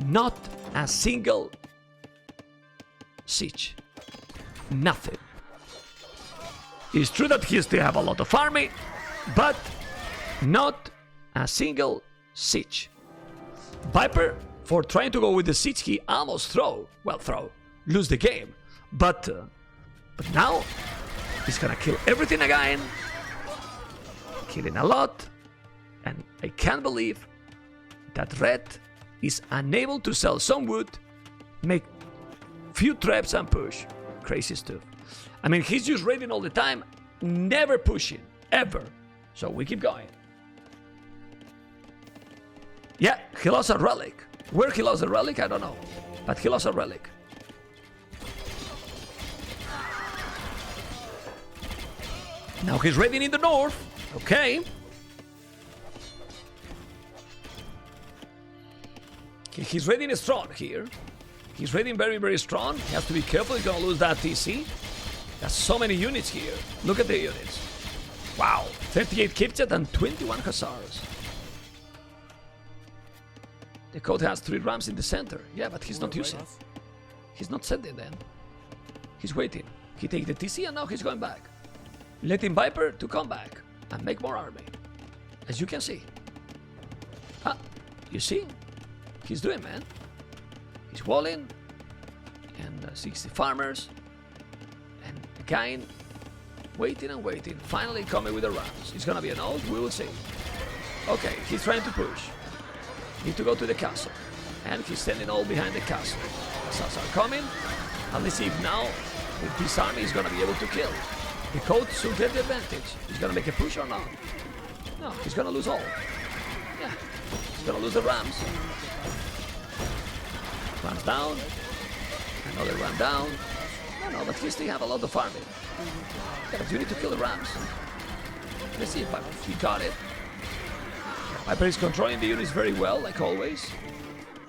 Not a single siege. Nothing. It's true that he still have a lot of army, but not a single siege. Viper, for trying to go with the siege, he almost lose the game. But now, he's gonna kill everything again. Killing a lot. And I can't believe that Red is unable to sell some wood, make few traps and push. Crazy stuff. I mean, he's just raiding all the time, never pushing, ever. So we keep going. Yeah, he lost a relic. Where he lost the relic, I don't know. But he lost a relic. Now he's raiding in the north. Okay. He's raiding strong here. He's raiding very, very strong. He has to be careful. He's gonna lose that TC. There's so many units here. Look at the units. Wow. 38 Kipchet and 21 Hussars. TheCode has 3 Rams in the center. Yeah, but he's not using. He's not sending them. He's waiting. He takes the TC and now he's going back. Letting Viper to come back and make more army. As you can see. Ah, you see? He's doing, man. He's walling. And 60 farmers. And again, waiting and waiting. Finally coming with the Rams. It's gonna be an old, we will see. Okay, he's trying to push. Need to go to the castle. And he's standing all behind the castle. Hussars are coming. Let's see if now with this army is gonna be able to kill. The Code should get the advantage. He's gonna make a push or not? No, he's gonna lose all. Yeah, he's gonna lose the Rams. Rams down. Another Ram down. No, but he still have a lot of army. Yeah, but you need to kill the Rams. Let's see if he got it. Viper is controlling the units very well, like always.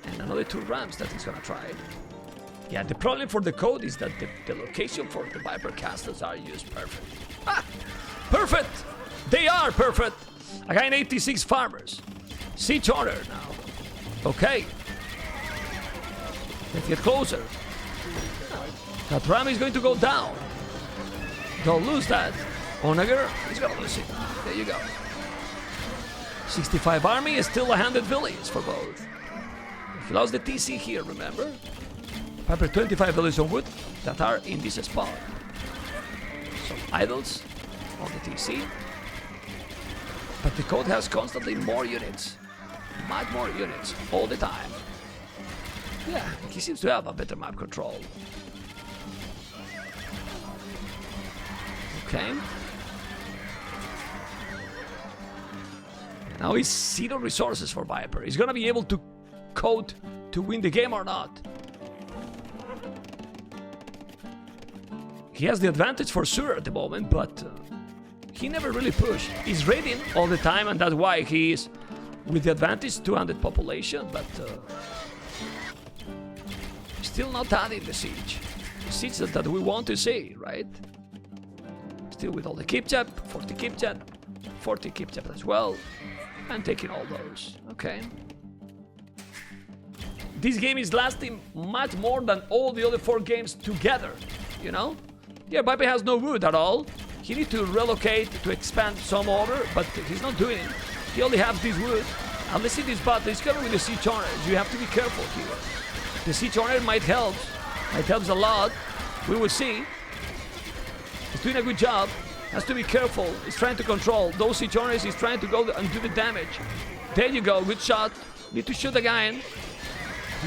And another 2 Rams that he's gonna try. Yeah, the problem for the Code is that the location for the Viper castles are used perfect. Ah! Perfect! They are perfect! I got 86 farmers. Siege order now. Okay. Let's get closer. That Ram is going to go down. Don't lose that. Onager is gonna lose it. There you go. 65 army is still 100 villages for both. He lost the TC here, remember? Viper 25 villages on wood that are in this spot. Some idols on the TC. But the Code has constantly more units. Much more units all the time. Yeah, he seems to have a better map control. Okay. Now he's 0 resources for Viper. He's gonna be able to Code to win the game or not. He has the advantage for sure at the moment, but he never really pushed. He's raiding all the time, and that's why he is with the advantage 200 population, but still not adding the siege. The siege that we want to see, right? Still with all the Kipchak, 40 Kipchak, 40 Kipchak as well, and taking all those. Okay. This game is lasting much more than all the other 4 games together, you know? Yeah, Viper has no wood at all. He needs to relocate to expand some order, but he's not doing it. He only has this wood. And let's see this battle. He's coming with the siege owners. You have to be careful here. The siege owner might help. It helps a lot. We will see. He's doing a good job. Has to be careful. He's trying to control those siege owners. He's trying to go and do the damage. There you go. Good shot. Need to shoot again.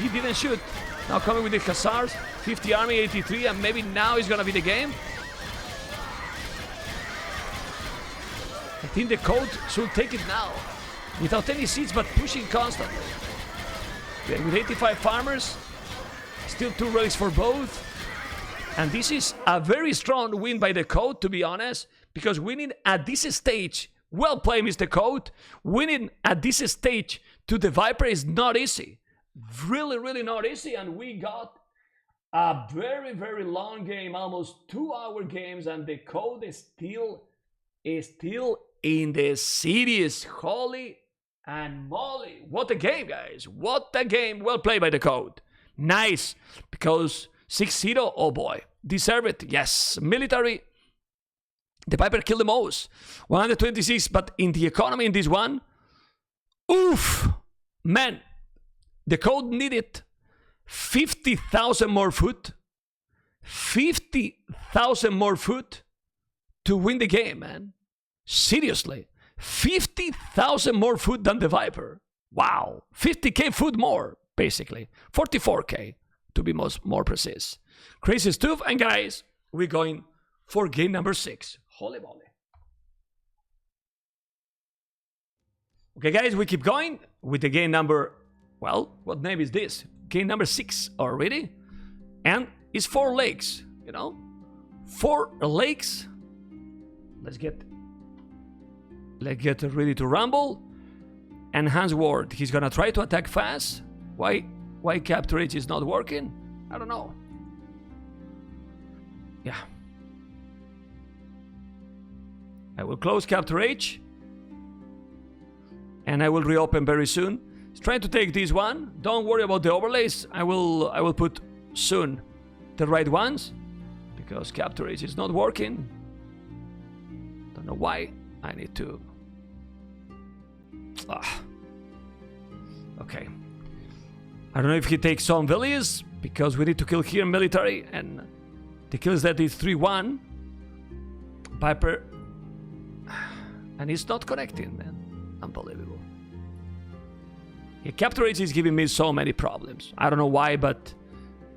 He didn't shoot. Now coming with the Hussars. 50 army, 83, and maybe now is gonna be the game. I think the Code should take it now. Without any siege, but pushing constantly. Yeah, with 85 farmers. Still 2 relics for both. And this is a very strong win by the Code, to be honest. Because winning at this stage, well played, Mr. Code. Winning at this stage to the Viper is not easy. Really, really not easy. And we got a very, very long game, almost 2-hour games, and the Code is still in the series. Holy and moly. What a game, guys. What a game. Well played by the Code. Nice. Because 6-0, oh boy. Deserve it. Yes. Military. The Viper killed the most. 126, but in the economy in this one, oof. Man, the Code needed 50,000 more food. 50,000 more food to win the game, man. Seriously. 50,000 more food than the Viper. Wow. 50k food more, basically. 44k, to be more precise. Crazy stuff. And guys, we're going for game number 6. Holy moly. Okay, guys, we keep going with the game number... Well, what name is this? Game number 6 already. And it's 4 lakes, you know? 4 lakes. Let's get ready to rumble. And Hans Ward, he's gonna try to attack fast. Why Capture H is not working? I don't know. Yeah. I will close Capture H. And I will reopen very soon. He's trying to take this one. Don't worry about the overlays. I will put soon the right ones. Because Capture H is not working. Don't know why. I need to... Okay. I don't know if he takes some villages. Because we need to kill here military. And the kills that is 3-1. Viper... And it's not connecting, man. Unbelievable. Yeah, Capture H is giving me so many problems. I don't know why, but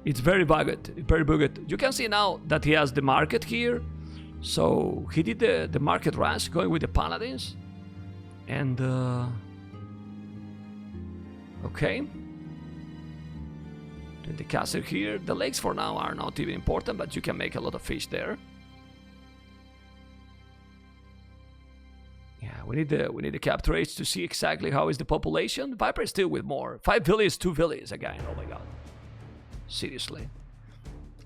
It's very bugged, very bugged. You can see now that he has the market here. So he did the market rush, going with the paladins. And, okay. Doing the castle here. The lakes for now are not even important, but you can make a lot of fish there. Yeah, we need the capture rates to see exactly how is the population. Viper is still with more. 5 villages, 2 villages again. Oh my god. Seriously.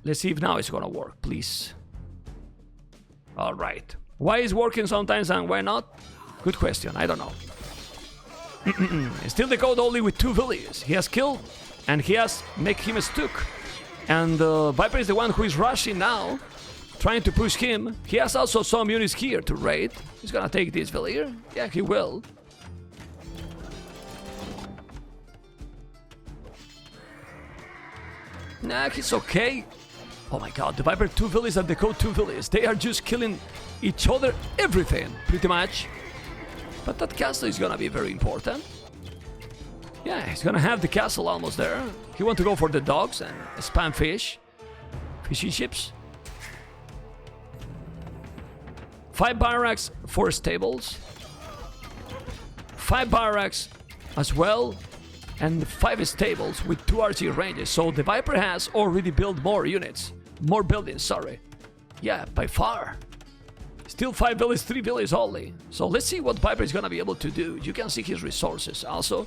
Let's see if now it's gonna work, please. Alright. Why is working sometimes and why not? Good question, I don't know. Still the code only with 2 villages. He has killed and he has make him stuck. And Viper is the one who is rushing now, trying to push him. He has also some units here to raid. He's gonna take this villager. Yeah, he will. Nah, he's okay. Oh my god, the Viper 2 villages and the code 2 villages. They are just killing each other, everything, pretty much. But that castle is gonna be very important. Yeah, he's gonna have the castle almost there. He want to go for the dogs and spam fish. Fishing ships. 5 barracks, 4 stables. 5 barracks as well. And 5 stables with 2 archery ranges. So the Viper has already built more units. More buildings, sorry. Yeah, by far. Still 5 villages, 3 villages only. So let's see what Viper is gonna be able to do. You can see his resources also.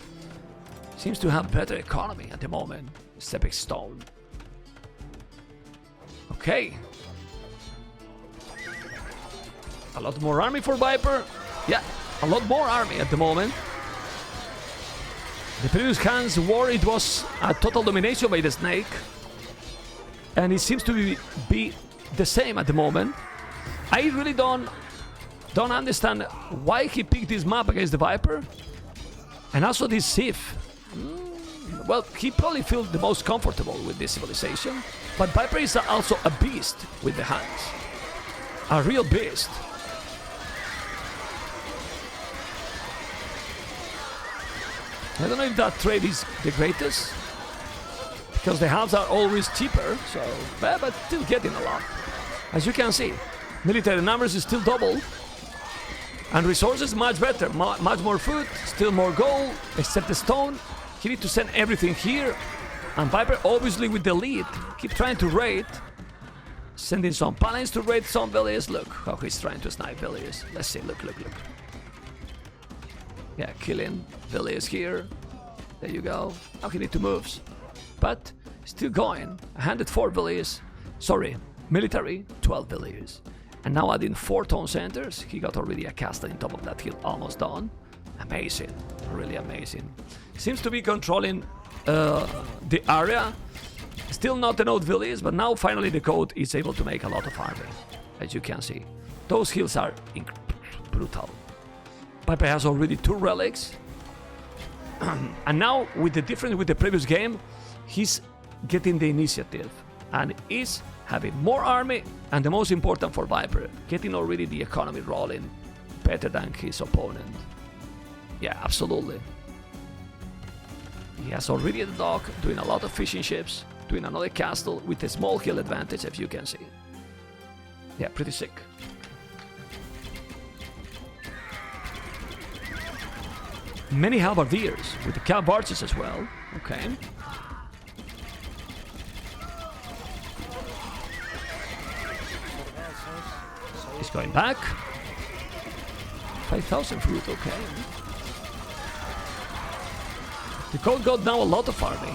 Seems to have better economy at the moment. Stepping stone. Okay. A lot more army for Viper. Yeah, a lot more army at the moment. The previous Han's war, it was a total domination by the snake. And it seems to be the same at the moment. I really don't understand why he picked this map against the Viper. And also this Sif. Well, he probably feels the most comfortable with this civilization. But Viper is also a beast with the hands. A real beast. I don't know if that trade is the greatest. Because the halves are always cheaper. So, but still getting a lot. As you can see, military numbers is still double. And resources much better. Much more food, still more gold, except the stone. He needs to send everything here. And Viper obviously with the lead. Keep trying to raid. Sending some paladins to raid some villages. Look how he's trying to snipe villages. Let's see, look. Yeah, killing villages here. There you go. Now he needs to move. But still going. 104 villages. Sorry, military, 12 villages. And now adding 4 town centers. He got already a castle on top of that hill, almost done. Amazing, really amazing. Seems to be controlling the area. Still not an old village, but now finally the code is able to make a lot of army, as you can see. Those hills are brutal. Viper has already 2 relics. And now, with the difference with the previous game, he's getting the initiative. And is having more army, and the most important for Viper, getting already the economy rolling better than his opponent. Yeah, absolutely. He has already the dock, doing a lot of fishing ships, doing another castle with a small hill advantage, as you can see. Yeah, pretty sick. Many halberdiers with the cav archers as well. Okay. He's going back. 5,000 fruit, okay. The code got now a lot of army.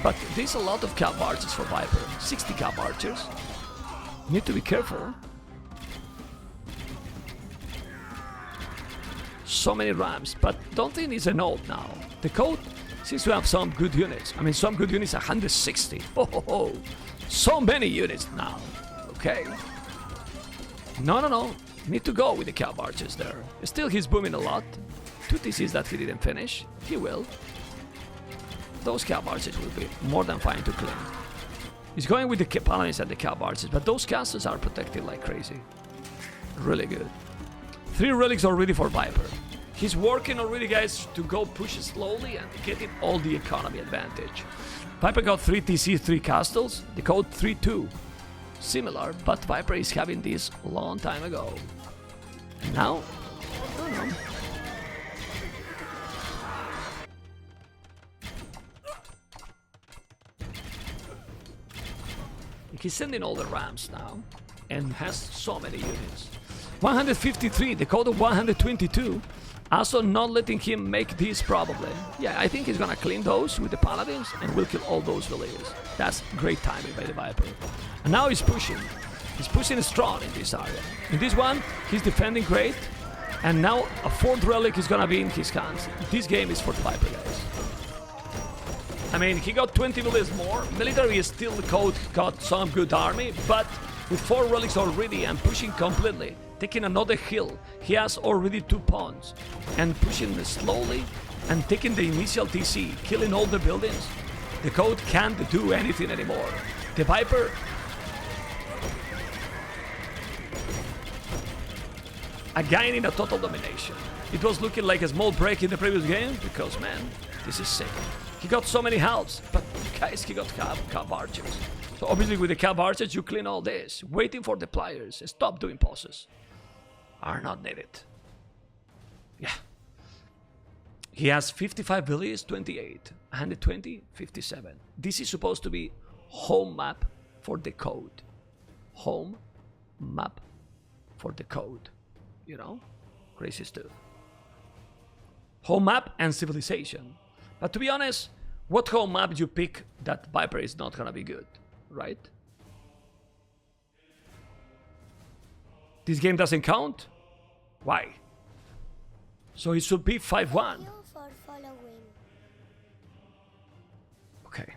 But there's a lot of cav archers for Viper. 60 cav archers. You need to be careful. So many rams, but don't think it's an old now. The code seems to have some good units. I mean, some good units, 160. Oh. So many units now. Okay. No. Need to go with the cav archers there. Still, he's booming a lot. 2 TCs that he didn't finish. He will. Those cav archers will be more than fine to clean. He's going with the paladins and the cav archers, but those castles are protected like crazy. Really good. 3 relics already for Viper. He's working already, guys, to go push slowly and getting all the economy advantage. Viper got 3 TC, 3 castles. The code 3-2. Similar, but Viper is having this a long time ago. And now, I don't know. He's sending all the Rams now, and has so many units. 153, the code of 122. Also not letting him make this probably. Yeah, I think he's gonna clean those with the Paladins and will kill all those villagers. That's great timing by the Viper. And now he's pushing. He's pushing strong in this area. In this one, he's defending great. And now a 4th relic is gonna be in his hands. This game is for the Viper, guys. I mean, he got 20 villages more. Military is still the code, got some good army, but with 4 relics already and pushing completely, taking another hill, he has already 2 pawns, and pushing slowly and taking the initial TC, killing all the buildings. The code can't do anything anymore. The Viper again in a total domination. It was looking like a small break in the previous game because, man, this is sick. He got so many halves, but guys, he got cab archers. So obviously with the cab archers, you clean all this. Waiting for the players. Stop doing pauses. Are not needed. Yeah. He has 55 villages, 28. 120, 57. This is supposed to be home map for the code. Home map for the code. You know? Crazy stuff. Home map and civilization. But to be honest, what home map you pick, that Viper is not gonna be good, right? This game doesn't count? Why? So it should be 5-1. Okay.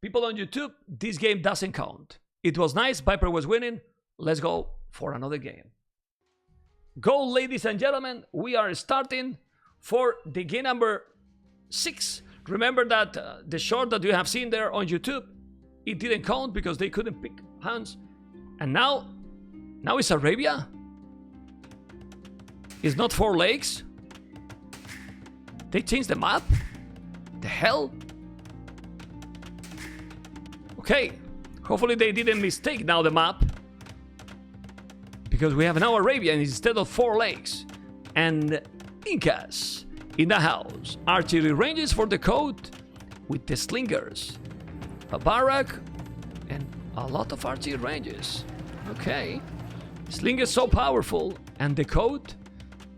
People on YouTube, this game doesn't count. It was nice, Viper was winning. Let's go for another game. Go, ladies and gentlemen, we are starting for the game number 6. Remember that the short that you have seen there on YouTube, it didn't count because they couldn't pick hands. And now it's Arabia? It's not 4 lakes? They changed the map? The hell? Okay, hopefully they didn't mistake now the map. Because we have now Arabia instead of 4 lakes. And Incas in the house. Archery ranges for the code with the slingers. A barrack and a lot of archery ranges. Okay. Slingers so powerful, and the code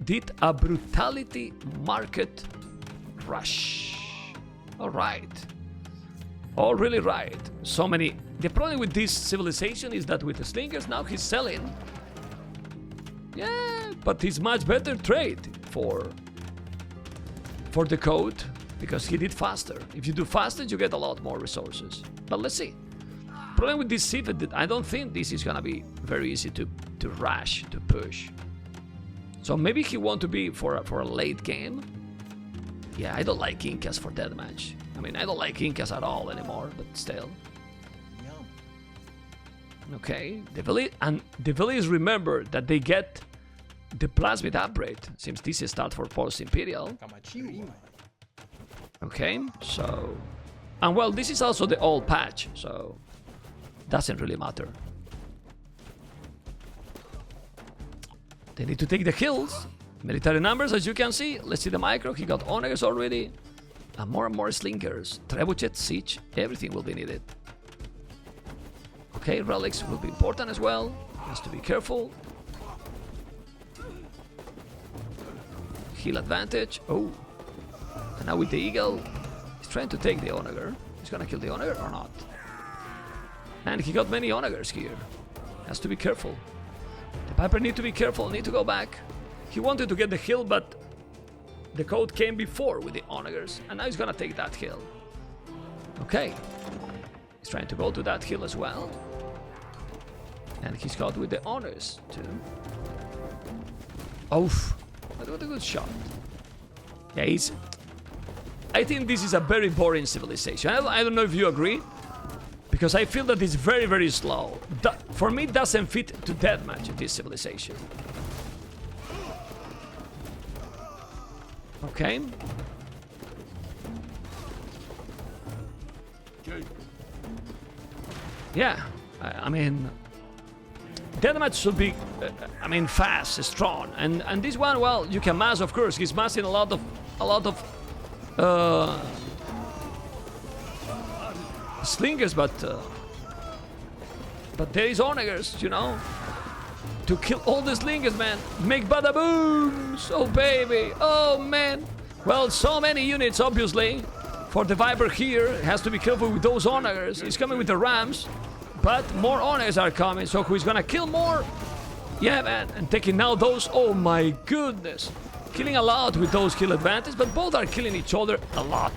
did a brutality market rush. Alright. All really right. So many. The problem with this civilization is that with the slingers now he's selling. Yeah, but it's much better trade for the code because he did faster. If you do faster, you get a lot more resources. But let's see. Problem with this civ, I don't think this is gonna be very easy to rush, to push. So maybe he want to be for a late game. Yeah, I don't like Incas for deathmatch. I mean, I don't like Incas at all anymore, but still. Okay, the village remember that they get the plasmid upgrade, since this is start for Post Imperial. Okay, so... And well, this is also the old patch, so... Doesn't really matter. They need to take the hills. Military numbers, as you can see. Let's see the micro, he got honors already. And more slingers. Trebuchet, siege, everything will be needed. Okay, relics will be important as well. Has to be careful. Heal advantage. Oh. And now with the eagle, he's trying to take the onager. He's gonna kill the onager or not? And he got many onagers here. Has to be careful. The Viper need to be careful, need to go back. He wanted to get the hill, but the code came before with the onagers. And now he's gonna take that hill. Okay. He's trying to go to that hill as well. And he's got with the honors too. Oof. What a good shot. Yeah, I think this is a very boring civilization. I don't know if you agree. Because I feel that it's very, very slow. For me, it doesn't fit to deathmatch, this civilization. Okay. Yeah, I mean, Deathmatch should be, fast, strong, and this one, well, you can mass, of course. He's massing a lot of slingers, but there is onagers, you know, to kill all the slingers, man. Make bada booms, oh baby, oh man. Well, so many units, obviously. For the Viper here, has to be careful with those onagers. He's coming with the rams, but more onagers are coming. So who's gonna kill more? Yeah, man, and taking now those. Oh my goodness, killing a lot with those kill advantage, but both are killing each other a lot.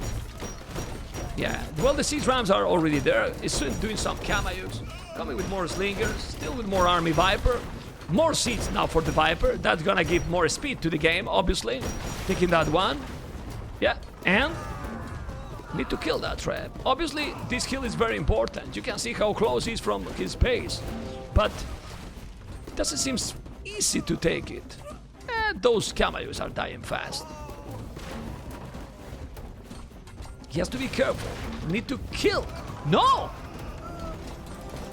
Yeah, well, the siege rams are already there. It's doing some cameos, coming with more slingers, still with more army Viper. More seats now for the Viper. That's gonna give more speed to the game, obviously. Taking that one. Yeah, and need to kill that trap. Obviously, this kill is very important. You can see how close he is from his base, but it doesn't seem easy to take it. Those cameos are dying fast. He has to be careful. Need to kill. No!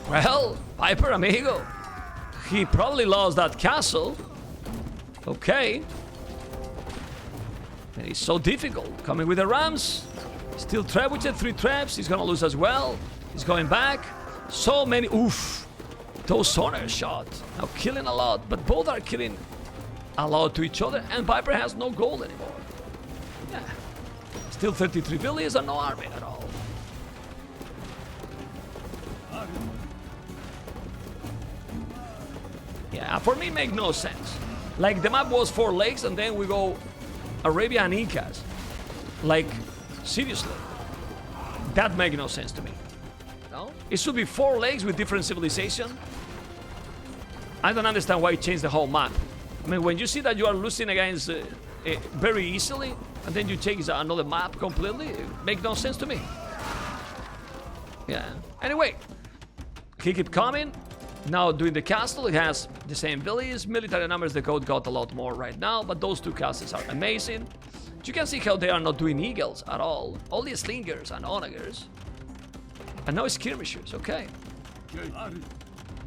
Well, Viper, amigo. He probably lost that castle. Okay. And it's so difficult. Coming with the rams. Still trap with it, 3 traps. He's gonna lose as well. He's going back. So many. Oof. Those sonar shots. Now killing a lot. But both are killing a lot to each other. And Viper has no gold anymore. Yeah. Still 33 villages and no army at all. Yeah, for me, make no sense. Like, the map was 4 lakes, and then we go Arabia and Incas. Like, seriously. That makes no sense to me. No? It should be 4 lakes with different civilization. I don't understand why it changed the whole map. I mean, when you see that you are losing against very easily, and then you change another map completely, it makes no sense to me. Yeah. Anyway, he keep coming. Now doing the castle, it has the same villages. Military numbers, the code got a lot more right now, but those 2 castles are amazing. You can see how they are not doing eagles at all. Only slingers and onagers. And now skirmishers, okay.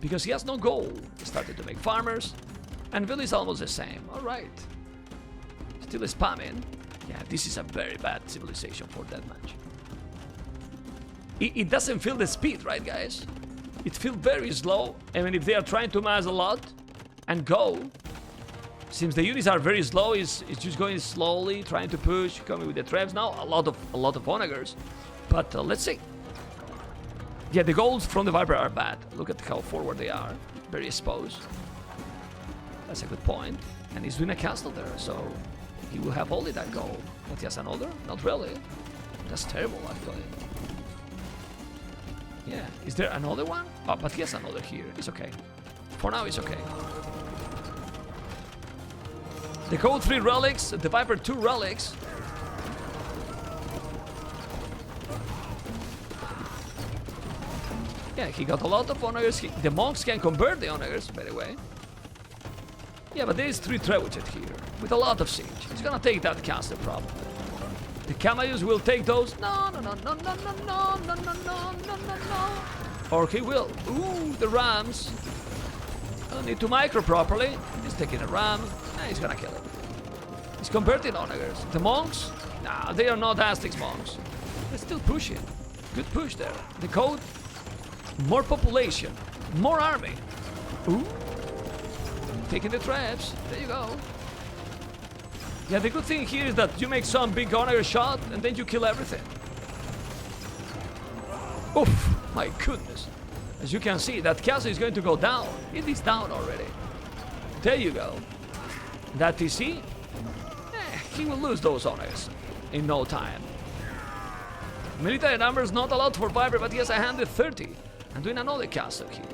Because he has no gold. He started to make farmers. And village is almost the same, alright. Still spamming. Yeah, this is a very bad civilization for Deathmatch. It doesn't feel the speed, right guys? It feels very slow. I mean, if they are trying to mass a lot and go, since the units are very slow, it's just going slowly, trying to push, coming with the traps. Now a lot of onagers, but let's see. Yeah, the goals from the Viper are bad. Look at how forward they are, very exposed. That's a good point. And he's doing a castle there, so he will have only that goal. But he has another? Not really. That's terrible, actually. Yeah, is there another one? Oh, but he has another here. It's okay. For now, it's okay. The code 3 relics, the Viper 2 relics. Yeah, he got a lot of onagers. The monks can convert the onagers, by the way. Yeah, but there is 3 trebuchet here, with a lot of siege. He's gonna take that castle, probably. The cameos will take those. No. Or he will. Ooh, the rams. Don't need to micro properly. He's taking a ram. He's gonna kill it. He's converting onagers. The monks? Nah, they are not Aztecs monks. They're still pushing. Good push there. The code. More population. More army. Ooh. Taking the traps. There you go. Yeah, the good thing here is that you make some big onager shot and then you kill everything. Oof, my goodness. As you can see, that castle is going to go down. It is down already. There you go. That TC, he will lose those onagers in no time. Military numbers not a lot for Viper, but he has a handed 30. And doing another castle here.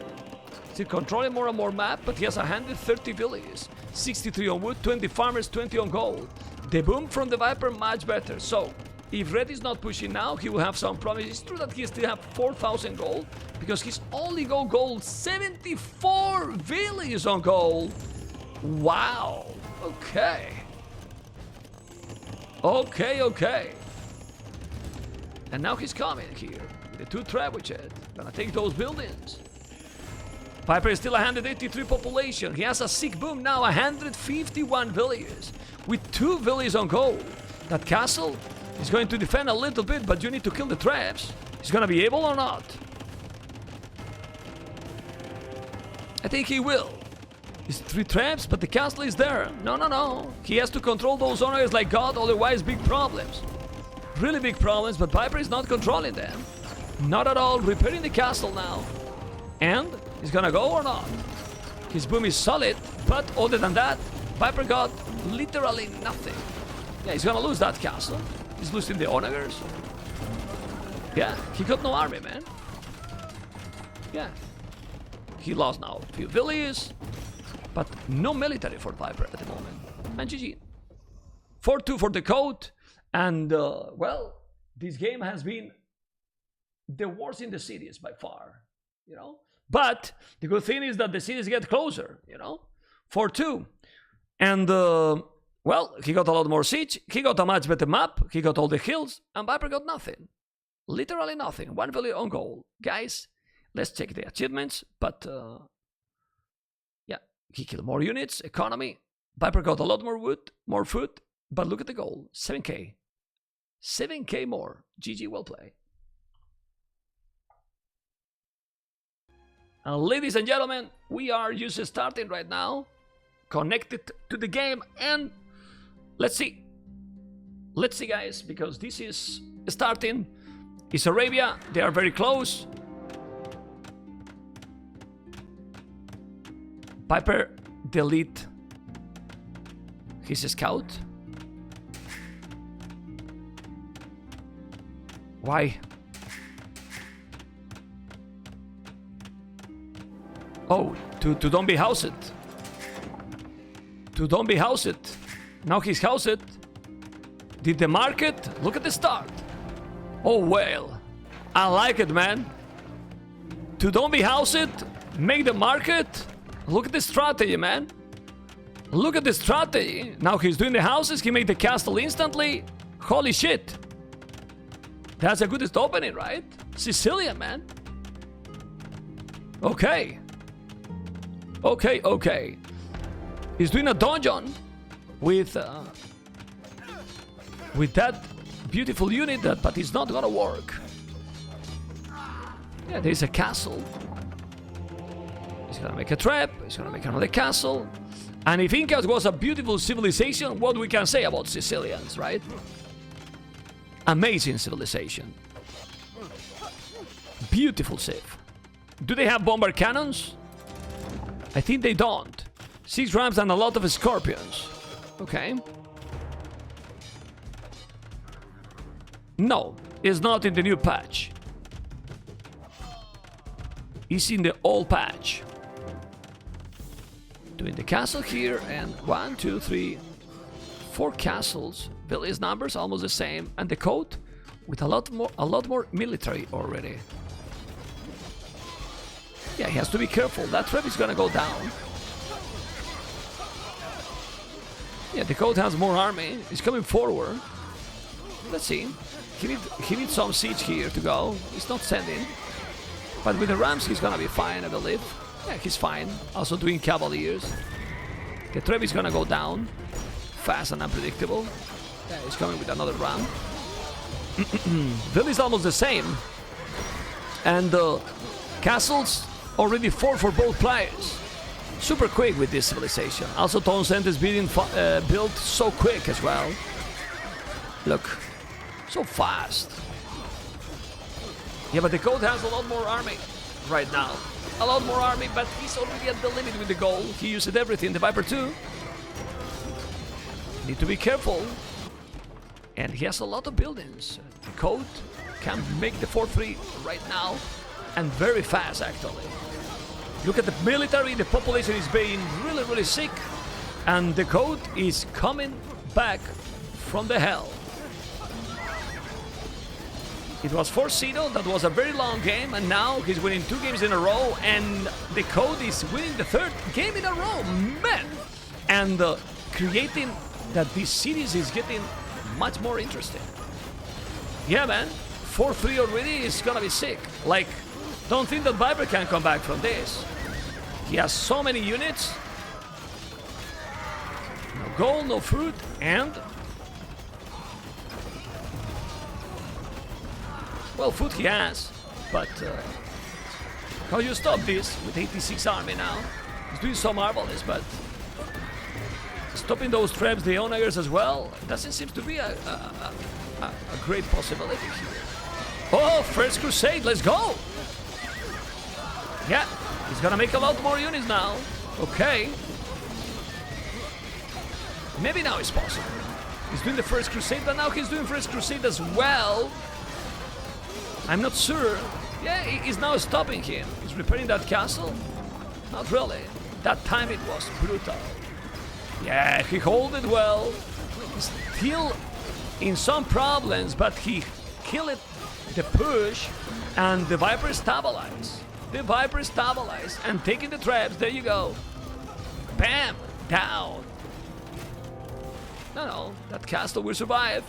Still controlling more and more map, but he has a handed 30 villages. 63 on wood, 20 farmers, 20 on gold. The boom from the Viper much better. So, if Red is not pushing now, he will have some problems. It's true that he still have 4,000 gold, because he's only go gold 74 villages on gold. Wow. Okay. Okay. And now he's coming here with the 2 trebuchet. Gonna take those buildings. Viper is still 183 population. He has a sick boom now, 151 villages. With 2 villages on goal. That castle is going to defend a little bit, but you need to kill the traps. He's gonna be able or not? I think he will. It's 3 traps, but the castle is there. No, no, no. He has to control those honors like God, otherwise big problems. Really big problems, but Viper is not controlling them. Not at all. Repairing the castle now. And he's gonna go or not? His boom is solid, but other than that, Viper got literally nothing. Yeah, he's gonna lose that castle. He's losing the onagers. Yeah, he got no army, man. Yeah. He lost now a few villages, but no military for Viper at the moment. And GG. 4-2 for TheCode. And, well, this game has been the worst in the series by far, you know? But the good thing is that the series get closer, you know? 4-2. And, well, he got a lot more siege. He got a much better map. He got all the hills. And Viper got nothing. Literally nothing. 1 village on goal. Guys, let's check the achievements. But, yeah, he killed more units. Economy. Viper got a lot more wood, more food. But look at the goal. 7k. 7k more. GG, well played. Ladies and gentlemen, we are just starting right now. Connected to the game. And let's see. Let's see, guys, because this is starting. It's Arabia. They are very close. Viper delete his scout. Why? Oh, to don't be housed. To don't be housed. Now he's housed. Did the market? Look at the start. Oh, well. I like it, man. To don't be housed. Make the market. Look at the strategy, man. Look at the strategy. Now he's doing the houses. He made the castle instantly. Holy shit. That's a good opening, right? Sicilian, man. Okay. Okay, okay. He's doing a dungeon with that beautiful unit, but it's not gonna work. Yeah, there's a castle. He's gonna make a trap. He's gonna make another castle. And if Incas was a beautiful civilization, what we can say about Sicilians, right? Amazing civilization. Beautiful civ. Do they have bomber cannons? I think they don't. 6 rams and a lot of scorpions. Okay. No, it's not in the new patch. It's in the old patch. Doing the castle here, and 1, 2, 3, 4 castles. Village numbers almost the same, and the code with a lot more military already. Yeah, he has to be careful. That trap is gonna go down. Yeah, the code has more army. He's coming forward. Let's see. He needs some siege here to go. He's not sending. But with the rams, he's gonna be fine, I believe. Yeah, he's fine. Also doing cavaliers. The trap is gonna go down. Fast and unpredictable. Yeah, he's coming with another ram. Village is almost the same. And castles already 4 for both players. Super quick with this civilization. Also, Townsend is being built so quick as well. Look, so fast. Yeah, but the code has a lot more army right now. A lot more army, but he's already at the limit with the goal. He used everything. The Viper too. Need to be careful. And he has a lot of buildings. The code can make the 4-3 right now. And very fast, actually. Look at the military. The population is being really, really sick. And the code is coming back from the hell. It was 4-0. That was a very long game. And now he's winning 2 games in a row. And the code is winning the 3rd game in a row. Man! And creating that this series is getting much more interesting. Yeah, man. 4-3 already is gonna be sick. Like, don't think that Viper can come back from this. He has so many units. No gold, no fruit, and... well, food he has, but... how you stop this with 86 army now? He's doing so marvelous, but... stopping those traps, the onagers as well, doesn't seem to be a great possibility here. Oh, First Crusade, let's go! Yeah, he's gonna make a lot more units now. Okay. Maybe now it's possible. He's doing the First Crusade, but now he's doing First Crusade as well. I'm not sure. Yeah, he's now stopping him. He's repairing that castle? Not really. That time it was brutal. Yeah, he held it well. Still in some problems, but he killed the push, and the Viper stabilized. The Viper stabilized and taking the traps. There you go. Bam! Down. No, that castle will survive.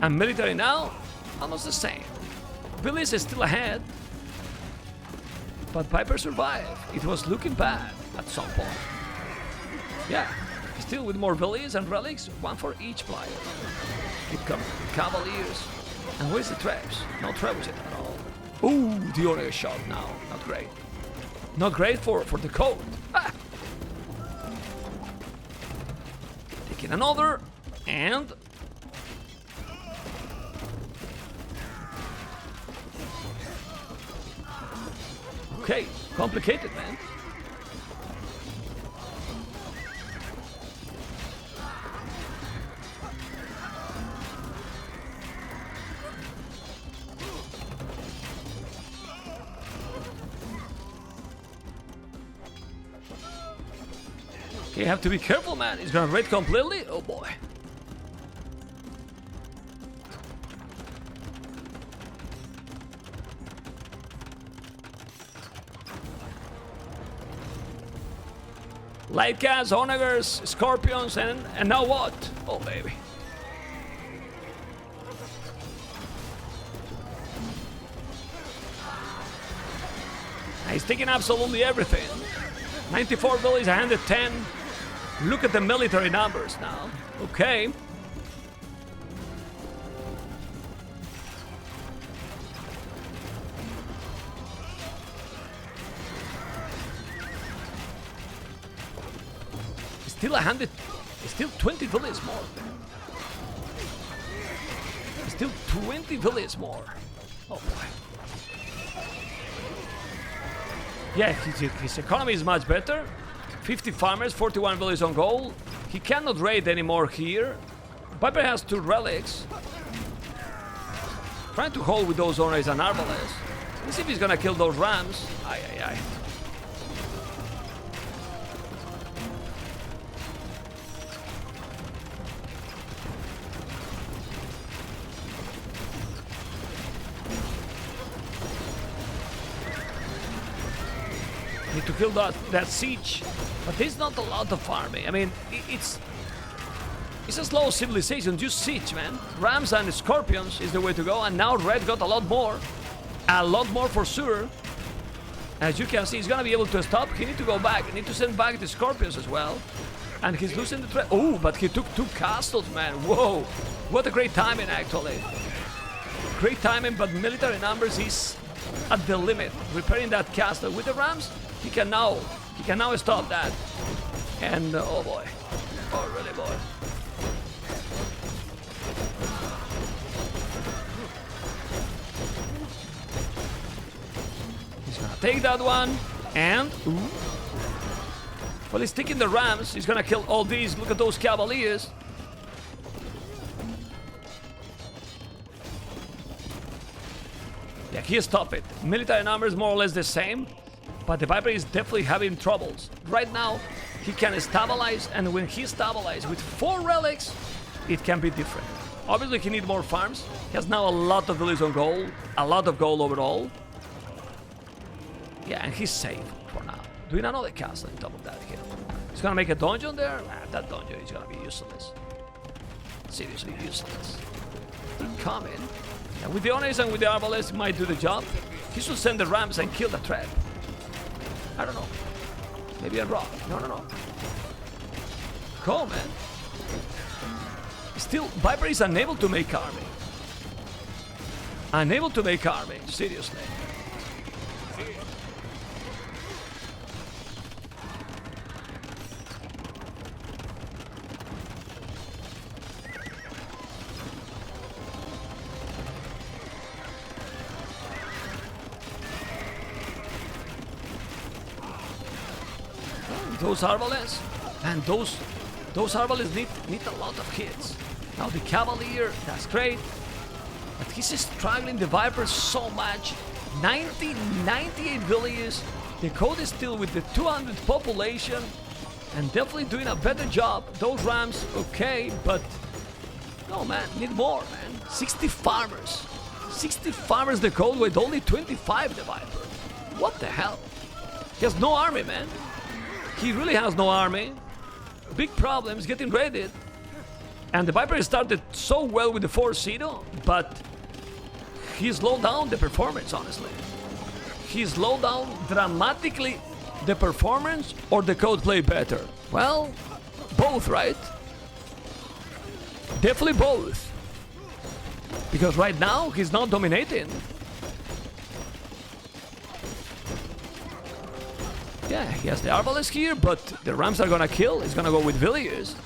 And military now, almost the same. Billy's is still ahead, but Viper survived. It was looking bad at some point. Yeah, still with more Billies and relics, one for each player. Keep coming. Cavaliers. And where's the traps? No traps yet at all. Ooh, the Oreo shot now. Not great. Not great for the code. Ah. Taking another, and... okay, complicated, man. You have to be careful, man. He's gonna raid completely. Oh boy. Light gas, onagers, scorpions, and now what? Oh baby. He's taking absolutely everything. 94 Billies, 110. Look at the military numbers now. Okay. Still 100. Still 20 Billies more. Still 20 Billies more. Oh boy. Yeah, his economy is much better. 50 farmers, 41 villages on goal. He cannot raid anymore here. Viper has 2 relics. Trying to hold with those honors and arbalest. Let's see if he's gonna kill those rams. Aye, aye, aye. Need to kill that siege, but there's not a lot of farming. I mean, it's a slow civilization. Just siege, man. Rams and scorpions is the way to go, and now red got a lot more for sure. As you can see, he's gonna be able to stop. He need to go back. He need to send back the scorpions as well, and he's losing the threat. Oh, but he took 2 castles, man. Whoa, what a great timing, actually. Great timing, but military numbers is at the limit. Repairing that castle with the rams. He can now stop that. And oh boy. Oh really boy. He's gonna take that one and ooh. Well, he's taking the rams. He's gonna kill all these. Look at those cavaliers. Yeah, he stopped it. Military numbers more or less the same. But the Viper is definitely having troubles. Right now, he can stabilize, and when he stabilizes with 4 relics, it can be different. Obviously, he needs more farms. He has now a lot of villages on gold, a lot of gold overall. Yeah, and he's safe for now. Doing another castle on top of that hill. He's gonna make a dungeon there? Nah, that dungeon is gonna be useless. Seriously useless. Incoming. Yeah, with the Onis and with the Arbalest, he might do the job. He should send the Rams and kill the trap. I don't know. Maybe I'm wrong. No. Cool, man. Still, Viper is unable to make army. Unable to make army, seriously. Those Arbalests, and those Arbalests need a lot of hits. Now the Cavalier, that's great, but he's struggling the Viper so much. 98 villages. The code is still with the 200 population, and definitely doing a better job. Those Rams, okay, but no, man, need more, man. 60 farmers. 60 farmers the code with only 25 the Viper. What the hell? He has no army, man. He really has no army. Big problems getting raided. And the Viper started so well with the 4-0, but he slowed down the performance, honestly. He slowed down dramatically the performance, or the code play better? Well, both, right? Definitely both. Because right now, he's not dominating. Yeah, he has the Arbalest here, but the Rams are gonna kill. He's gonna go with Villiers.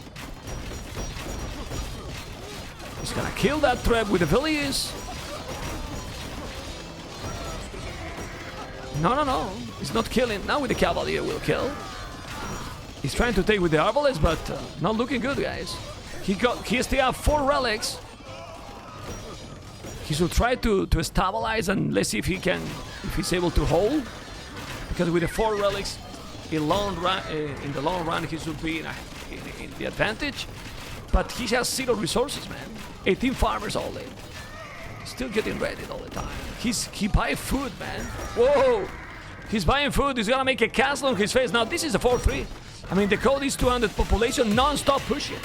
He's gonna kill that trap with the Villiers. No. He's not killing. Now with the Cavalier will kill. He's trying to take with the Arbalest, but not looking good, guys. He still have 4 relics. He should try to stabilize, and let's see if he's able to hold. Because with the 4 relics, in the long run, he should be in the advantage. But he has 0 resources, man. 18 farmers all in. Still getting ready all the time. He buys food, man. Whoa! He's buying food. He's gonna make a castle on his face. Now this is a 4-3. I mean, the code is 200 population, non-stop pushing.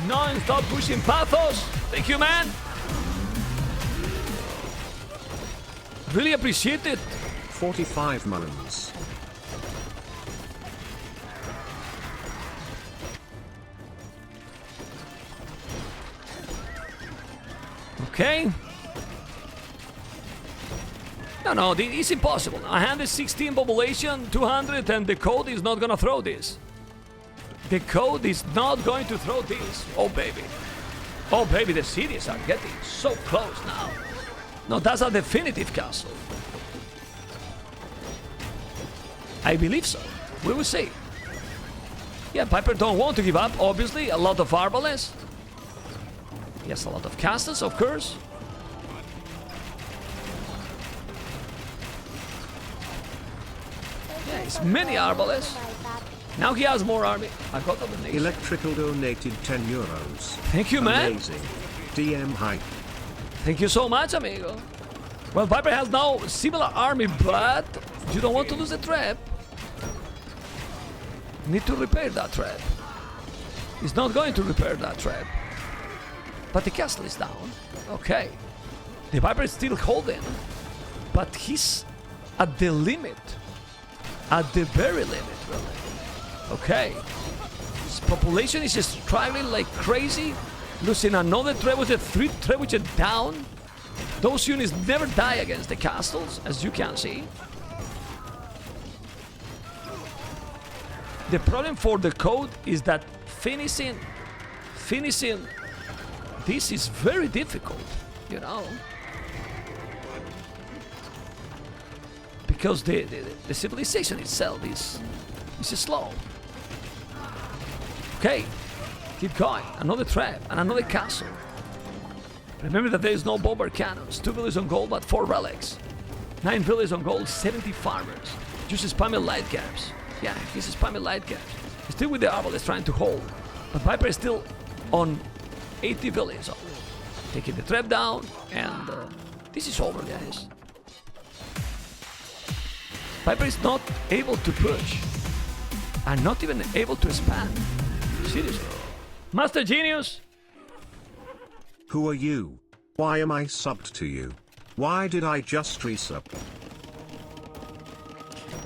Non-stop pushing. Pathos! Thank you, man! Really appreciate it. 45 months. Okay. No, it's impossible. 116 population, 200, and the code is not gonna throw this. The code is not going to throw this. Oh, baby. Oh, baby, the cities are getting so close now. No, that's a definitive castle. I believe so. We will see. Yeah, Viper don't want to give up, obviously. A lot of Arbalest. Yes, a lot of castles, of course. Yeah, it's many Arbalest. Now he has more army. I got the donation. Electrical donated 10 euros. Thank you, man. Amazing. DM hype. Thank you so much, amigo. Well, Viper has now similar army, but you don't want to lose the trap. Need to repair that trap. He's not going to repair that trap. But the castle is down. Okay. The Viper is still holding. But he's at the limit. At the very limit, really. Okay. His population is struggling like crazy. Losing another trebuchet, 3 trebuchet down. Those units never die against the castles, as you can see. The problem for the code is that finishing this is very difficult, you know. Because the civilization itself is slow. Okay, keep going. Another trap and another castle. Remember that there is no bomber cannons. 2 villages on gold, but 4 relics. 9 villages on gold, 70 farmers. Just spamming light caps. Yeah, he's spamming light caps. He's still with the Arbalest trying to hold. But Viper is still on 80 villages. Taking the trap down, and this is over, guys. Viper is not able to push. And not even able to expand. Seriously. Master Genius. Who are you? Why am I subbed to you? Why did I just resub?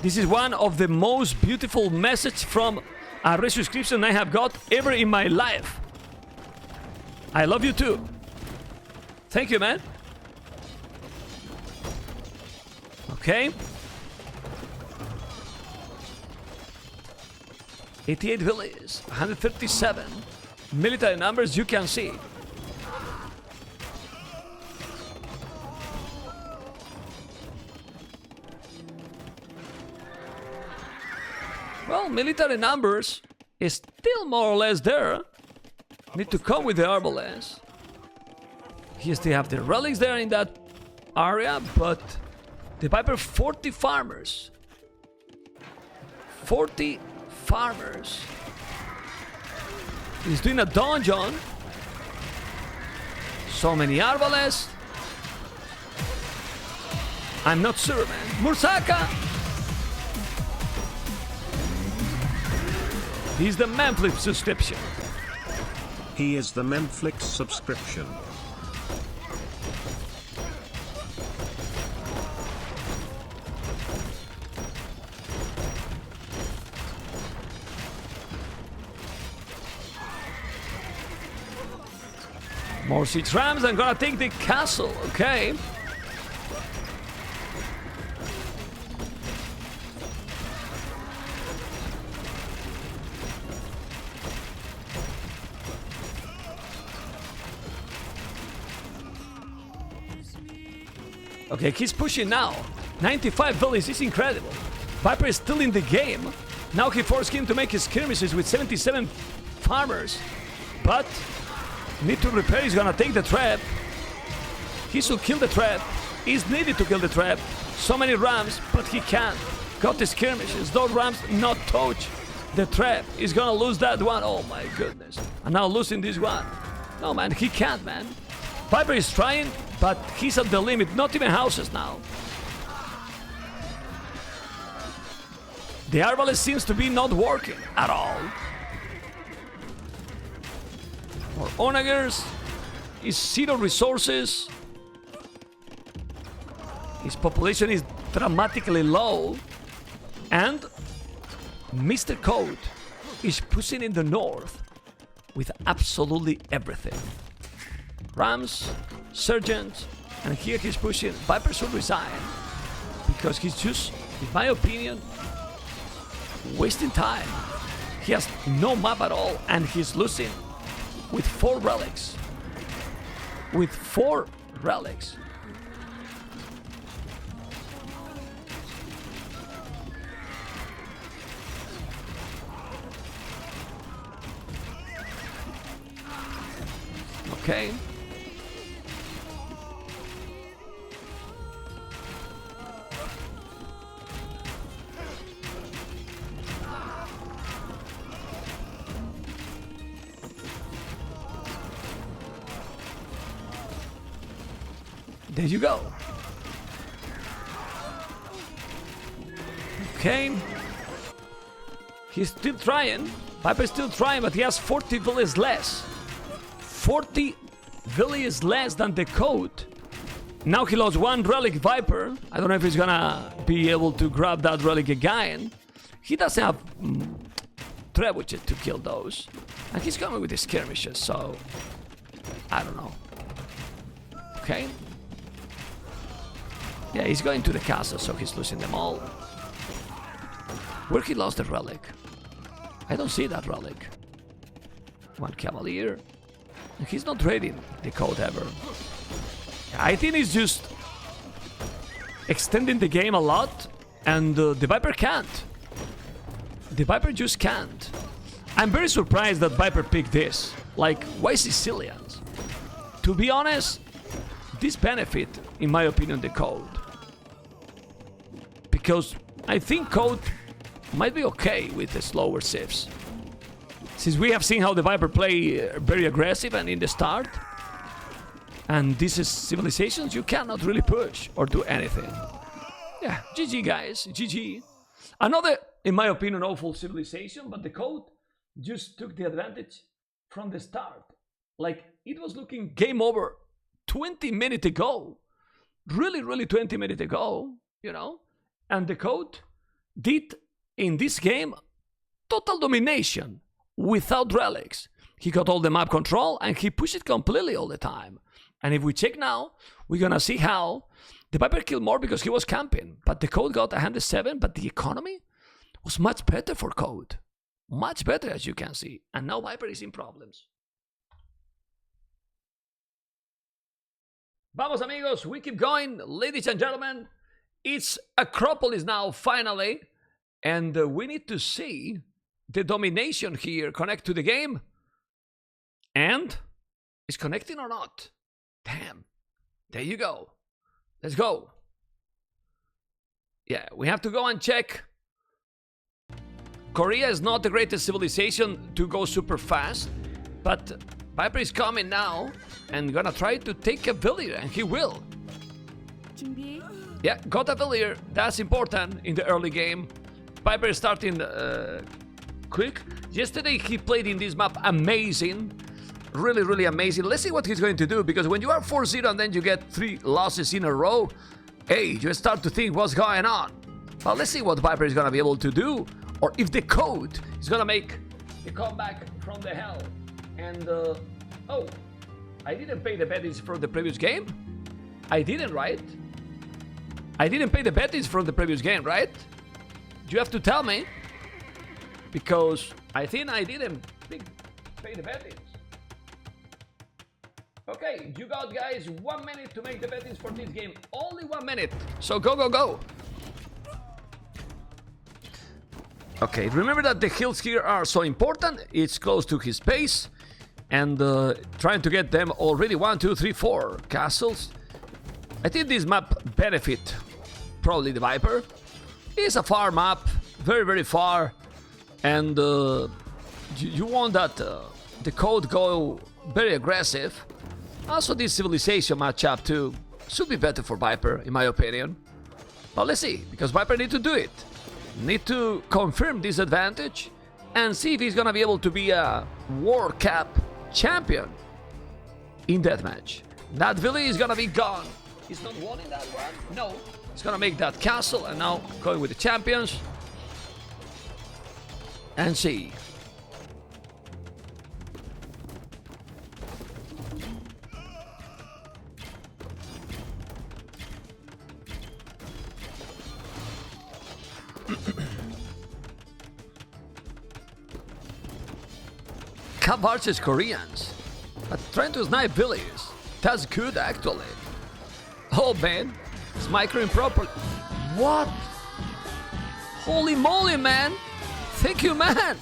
This is one of the most beautiful messages from a resubscription I have got ever in my life. I love you too. Thank you, man. Okay. 88 villages, 137 military numbers, you can see. Well, military numbers is still more or less there. Need to come with the arbalest. He still have the relics there in that area, but the Viper 40 farmers. 40 farmers. He's doing a dungeon. So many arbalests. I'm not sure, man. Mursaka! He's the Memflip subscription. He is the Memflix subscription. More siege rams. I'm gonna take the castle. Okay. Okay, he's pushing now. 95 villages is incredible. Viper is still in the game. Now he forced him to make his skirmishes with 77 farmers. But need to repair. He's gonna take the trap. He should kill the trap. He's needed to kill the trap. So many rams, but he can't. Got the skirmishes. Those rams not touch the trap. He's gonna lose that one. Oh my goodness. And now losing this one. No man, he can't, man. Viper is trying, but he's at the limit. Not even houses now. The arbalest seems to be not working at all. For onagers is 0 resources. His population is dramatically low. And Mr. Code is pushing in the north with absolutely everything. Rams, Sergeant, and here he's pushing. Viper should resign because he's just, in my opinion, wasting time. He has no map at all and he's losing with 4 relics. With 4 relics. Okay. There you go. Okay. He's still trying. Viper's still trying, but he has 40 villages less. 40 villages less than the code. Now he lost 1 relic Viper. I don't know if he's gonna be able to grab that relic again. He doesn't have trebuchet to kill those. And he's coming with the skirmishes, so I don't know. Okay. Yeah, he's going to the castle, so he's losing them all. Where he lost the relic? I don't see that relic. 1 cavalier. He's not trading the code ever. I think he's just extending the game a lot, and the Viper can't. The Viper just can't. I'm very surprised that Viper picked this. Like, why Sicilians? To be honest, this benefit, in my opinion, the code. Because I think code might be okay with the slower civs. Since we have seen how the Viper play very aggressive and in the start. And this is civilizations you cannot really push or do anything. Yeah, GG guys, GG. Another, in my opinion, awful civilization, but the code just took the advantage from the start. Like, it was looking game over 20 minutes ago. Really 20 minutes ago, you know? And TheCode did, in this game, total domination without relics. He got all the map control and he pushed it completely all the time. And if we check now, we're gonna see how TheViper killed more because he was camping. But TheCode got 107, but the economy was much better for Code. Much better, as you can see. And now Viper is in problems. Vamos amigos, we keep going. Ladies and gentlemen, it's Acropolis now, finally. And we need to see the domination here connect to the game. And is connecting or not? Damn. There you go. Let's go. Yeah, we have to go and check. Korea is not the greatest civilization to go super fast, but Viper is coming now and gonna try to take a villager, and he will. Yeah, got a villager. That's important in the early game. Viper is starting quick. Yesterday he played in this map amazing. Really amazing. Let's see what he's going to do, because when you are 4-0 and then you get 3 losses in a row, hey, you start to think what's going on. But let's see what Viper is gonna be able to do, or if TheCode is gonna make the comeback from the hell. And oh, I didn't pay the betties from the previous game. I didn't, right? I didn't pay the betties from the previous game, right? You have to tell me, because I think I didn't pay the betties. Okay, you got, guys, 1 minute to make the bettings for this game. Only 1 minute. So go. Okay, remember that the hills here are so important. It's close to his base. And trying to get them already 1, 2, 3, 4 castles. I think this map benefit probably the Viper. It's a far map, very far. And you want that TheCode go very aggressive. Also, this civilization matchup too should be better for Viper, in my opinion. But let's see, because Viper need to do it. Need to confirm this advantage and see if he's gonna be able to be a World Cup champion in Deathmatch. That village is gonna be gone. He's not wanting that one. No, he's gonna make that castle and now going with the champions. And see. Cap archers Koreans, but trying to snipe villages. That's good actually. Oh man, it's microing properly. What? Holy moly, man! Thank you, man!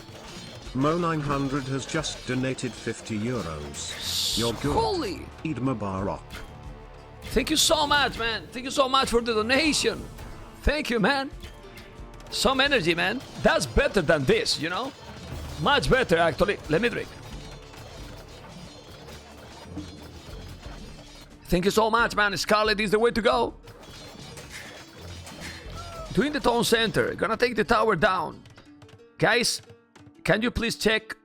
Mo900 has just donated 50 euros. You're good. Holy! Eid Mubarak. Thank you so much, man. Thank you so much for the donation. Thank you, man. Some energy, man. That's better than this, you know? Much better, actually. Let me drink. Thank you so much, man. Scarlet is the way to go. Doing the town center. Gonna take the tower down. Guys, can you please check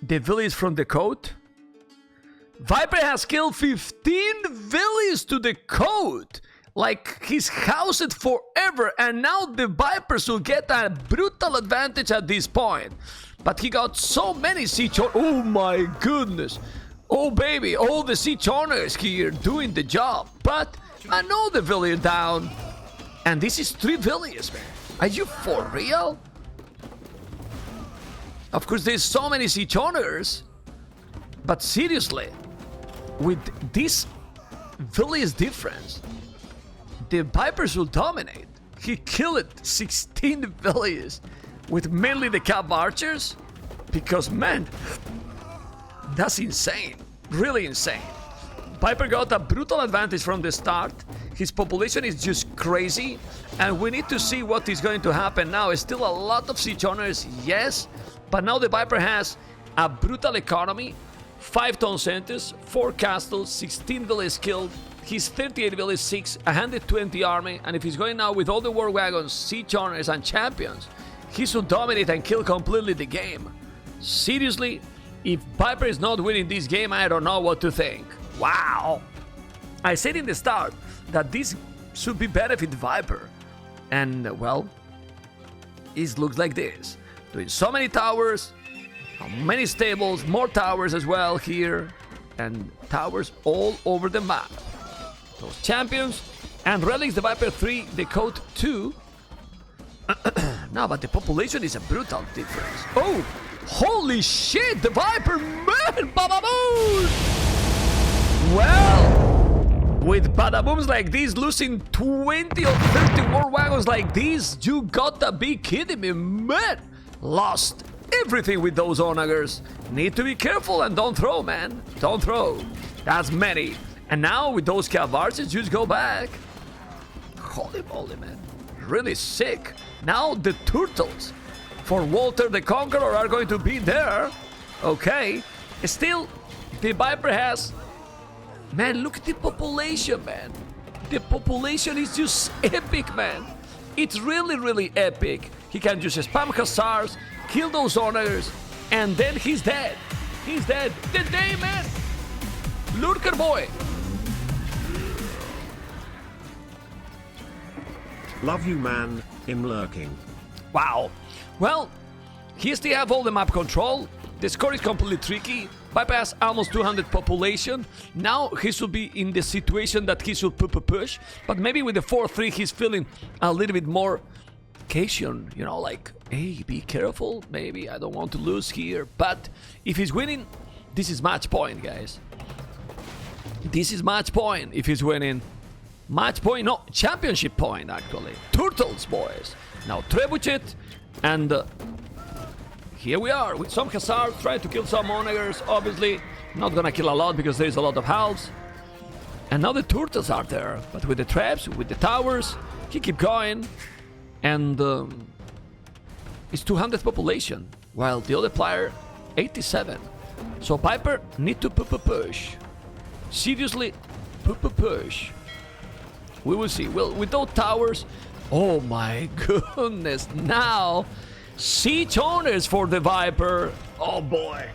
the village from TheCode? Viper has killed 15 villages to TheCode. Like, he's housed forever, and now the Vipers will get a brutal advantage at this point. But he got so many siege owners. Oh my goodness. Oh baby, all the siege owners here doing the job. But another village down. And this is 3 villages, man. Are you for real? Of course, there's so many siege owners. But seriously, with this village difference, the Vipers will dominate. He killed 16 villages with mainly the cap archers, because man, that's insane, really insane. Viper got a brutal advantage from the start. His population is just crazy, and we need to see what is going to happen now. It's still a lot of siege owners, yes, but now the Viper has a brutal economy, 5 town centers, 4 castles, 16 villages killed. He's 38 village 6, 120 army, and if he's going now with all the war wagons, siege owners and champions, he should dominate and kill completely the game. Seriously, if Viper is not winning this game, I don't know what to think. Wow. I said in the start that this should be benefit Viper. And, well, it looks like this. Doing so many towers, many stables, more towers as well here, and towers all over the map. Those champions and relics, the Viper 3, the Code 2. No, but the population is a brutal difference. Oh, holy shit, the Viper, man, Badaboom! Well, with Badabooms like this, losing 20 or 30 war wagons like this, you gotta be kidding me, man! Lost everything with those onagers. Need to be careful and don't throw, man. Don't throw. That's many. And now with those Cavarses, just go back. Holy moly, man. Really sick. Now the turtles for Walter the Conqueror are going to be there. Okay. Still, the Viper has... Man, look at the population, man. The population is just epic, man. It's really, really epic. He can just spam Hussars, kill those honors, and then he's dead. He's dead. The day, man. Lurker boy. Love you, man. I'm lurking. Wow. Well, he still have all the map control. The score is completely tricky. Bypass almost 200 population. Now he should be in the situation that he should push. But maybe with the 4-3 he's feeling a little bit more caution. You know, like, hey, be careful. Maybe I don't want to lose here. But if he's winning, this is match point, guys. This is match point if he's winning. Match point, no, championship point, actually. Turtles, boys. Now, Trebuchet, and here we are with some Hussars trying to kill some onagers. Obviously, not gonna kill a lot because there's a lot of halves. And now the Turtles are there, but with the traps, with the towers, he keep going. And it's 200 population, while the other player, 87. So Viper need to push. Seriously, push. We will see. Well, with those towers, oh my goodness. Now, siege owners for the Viper. Oh boy.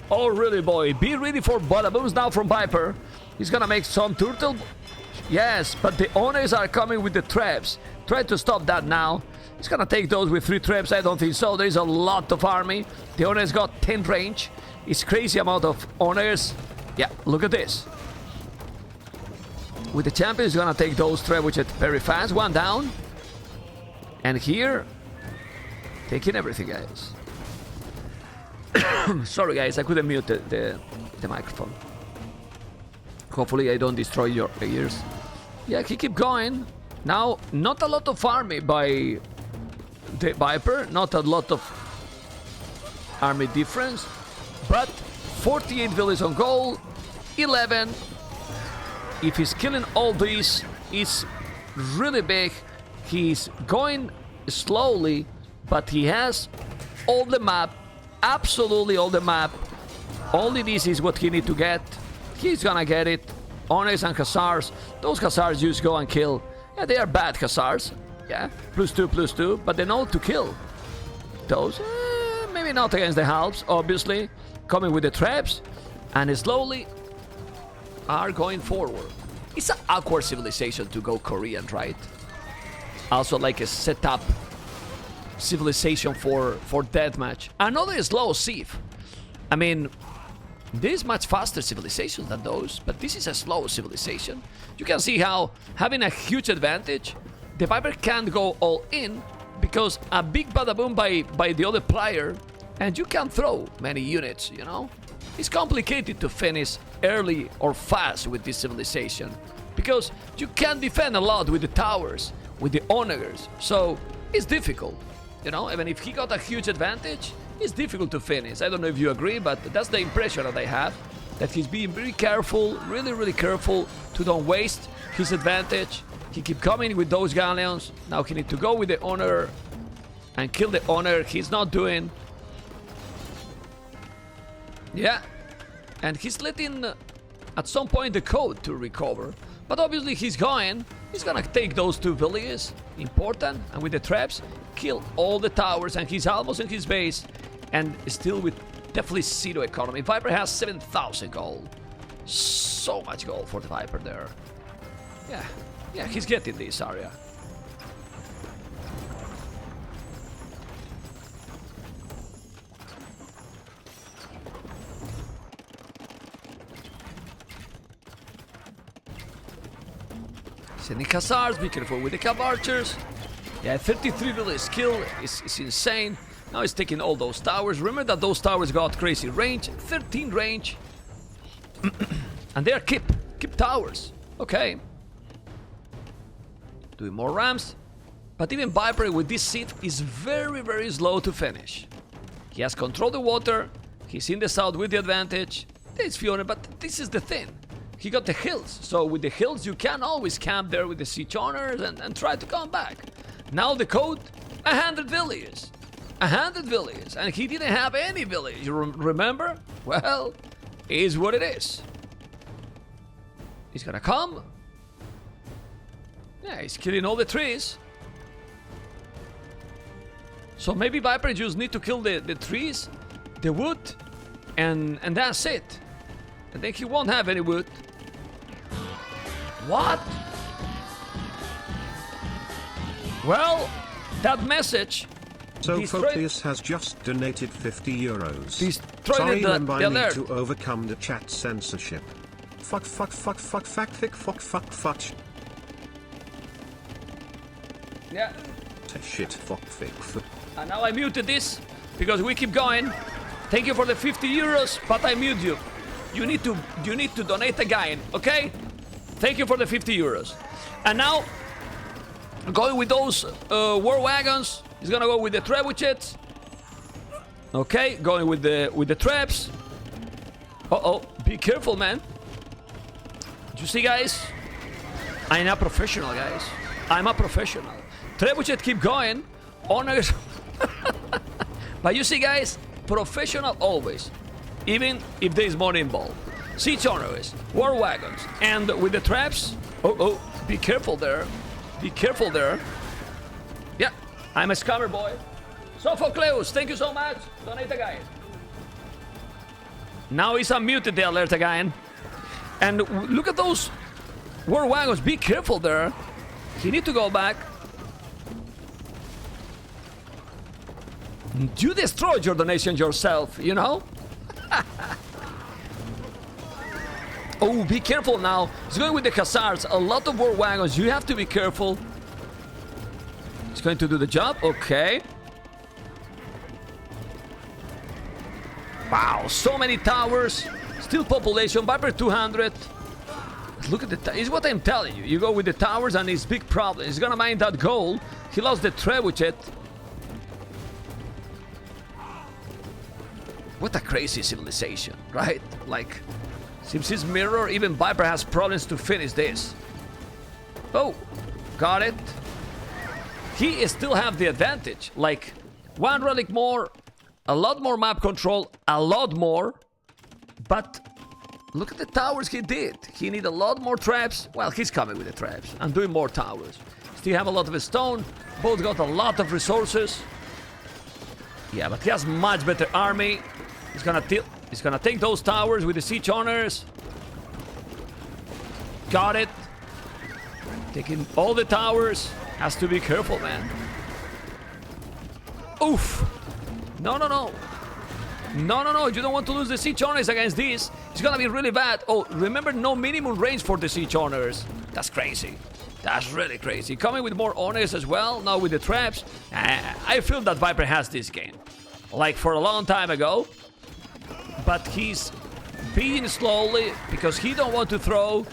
Oh really, boy. Be ready for Badabooms now from Viper. He's gonna make some turtle. Yes, but the owners are coming with the traps. Try to stop that now. He's gonna take those with 3 traps. I don't think so. There's a lot of army. The owners got 10 range. It's crazy amount of owners. Yeah, look at this. With the champion, he's gonna take those trebuchet very fast. One down. And here, taking everything, guys. Sorry, guys, I couldn't mute the microphone. Hopefully, I don't destroy your ears. Yeah, he keep going. Now, not a lot of army by the Viper. Not a lot of army difference. But 48 villages on goal. 11. If he's killing all these, it's really big. He's going slowly, but he has all the map, absolutely all the map. Only this is what he need to get. He's gonna get it. Honors and Hussars. Those Hussars just go and kill. Yeah, they are bad Hussars. Yeah, +2, but they know to kill. Those, maybe not against the halves, obviously. Coming with the traps, and slowly are going forward. It's an awkward civilization to go Korean, right? Also like a setup civilization for deathmatch. Another slow Civ. I mean, there's much faster civilizations than those, but this is a slow civilization. You can see how having a huge advantage, the Viper can't go all in because a big badaboom by the other player, and you can throw many units, you know? It's complicated to finish early or fast with this civilization because you can't defend a lot with the towers, with the onagers, so it's difficult, you know? Even if he got a huge advantage, it's difficult to finish. I don't know if you agree, but that's the impression that I have, that he's being very careful, really careful to don't waste his advantage. He keep coming with those galleons. Now he need to go with the honor and kill the honor. He's not doing. Yeah, and he's letting at some point the code to recover, but obviously he's gonna take those 2 villages, important, and with the traps kill all the towers, and he's almost in his base, and still with definitely 0 economy. Viper has 7,000 gold. So much gold for the Viper there. Yeah, he's getting this area. Sending Hussars, be careful with the Cav Archers. Yeah, 33 really skill is insane. Now he's taking all those towers. Remember that those towers got crazy range, 13 range. And they are keep towers. Okay. Doing more rams. But even Viper with this seat is very, very slow to finish. He has controlled the water. He's in the south with the advantage. There's Fiona, but this is the thing. He got the hills, so with the hills you can always camp there with the siege owners and try to come back. Now the code, 100 villages. 100 villages, and he didn't have any village, you remember? Well, it is what it is. He's gonna come. Yeah, he's killing all the trees. So maybe Viper just need to kill the trees, the wood, and that's it. And then he won't have any wood. What? Well, that message. So Photius has just donated 50 euros. Sorry, I need alert. to overcome the chat censorship. Fuck. Yeah. Shit, fuck. And now I muted this because we keep going. Thank you for the 50 euros, but I mute you. You need to donate again, okay? Thank you for the 50 euros. And now, going with those war wagons, he's gonna go with the trebuchets. Okay, going with the traps. Uh-oh, be careful, man. You see, guys? I'm a professional, guys. I'm a professional. Trebuchet keep going. Honors. But you see, guys, professional always. Even if there is more involved. Siege owners, war wagons, and with the traps. Oh, be careful there. Be careful there. Yeah, I'm a scammer boy. Sophocleus, thank you so much. Donate again. Now he's unmuted the alert again. And look at those war wagons. Be careful there. You need to go back. You destroyed your donation yourself, you know? Oh, be careful now. He's going with the Hussars. A lot of war wagons. You have to be careful. He's going to do the job. Okay. Wow, so many towers. Still population. Viper 200. Look at the... It's what I'm telling you. You go with the towers and it's big problem. He's gonna mine that gold. He lost the trebuchet. What a crazy civilization, right? Like... Seems his mirror, even Viper has problems to finish this. Oh, got it. He still have the advantage. Like, one relic more, a lot more map control, a lot more. But look at the towers he did. He need a lot more traps. Well, he's coming with the traps and doing more towers. Still have a lot of stone. Both got a lot of resources. Yeah, but he has much better army. He's gonna take those towers with the siege owners. Got it. Taking all the towers. Has to be careful, man. Oof. No. No. You don't want to lose the siege owners against this. It's gonna be really bad. Oh, remember, no minimum range for the siege owners. That's crazy. That's really crazy. Coming with more owners as well. Now with the traps. I feel that Viper has this game. Like for a long time ago. But he's beating slowly because he don't want to throw.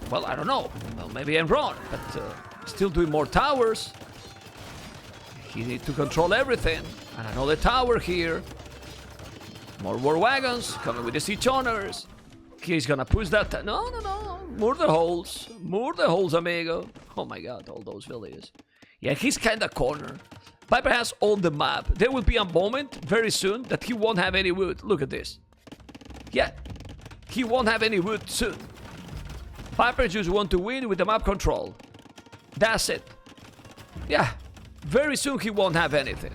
Well, I don't know. Well, maybe I'm wrong, but still doing more towers. He needs to control everything. And another tower here. More war wagons coming with the siege owners. He's gonna push that. No. More the holes, amigo. Oh my god, all those villages. Yeah, he's kinda cornered. Viper has all the map. There will be a moment very soon that he won't have any wood. Look at this. Yeah, he won't have any wood soon. Viper just want to win with the map control. That's it. Yeah, very soon he won't have anything.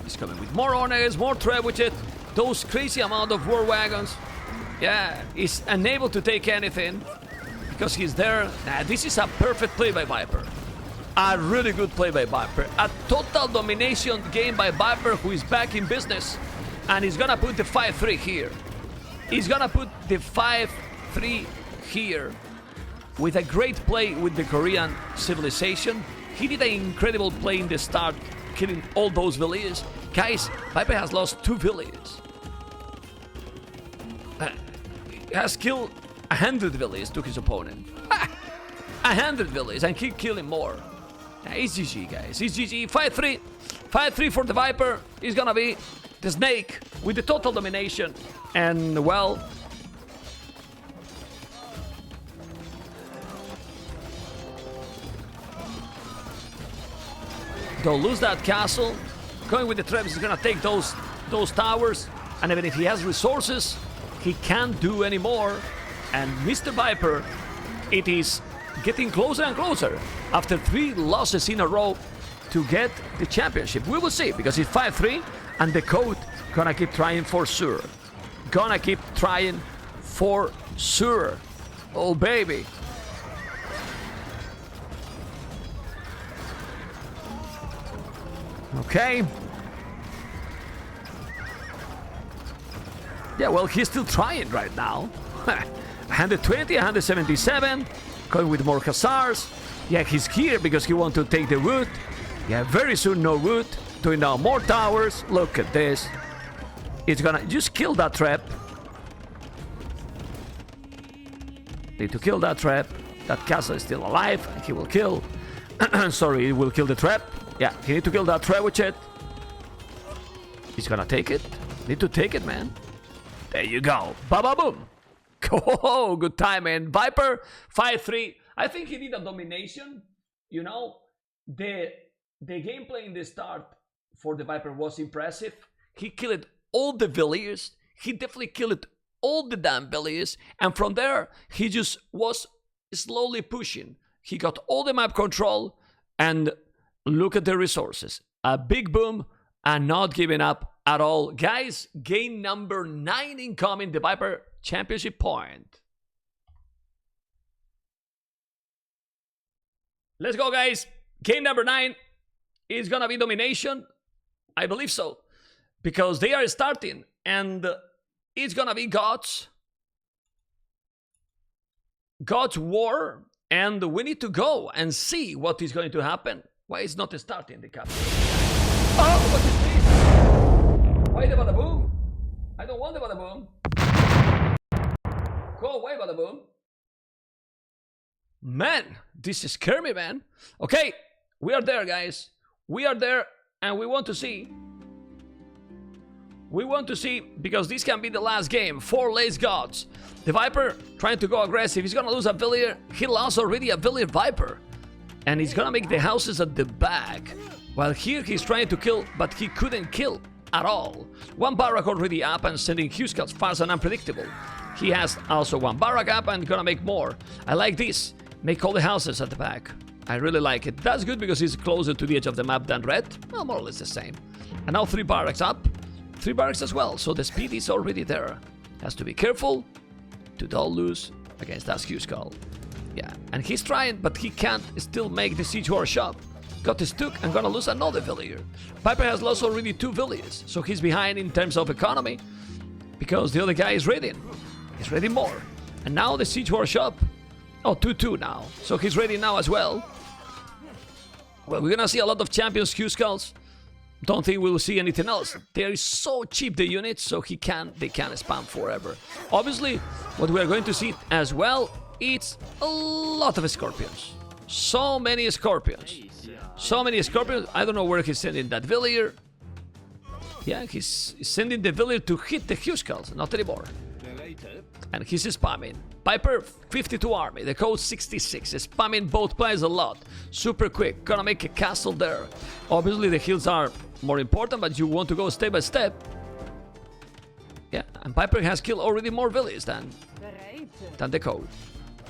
He's coming with more owners, more trebuchet. those crazy amount of war wagons. Yeah, he's unable to take anything because he's there. This is a perfect play by Viper. A really good play by Viper. A total domination game by Viper, who is back in business. And he's gonna put the 5-3 here. He's gonna put the 5-3 here with a great play with the Korean civilization. He did an incredible play in the start, killing all those villages. Guys, Viper has lost 2 villages. He has killed 100 villages to his opponent. 100 villages, and keep killing more. It's GG, guys. It's GG. 5-3. 5-3 for the Viper. He's gonna be the Snake with the total domination. And, well, they'll lose that castle. Going with the traps is gonna take those towers. And even if he has resources, he can't do any more. And Mr. Viper, it is getting closer and closer after 3 losses in a row to get the championship. We will see, because it's 5-3 and TheCode gonna keep trying for sure. Gonna keep trying for sure. Oh, baby. Okay. Yeah, well, he's still trying right now. 120, 177. Going with more Hussars. Yeah, he's here because he wants to take the wood. Yeah, very soon no wood. Doing now more towers. Look at this. It's gonna just kill that trap. Need to kill that trap. That castle is still alive. He will kill. Sorry, he will kill the trap. Yeah, he need to kill that trebuchet. He's gonna take it. Need to take it, man. There you go. Ba-ba-boom. Oh, good time, man. Viper, 5-3. I think he did a domination. You know, the gameplay in the start for the Viper was impressive. He killed all the villagers. He definitely killed all the damn villagers. And from there, he just was slowly pushing. He got all the map control. And look at the resources. A big boom and not giving up at all. Guys, game number 9 incoming. The Viper championship point. Let's go, guys. Game number 9 is gonna be domination. I believe so. Because they are starting. And it's gonna be God's war. And we need to go and see what is going to happen. Why is not starting the cap? Oh, what is this? Why the bada boom? I don't want the bada boom. Go away, bada boom. Man, this is scary me, man. Okay, we are there, guys. We are there, and we want to see. We want to see, because this can be the last game. 4 Lace Gods. The Viper trying to go aggressive. He's gonna lose a villager. He lost already a villager Viper. And he's gonna make the houses at the back. While here he's trying to kill, but he couldn't kill at all. 1 barrack already up and sending huge scouts fast and unpredictable. He has also 1 barrack up and gonna make more. I like this. Make all the houses at the back. I really like it. That's good because he's closer to the edge of the map than red. Well, more or less the same. And now 3 barracks up. 3 barracks as well, so the speed is already there. Has to be careful to don't lose against that huge skull. Yeah, and he's trying, but he can't still make the siege war shop. Got stuck and gonna lose another villager. Viper has lost already 2 villages, so he's behind in terms of economy because the other guy is raiding. He's raiding more. And now the siege war shop. Oh, 2-2 now. So he's ready now as well. Well, we're gonna see a lot of champions Q skulls. Don't think we'll see anything else. They're so cheap, the units, so they can't spam forever. Obviously, what we are going to see as well, it's a lot of scorpions. So many scorpions. So many scorpions. I don't know where he's sending that villager. Yeah, he's sending the villager to hit the huge skulls. Not anymore. And he's spamming. Viper, 52 army. TheCode 66. Spamming both players a lot. Super quick. Gonna make a castle there. Obviously, the heals are more important, but you want to go step by step. Yeah, and Viper has killed already more villages than TheCode.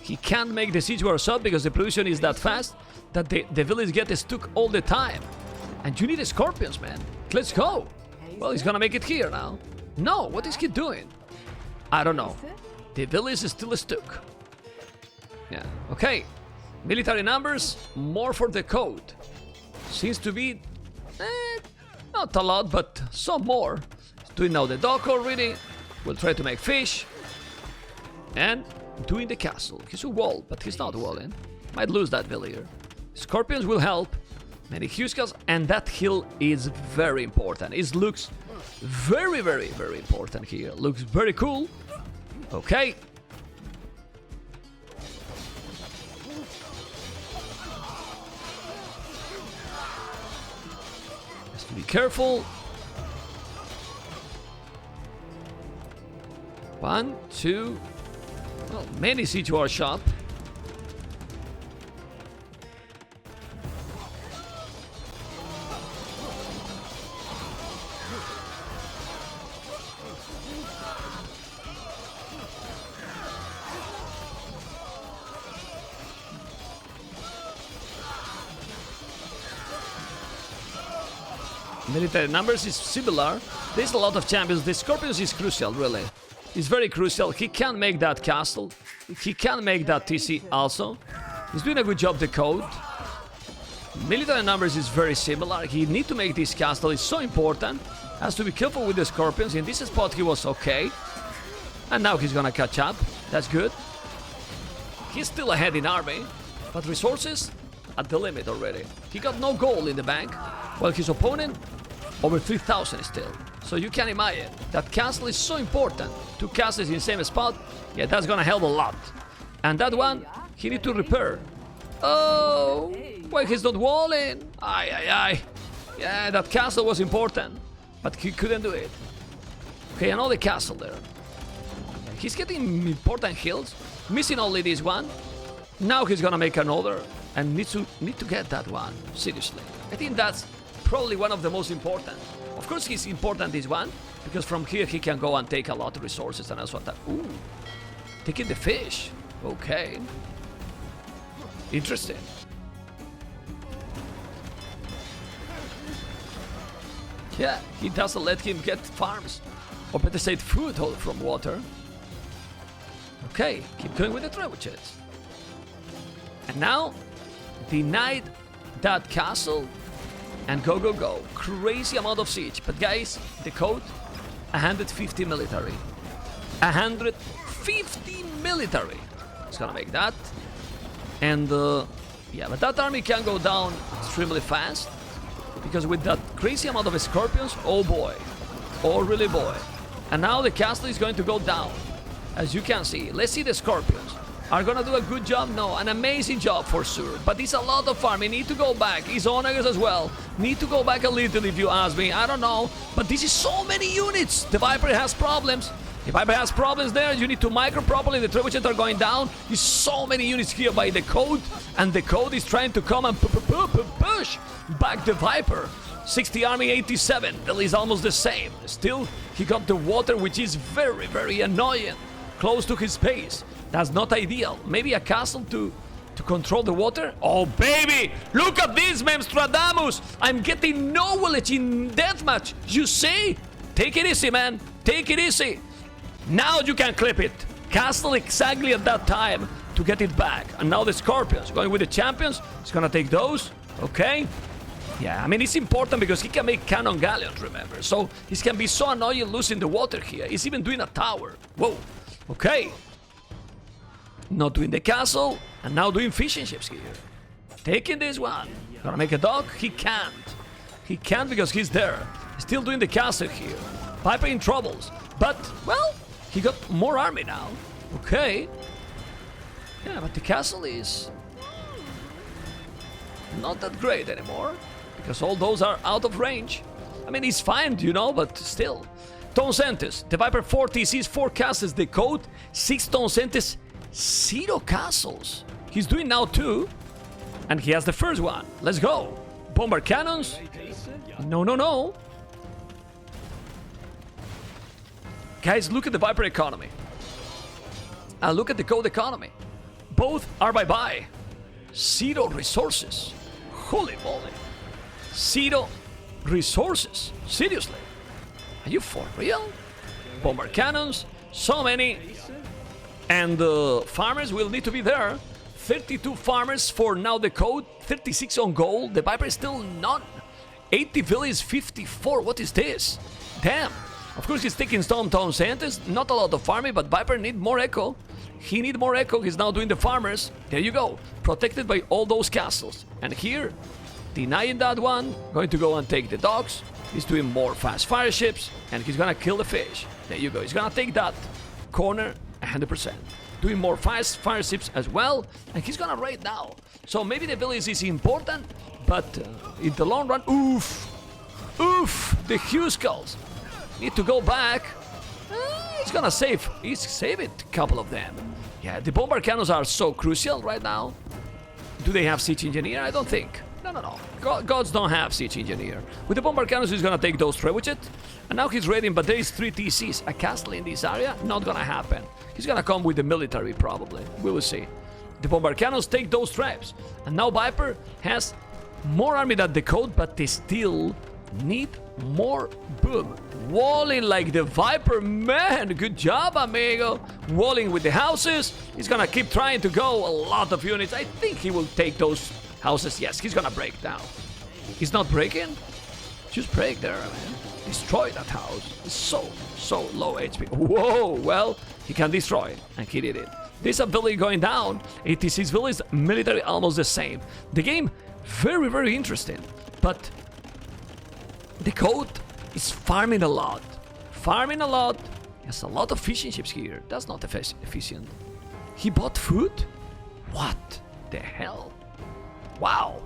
He can't make the siege war shot because the production is that fast that the village get stuck all the time. And you need scorpions, man. Let's go. Well, he's gonna make it here now. No, what is he doing? I don't know. The village is still stuck. Yeah, okay. Military numbers, more for the code. Seems to be... not a lot, but some more. He's doing now the dock already. We'll try to make fish. And doing the castle. He's a wall, but he's not walling. Might lose that villager. Scorpions will help. Many Huskas, and that hill is very important. It looks very, very, very important here. Looks very cool. Okay. Just to be careful. 1, 2. Well, many siege to our shop. Military numbers is similar. There's a lot of champions. The Scorpions is crucial, really. It's very crucial. He can make that castle. He can make that TC also. He's doing a good job, the code. Military numbers is very similar. He need to make this castle. It's so important. Has to be careful with the Scorpions. In this spot he was okay. And now he's gonna catch up. That's good. He's still ahead in army. But resources at the limit already. He got no gold in the bank. While his opponent over 3,000 still. So you can imagine that castle is so important. 2 castles in the same spot. Yeah, that's gonna help a lot. And that one, he need to repair. Oh, well, he's not walling. Aye, aye, aye. Yeah, that castle was important, but he couldn't do it. Okay, another castle there. He's getting important hills, missing only this one. Now he's gonna make another, and need to get that one. Seriously, I think that's probably one of the most important. Of course, he's important this one because from here he can go and take a lot of resources and also attack. Ooh, taking the fish. Okay. Interesting. Yeah, he doesn't let him get farms, or better say food from water. Okay, keep going with the trebuchets. And now, denied that castle, and go, go, go. Crazy amount of siege. But guys, the code, 150 military. 150 military. It's gonna make that. And yeah, but that army can go down extremely fast. Because with that crazy amount of Scorpions, oh boy. Oh really boy. And now the castle is going to go down. As you can see. Let's see the Scorpions. Are gonna do a good job? No, an amazing job for sure. But it's a lot of farming. Need to go back. His onagers as well. Need to go back a little if you ask me. I don't know. But this is so many units. The Viper has problems. The Viper has problems there. You need to micro properly. The trebuchets are going down. There's so many units here by the code. And the code is trying to come and push back the Viper. 60 army, 87. That is almost the same. Still, he got the water, which is very, very annoying. Close to his base. That's not ideal. Maybe a castle to control the water? Oh, baby! Look at this, Memstradamus! I'm getting no village in deathmatch. You see? Take it easy, man. Take it easy. Now you can clip it. Castle exactly at that time to get it back. And now the Scorpions going with the champions. He's gonna take those. Okay. Yeah, I mean, it's important because he can make cannon galleons, remember? So he can be so annoying losing the water here. He's even doing a tower. Whoa. Okay. Not doing the castle, and now doing fishing ships here. Taking this one. Gonna make a dock? He can't. He can't because he's there. Still doing the castle here. Viper in troubles. But, well, he got more army now. Okay. Yeah, but the castle is not that great anymore. Because all those are out of range. I mean, he's fine, you know, but still. Tonsentes. The Viper 4 TCs, 4 castles. The code, 6 Tonsentes. 0 castles. He's doing now 2. And he has the first one. Let's go. Bombard cannons. No, no, no. Guys, look at the Viper economy. And look at the code economy. Both are bye-bye. 0 resources. Holy moly. 0 resources. Seriously. Are you for real? bomber cannons, so many. And farmers will need to be there. 32 farmers for now TheCode, 36 on goal. The Viper is still none. 80 villages, 54. What is this? Damn. Of course, he's taking Stone Town Centers. Not a lot of farming, but Viper need more echo. He need more echo. He's now doing the farmers. There you go. Protected by all those castles. And here, denying that one. Going to go and take the docks. He's doing more fast fire ships. And he's gonna kill the fish. There you go. He's gonna take that corner 100%. Doing more fast fire ships as well. And he's gonna raid now. So maybe the village is important. But in the long run, oof. Oof. The huge skulls. Need to go back. He's gonna save. He's saved a couple of them. Yeah, the bomber cannons are so crucial right now. Do they have siege engineer? I don't think. No. Gods don't have siege engineer. With the bomber cannons, he's gonna take those trebuchet. And now he's raiding, but there is 3 TCs. A castle in this area? Not gonna happen. He's gonna come with the military probably. We will see. The bomber cannons take those traps. And now Viper has more army than TheCode, but they still need more boom. Walling like the Viper, man. Good job, amigo. Walling with the houses. He's gonna keep trying to go. A lot of units. I think he will take those houses. Yes, he's gonna break now. He's not breaking. Just break there, man. Destroy that house. It's so low HP. Whoa, well, he can destroy. And he did it. This ability going down. 86 village, military almost the same. The game, very interesting. But TheCode is farming a lot. There's a lot of fishing ships here. That's not efficient. He bought food? What the hell? Wow.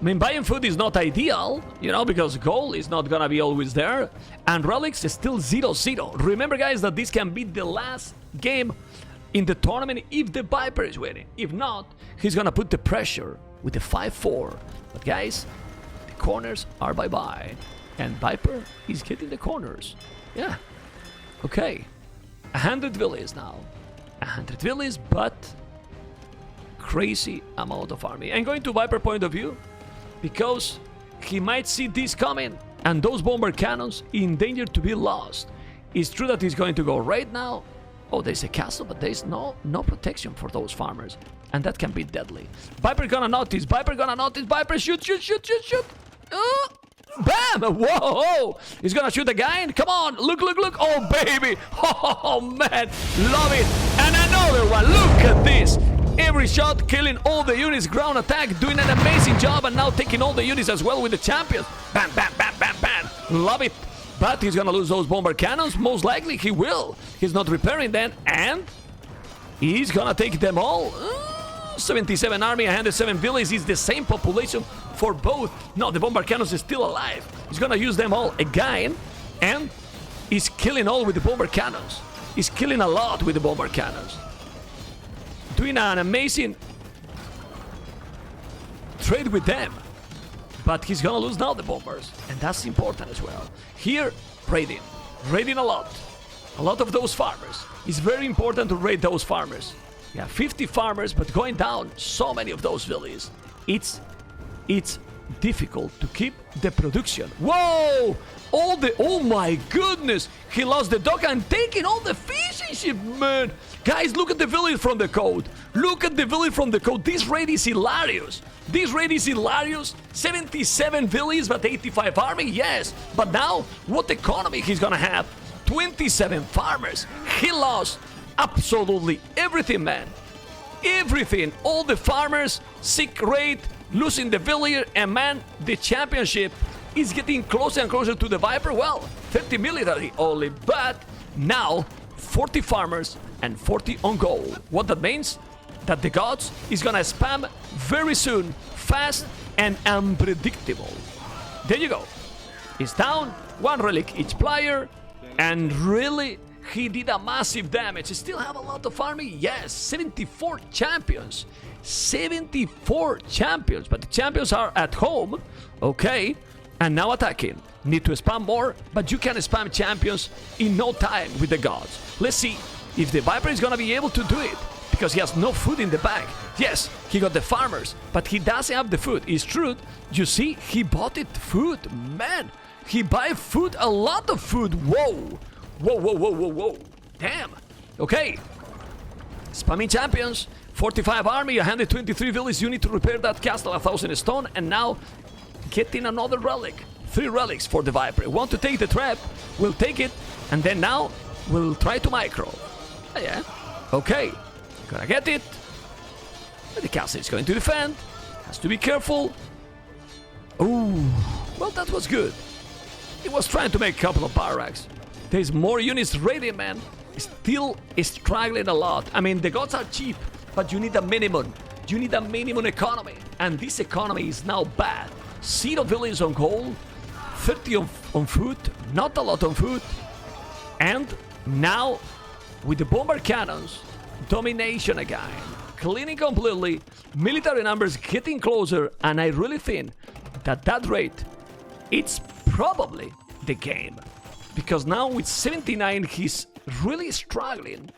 I mean, buying food is not ideal, you know, because gold is not gonna be always there. And relics is still 0-0. Remember, guys, that this can be the last game in the tournament if the Viper is winning. If not, he's gonna put the pressure with the 5-4. But guys, the corners are bye-bye. And Viper is getting the corners. Yeah. Okay. 100 villages now. 100 villages, but crazy amount of army. And going to Viper point of view, because he might see this coming and those bomber cannons in danger to be lost. It's true that he's going to go right now. Oh, there's a castle, but there's no protection for those farmers. And that can be deadly. Viper gonna notice. Viper shoot. Bam! Whoa! He's gonna shoot again. Come on, look. Oh, baby. Oh, man. Love it. And another one. Look at this. Every shot killing all the units. Ground attack doing an amazing job. And now taking all the units as well with the champions. Bam. Love it. But he's gonna lose those bomber cannons. Most likely he will. He's not repairing them. And he's gonna take them all. 77 army, 107 villages is the same population for both. No, the bomber cannons is still alive. He's gonna use them all again. And he's killing all with the bomber cannons. He's killing a lot with the bomber cannons. Doing an amazing trade with them. But he's gonna lose now the bombers. And that's important as well. Here, raiding a lot. A lot of those farmers. It's very important to raid those farmers. Yeah, 50 farmers, but going down so many of those villages. It's difficult to keep the production. Whoa! Oh my goodness! He lost the dock and taking all the fishing ship, man! Guys, look at the village from TheCode. This raid is hilarious. 77 villages, but 85 army, yes. But now, what economy he's gonna have? 27 farmers. He lost absolutely everything, man. Everything. All the farmers, sick raid, losing the villager, and man, the championship is getting closer and closer to the Viper. Well, 30 military only, but now 40 farmers and 40 on goal. What that means? That the gods is gonna spam very soon, fast and unpredictable. There you go. It's down, 1 relic each player, and really, he did a massive damage. Still have a lot of army? Yes, 74 champions. 74 champions, but the champions are at home, okay, and now attacking. Need to spam more, but you can spam champions in no time with the gods. Let's see if the Viper is gonna be able to do it, because he has no food in the bag. Yes, he got the farmers, but he doesn't have the food. It's true, you see, he bought it food, man. He buy food, a lot of food. Whoa, Whoa, whoa, whoa, whoa, whoa. Damn. Okay. Spamming champions. 45 army, 123 villages. You need to repair that castle, 1,000 stone. And now getting another relic. 3 relics for the Viper. Want to take the trap? We'll take it. And then now we'll try to micro. Yeah. Okay. Gonna get it. The castle is going to defend. Has to be careful. Ooh. Well, that was good. He was trying to make a couple of barracks. There's more units ready, man. Still struggling a lot. I mean, the gods are cheap, but you need a minimum. You need a minimum economy. And this economy is now bad. 0 villages on gold, 30 on food, not a lot on food. And now, with the bomber cannons, domination again. Cleaning completely, military numbers getting closer, and I really think that rate, it's probably the game. Because now with 79, he's really struggling,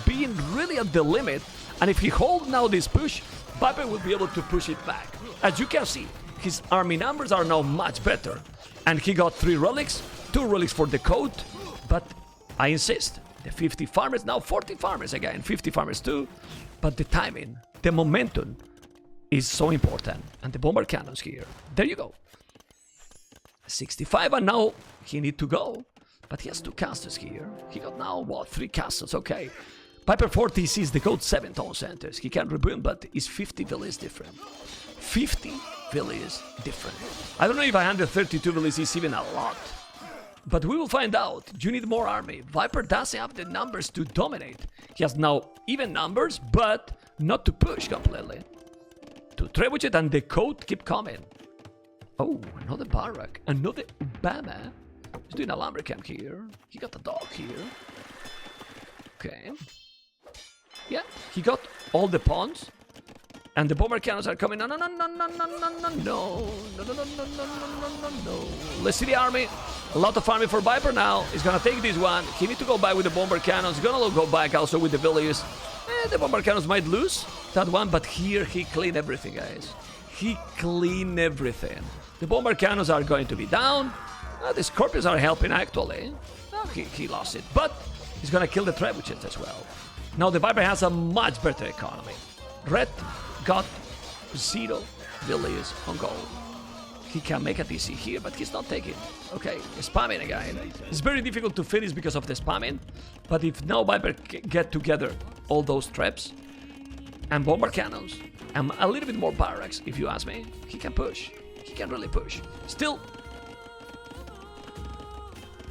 being really at the limit. And if he holds now this push, Viper will be able to push it back. As you can see, his army numbers are now much better. And he got 3 relics, 2 relics for the code. But I insist, the 50 farmers, now 40 farmers again, 50 farmers too. But the timing, the momentum is so important. And the bomber cannons here, there you go. 65, and now he need to go. But he has 2 castles here. He got now, what, 3 castles, okay. Viper 40 sees the code 7 town centers. He can rebuild, but is 50 villages different. 50 villages different. I don't know if 132 villages is even a lot. But we will find out. You need more army. Viper doesn't have the numbers to dominate. He has now even numbers, but not to push completely. To trebuchet and the code keep coming. Oh, another barrack. Another Obama. He's doing a lumber camp here. He got a dog here. Okay. Yeah, he got all the pawns. And the bomber cannons are coming. No, no, no, no, no, no, no, no, no, no, no, no, no, no, no. Let's see the army. A lot of army for Viper now. He's gonna take this one. He need to go back with the bomber cannons. He's gonna go back also with the villages. The bomber cannons might lose that one, but here he clean everything, guys. He clean everything. The bomber cannons are going to be down. The scorpions are helping actually. He lost it, but he's gonna kill the trebuchets as well. Now the Viper has a much better economy. Red got 0 villages on gold. He can make a DC here, but he's not taking. Okay, spamming again. It's very difficult to finish because of the spamming, but if now Viper get together all those traps and bomber cannons and a little bit more barracks, if you ask me, he can push. He can really push. Still,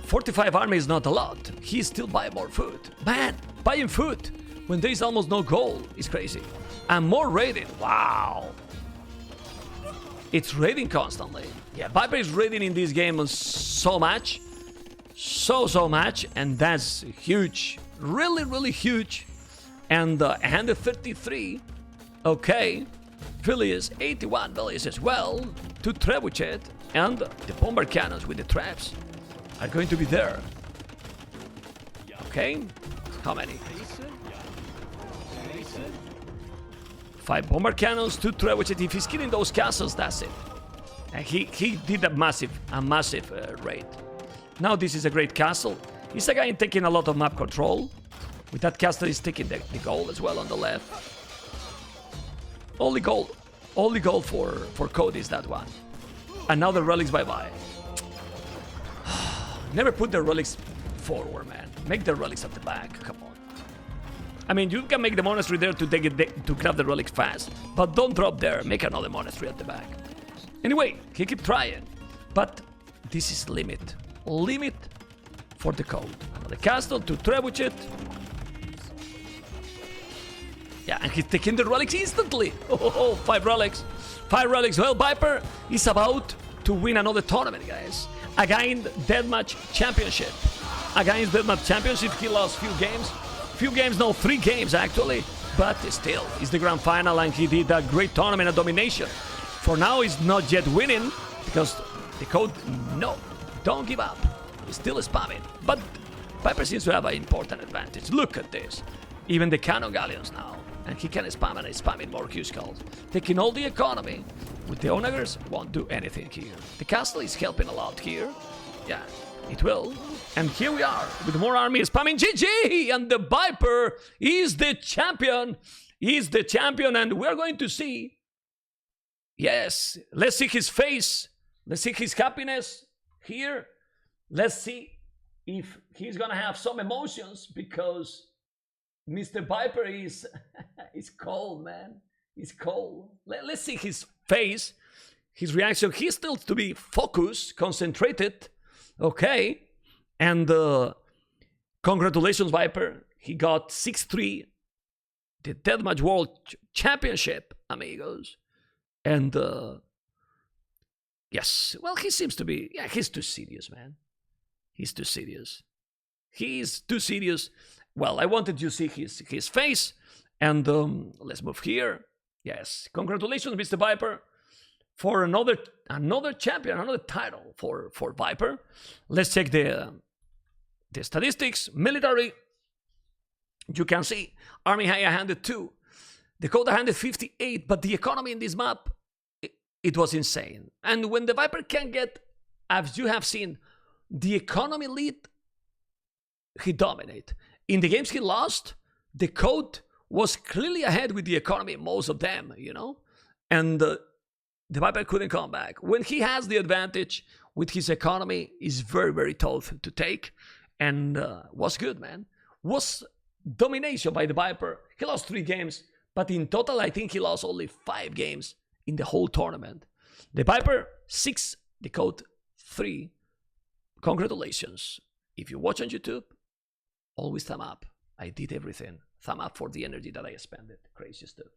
45 army is not a lot. He still buy more food. Man, buying food when there is almost no gold is crazy. And more raiding. Wow. It's raiding constantly. Yeah, Viper is raiding in this game so much. So much. And that's huge. Really, really huge. And 133. Okay. Villages, 81 villages as well. 2 trebuchet. And the bomber cannons with the traps are going to be there. Okay. How many? 5 bomber cannons, 2 trebuchet. If he's killing those castles, that's it. And he did a massive raid. Now this is a great castle. He's a guy taking a lot of map control. With that castle, he's taking the gold as well on the left. Only gold for code is that one. And now the relics bye-bye. Never put the relics forward, man. Make the relics at the back. Come on. I mean, you can make the monastery there to take it to grab the relics fast, but don't drop there. Make another monastery at the back. Anyway, he keep trying, but this is limit for the code. Another castle to trebuchet. Yeah, and he's taking the relics instantly. Oh, 5 relics. 5 relics. Well, Viper is about to win another tournament, guys. Against Deathmatch Championship. Against Deathmatch Championship, he lost few games, no, 3 games actually. But still, it's the grand final and he did a great tournament of domination. For now, he's not yet winning because the code, no, don't give up. He's still spamming. But Viper seems to have an important advantage. Look at this. Even the cannon galleons now. And he can spam and he's spamming more Q-skulls. Taking all the economy. With the onagers, won't do anything here. The castle is helping a lot here. Yeah, it will. And here we are with more armies spamming GG, and the Viper is the champion. He's the champion, and we're going to see. Yes, let's see his face. Let's see his happiness here. Let's see if he's gonna have some emotions, because Mr. Viper is is cold, man. He's cold. Let's see his face, his reaction. He still to be focused, concentrated. Okay, and congratulations, Viper. He got 6-3, the Deathmatch World Championship, amigos. And yes, well, he seems to be. Yeah, he's too serious, man. He's too serious. He's too serious. Well, I wanted you to see his face. And let's move here. Yes, congratulations, Mr. Viper, for another champion, another title for Viper. Let's check the statistics. Military, you can see Army Haya handed 2, Dakota handed 58, but the economy in this map, it was insane. And when the Viper can get, as you have seen, the economy lead, he dominated. In the games he lost, the code was clearly ahead with the economy, most of them, you know? And the Viper couldn't come back. When he has the advantage with his economy, it's very, very tough to take. And was good, man. Was domination by the Viper. He lost 3 games, but in total, I think he lost only 5 games in the whole tournament. The Viper, 6, the code 3. Congratulations. If you watch on YouTube, always thumb up. I did everything. Thumb up for the energy that I expended. Crazy stuff.